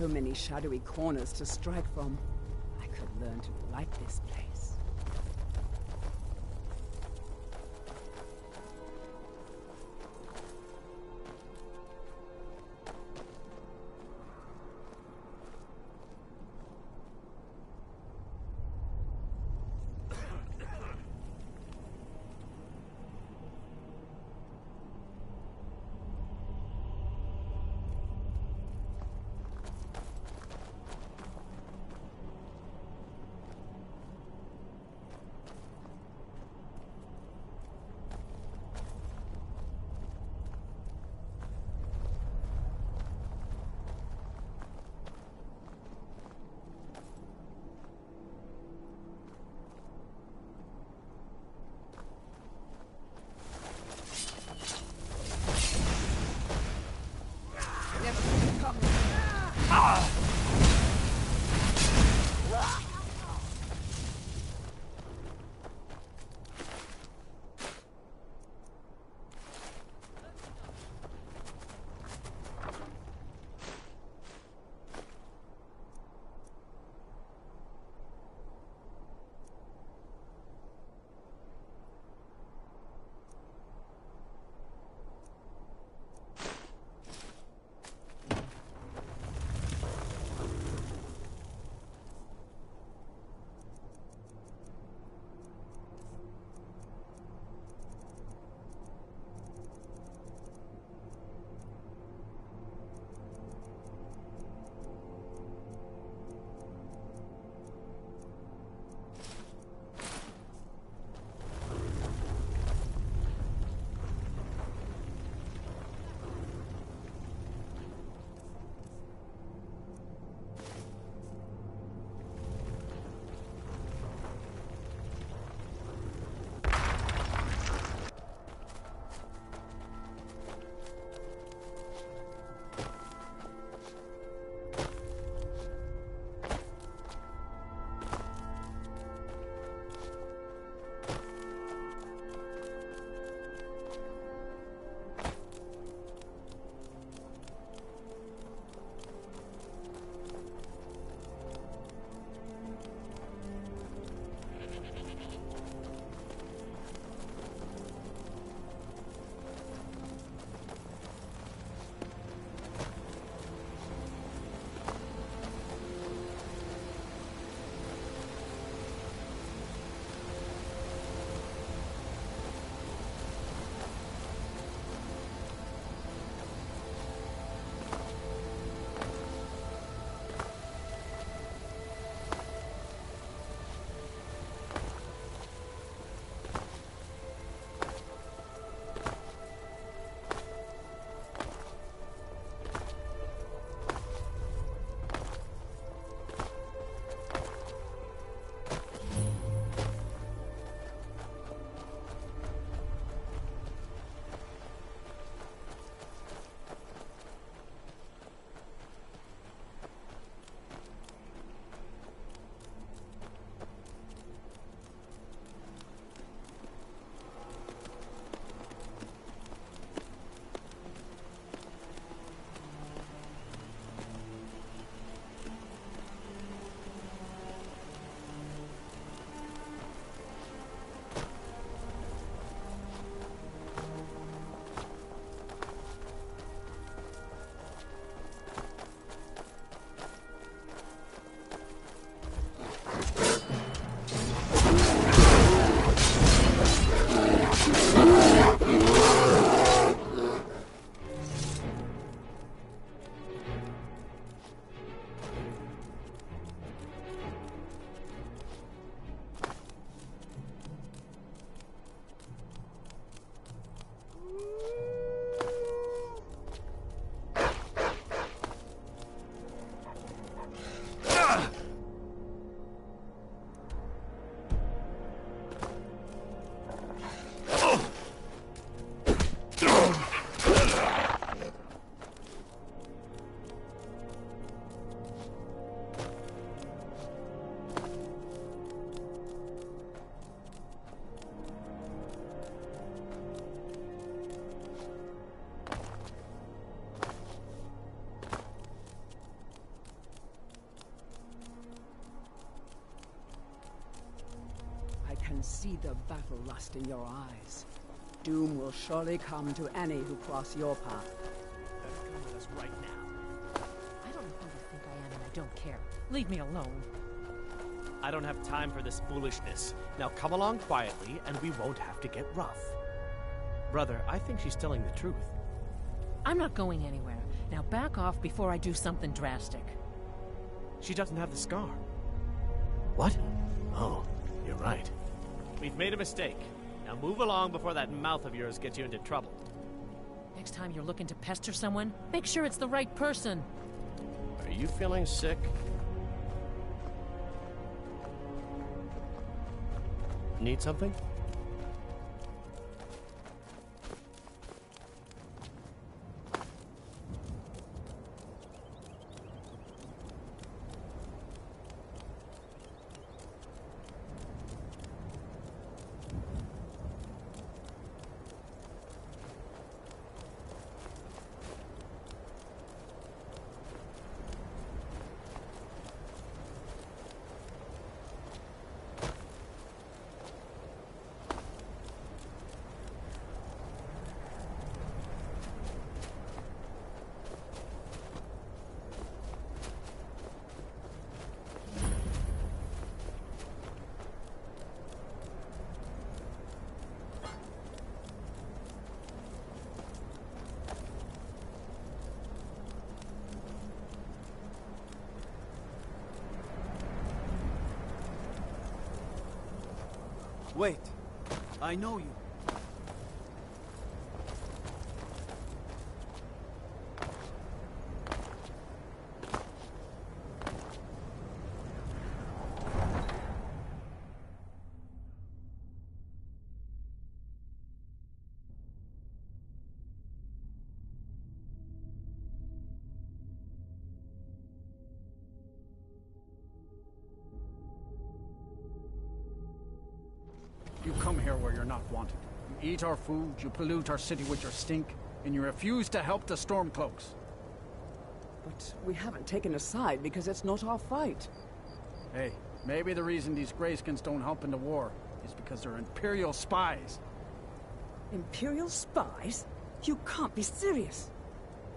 So many shadowy corners to strike from. I could learn to like this place. can see the battle lust in your eyes. Doom will surely come to any who cross your path.
Better come with us right now.
I don't know who you think I am, and I don't care. Leave me alone.
I don't have time for this foolishness. Now come along quietly, and we won't have to get rough. Brother, I think she's telling the truth.
I'm not going anywhere. Now back off before I do something drastic.
She doesn't have the scar.
What? Oh, you're right.
We've made a mistake. Now move along before that mouth of yours gets you into trouble.
Next time you're looking to pester someone, make sure it's the right person.
Are you feeling sick? Need something?
Wait. I know you.
You come here where you're not wanted. You eat our food, you pollute our city with your stink, and you refuse to help the Stormcloaks.
But we haven't taken a side because it's not our fight.
Hey, maybe the reason these Greyskins don't help in the war is because they're Imperial spies.
Imperial spies? You can't be serious.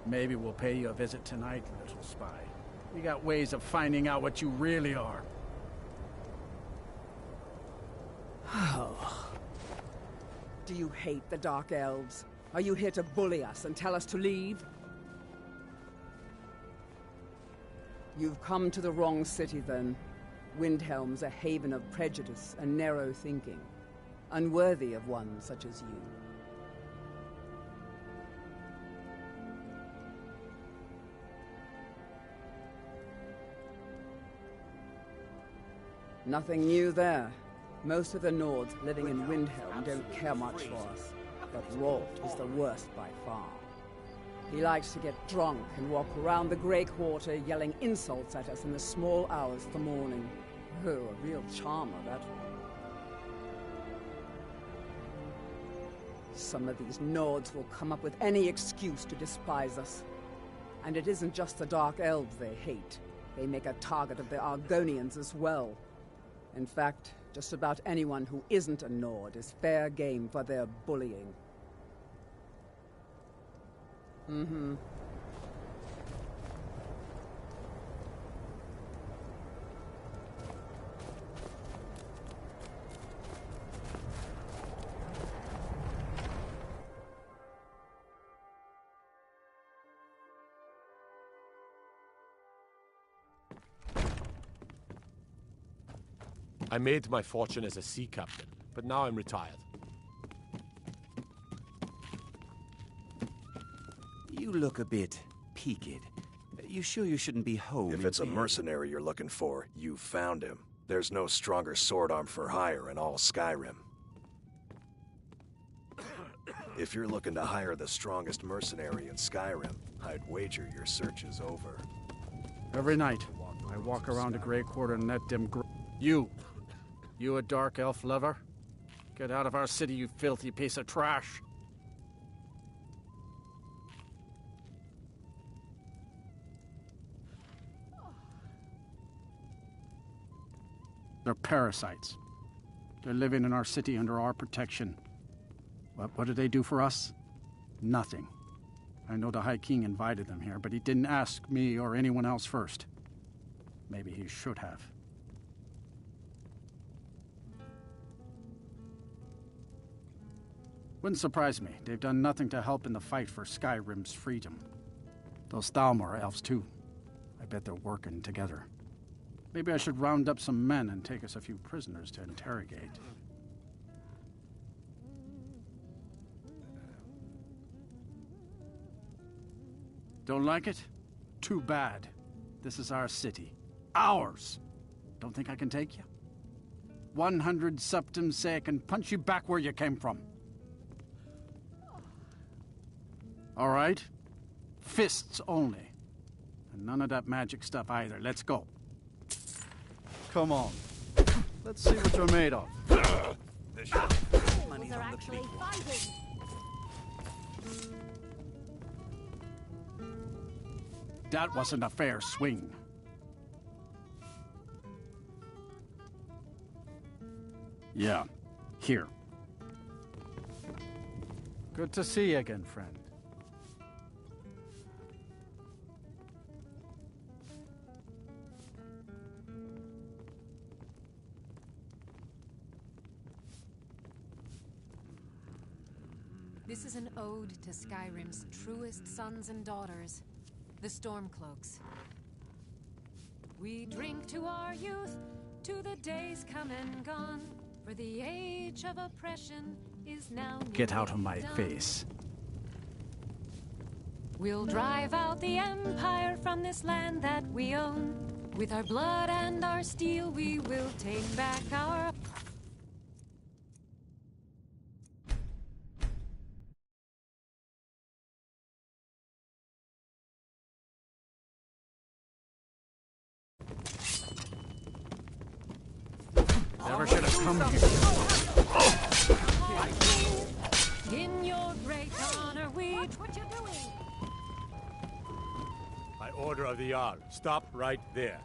Maybe we'll pay you a visit tonight, little spy. We got ways of finding out what you really are.
Oh. Do you hate the Dark Elves? Are you here to bully us and tell us to leave? You've come to the wrong city, then. Windhelm's a haven of prejudice and narrow thinking, unworthy of one such as you. Nothing new there. Most of the Nords living in Windhelm don't care much for us, but Rolf is the worst by far. He likes to get drunk and walk around the Grey Quarter yelling insults at us in the small hours of the morning. Oh, a real charmer, that one. Some of these Nords will come up with any excuse to despise us. And it isn't just the Dark Elves they hate. They make a target of the Argonians as well. In fact, just about anyone who isn't a Nord is fair game for their bullying. Mm-hmm.
I made my fortune as a sea captain, but now I'm retired.
You look a bit peaked. You sure you shouldn't be home?
If it's a mercenary you're looking for, you found him. There's no stronger sword arm for hire in all Skyrim. If you're looking to hire the strongest mercenary in Skyrim, I'd wager your search is over.
Every night, I walk around the Grey Quarter in that dim You a Dark Elf lover? Get out of our city, you filthy piece of trash! They're parasites. They're living in our city under our protection. What did they do for us? Nothing. I know the High King invited them here, but he didn't ask me or anyone else first. Maybe he should have. Wouldn't surprise me. They've done nothing to help in the fight for Skyrim's freedom. Those Thalmor elves, too. I bet they're working together. Maybe I should round up some men and take us a few prisoners to interrogate. Don't like it? Too bad. This is our city. Ours! Don't think I can take you? 100 septims say I can punch you back where you came from. All right? Fists only. And none of that magic stuff either. Let's go. Come on. Let's see what you're made of.
Money's on the actually fighting.
That wasn't a fair swing. Yeah. Here. Good to see you again, friend.
This is an ode to Skyrim's truest sons and daughters, the Stormcloaks. We drink to our youth, to the days come and gone, for the age of oppression is now
Get out of my
done.
face.
We'll drive out the Empire from this land that we own. With our blood and our steel, we will take back our...
Never should have come here.
In your great honor, we... Watch what you're doing!
By order of the Jarl, stop right there.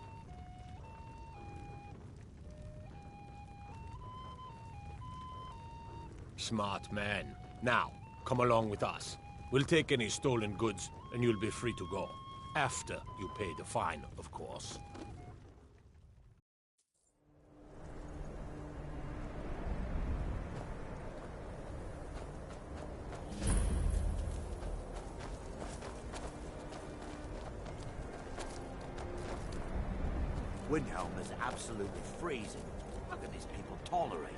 Smart man. Now, come along with us. We'll take any stolen goods, and you'll be free to go. After you pay the fine, of course.
Windhelm is absolutely freezing. How can these people tolerate it?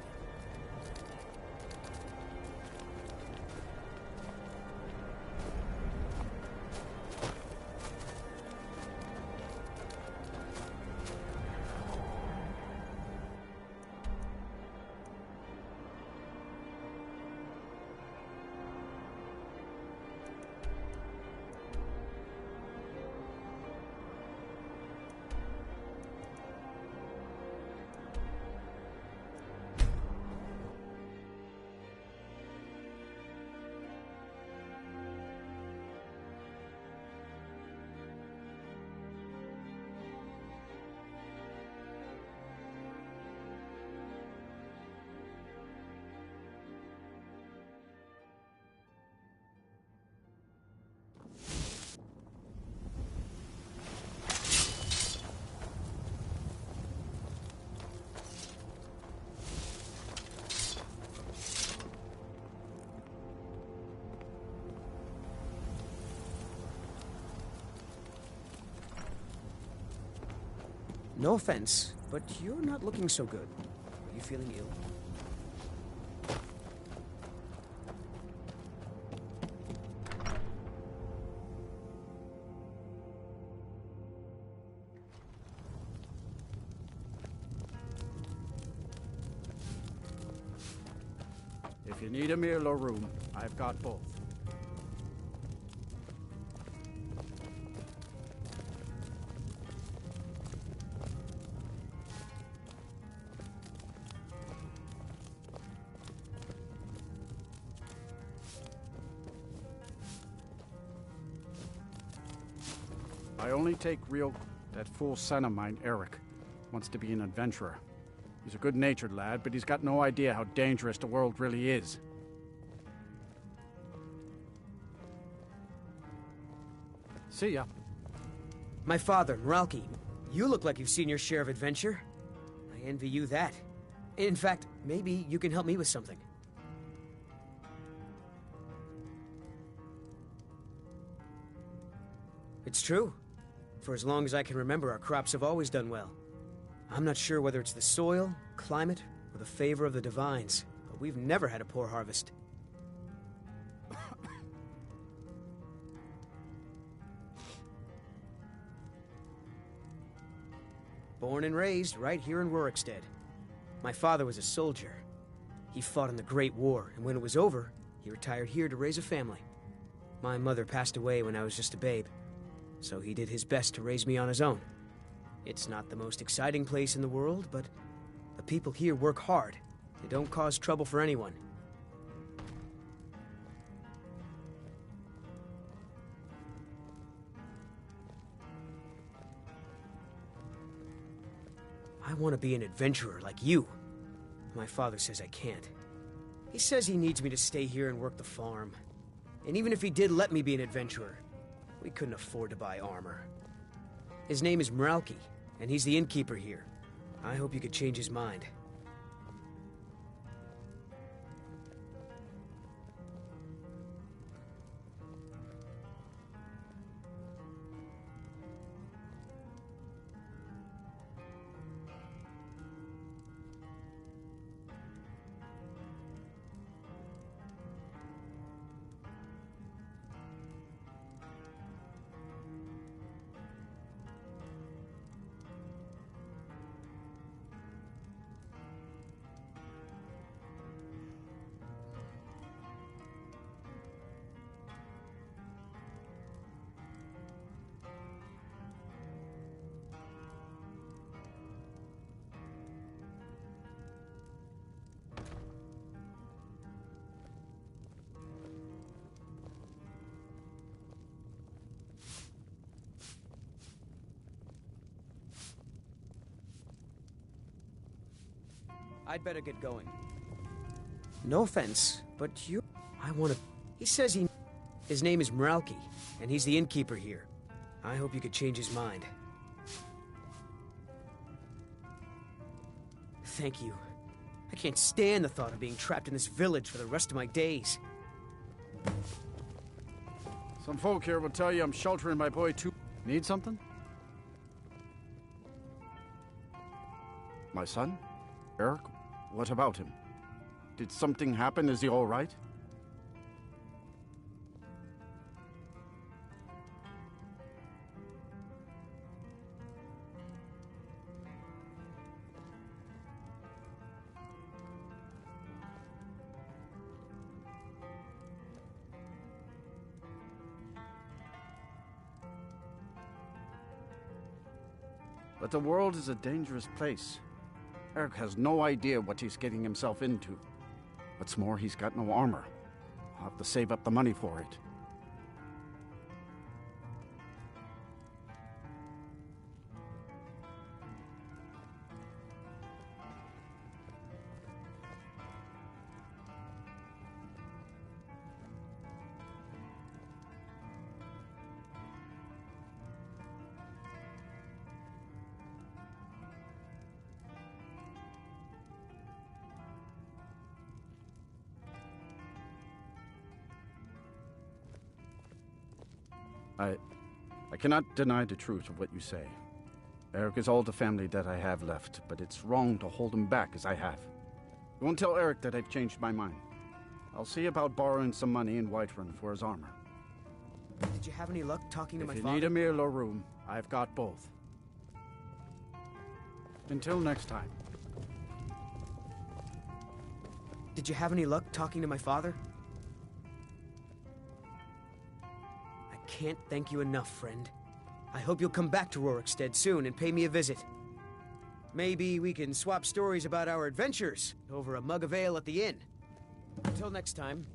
No offense, but you're not looking so good. Are you feeling ill?
If you need a meal or room, I've got both. I only take real... That fool son of mine, Eric, wants to be an adventurer. He's a good-natured lad, but he's got no idea how dangerous the world really is. See ya.
My father, Mralki. You look like you've seen your share of adventure. I envy you that. In fact, maybe you can help me with something. It's true. For as long as I can remember, our crops have always done well. I'm not sure whether it's the soil, climate, or the favor of the divines, but we've never had a poor harvest. Born and raised right here in Rorikstead. My father was a soldier. He fought in the Great War, and when it was over, he retired here to raise a family. My mother passed away when I was just a babe, so he did his best to raise me on his own. It's not the most exciting place in the world, but the people here work hard. They don't cause trouble for anyone. I want to be an adventurer like you. My father says I can't. He says he needs me to stay here and work the farm. And even if he did let me be an adventurer, we couldn't afford to buy armor. His name is Mralki, and he's the innkeeper here. I hope you could change his mind. I'd better get going. No offense, but you... I want to... He says he... His name is Mralki, and he's the innkeeper here. I hope you could change his mind. Thank you. I can't stand the thought of being trapped in this village for the rest of my days.
Some folk here will tell you I'm sheltering my boy too. Need something? My son? Eric? What about him? Did something happen? Is he all right? But the world is a dangerous place. Eric has no idea what he's getting himself into. What's more, he's got no armor. I'll have to save up the money for it. I cannot deny the truth of what you say. Eric is all the family that I have left, but it's wrong to hold him back as I have. I won't tell Eric that I've changed my mind. I'll see about borrowing some money in Whiterun for his armor.
Did you have any luck talking to my father?
If you need a meal or room, I've got both. Until next time.
Did you have any luck talking to my father? I can't thank you enough, friend. I hope you'll come back to Rorikstead soon and pay me a visit. Maybe we can swap stories about our adventures over a mug of ale at the inn. Until next time.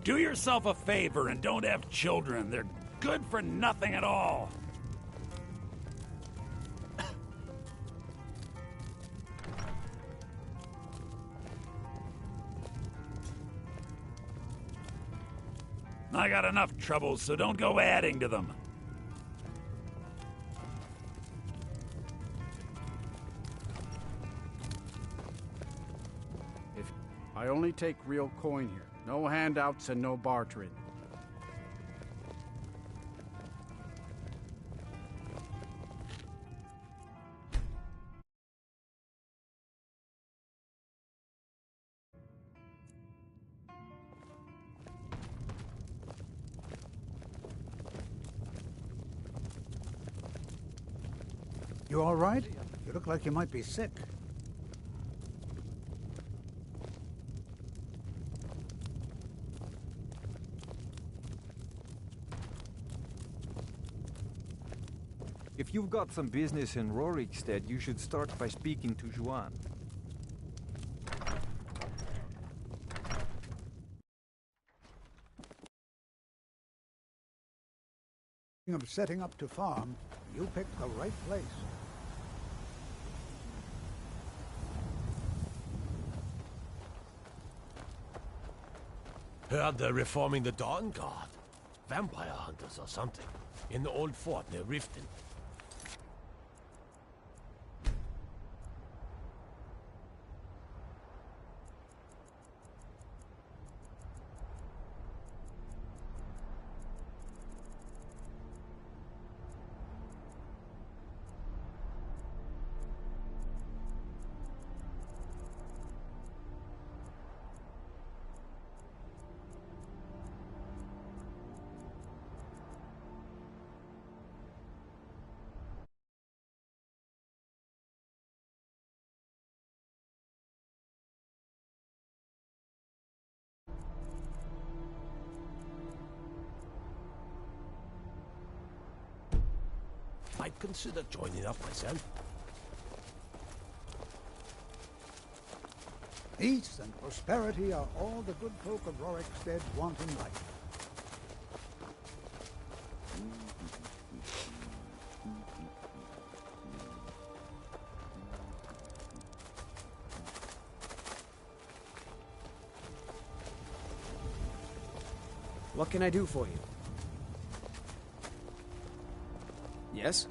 Do yourself a favor and don't have children. They're good for nothing at all. I got enough troubles, so don't go adding to them.
I only take real coin here. No handouts and no bartering.
You all right? You look like you might be sick.
If you've got some business in Rorikstead, you should start by speaking to Juan.
Of setting up to farm, you picked the right place.
Heard they're reforming the Dawn Guard. Vampire hunters or something. In the old fort near Riften. I'd consider joining up myself.
Peace and prosperity are all the good folk of Rorikstead want in life.
What can I do for you? Yes?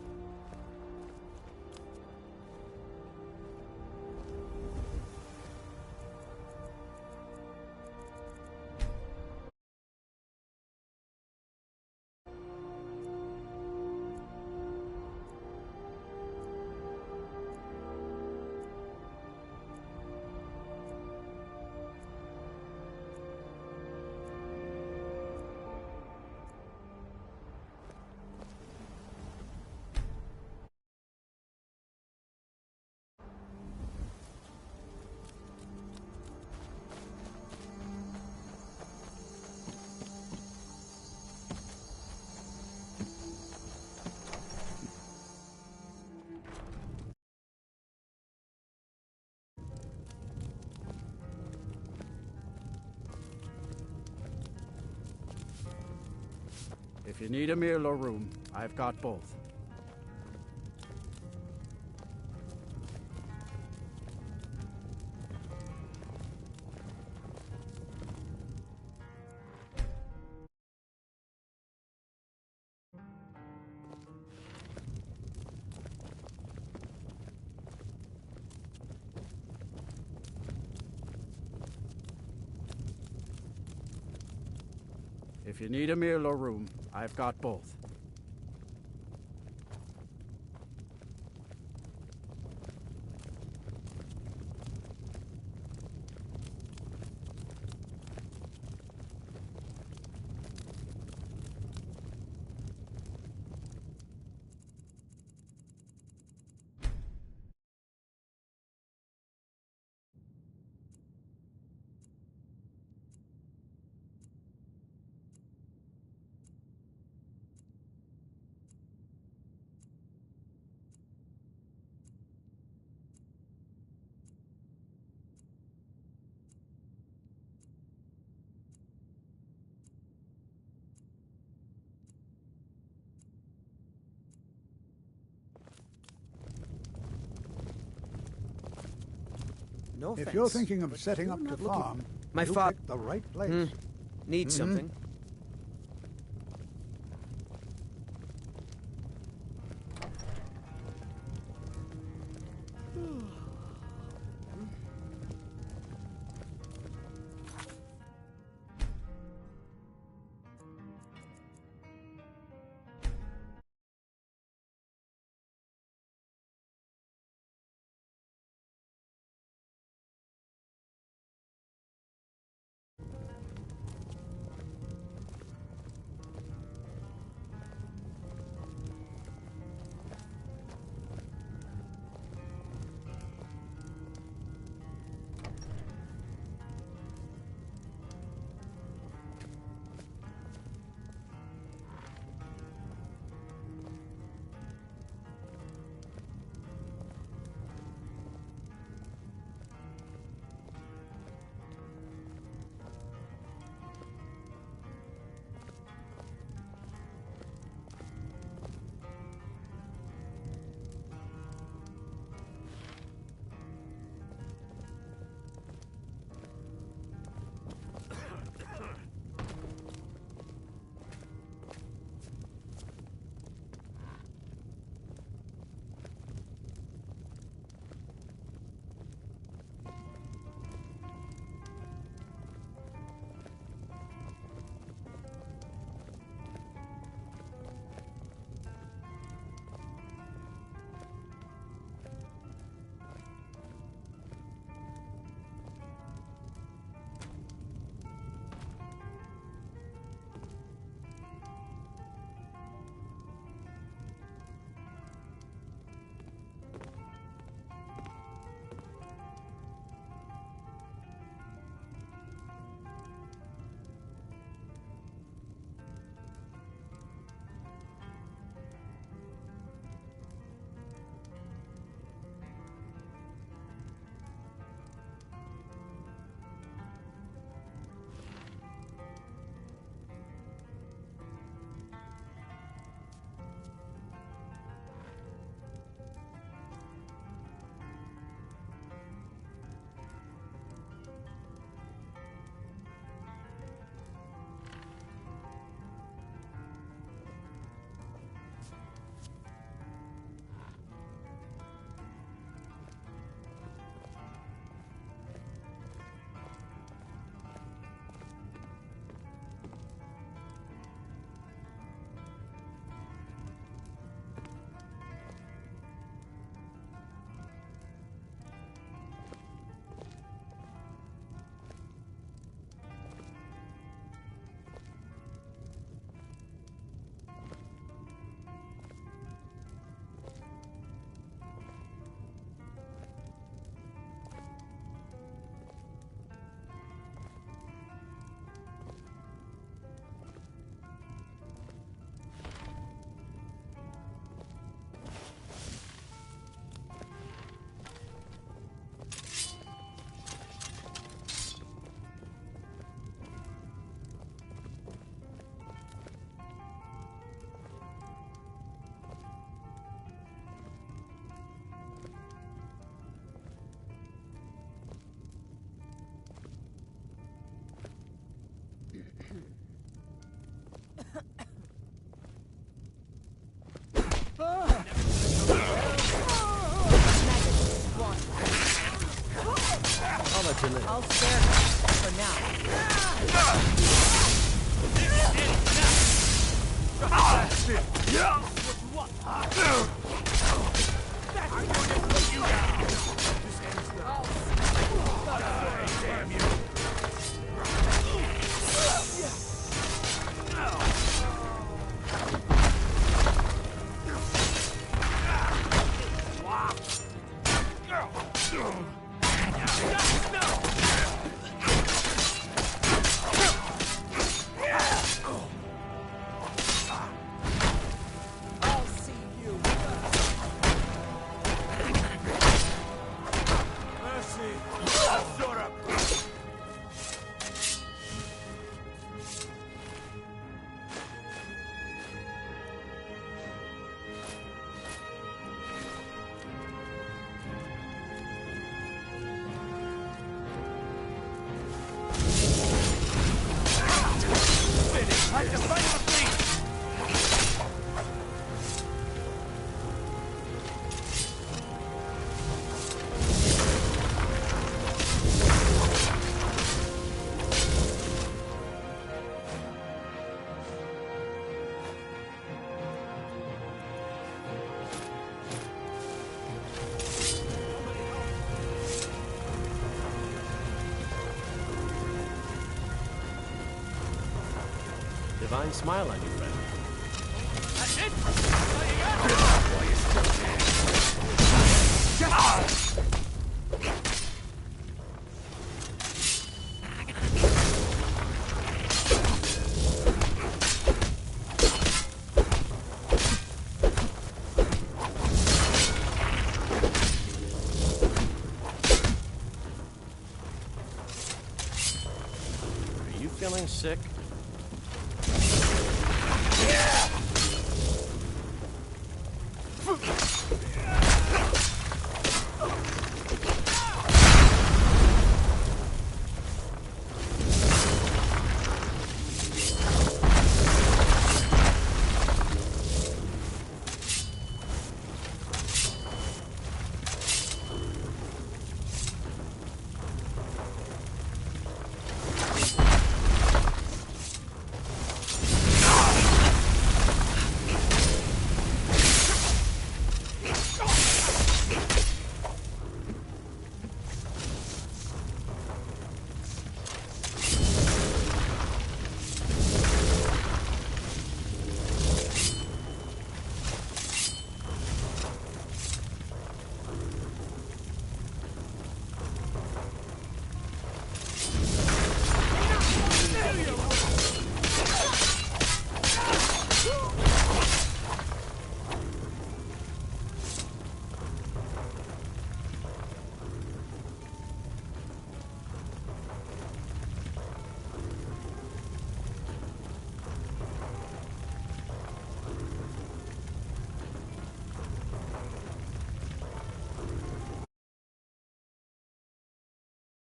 If you need a meal or room, I've got both. If you need a meal or room, I've got both.
No offense.
If you're thinking of
but
setting
you're
up to
not looking-
farm,
My
you
father
picked the right place.
Need something?
I'll let you live.
I'll spare her for now.
Damn you.
Divine smile on you, friend.
That's it!
Are you feeling sick?
Yeah!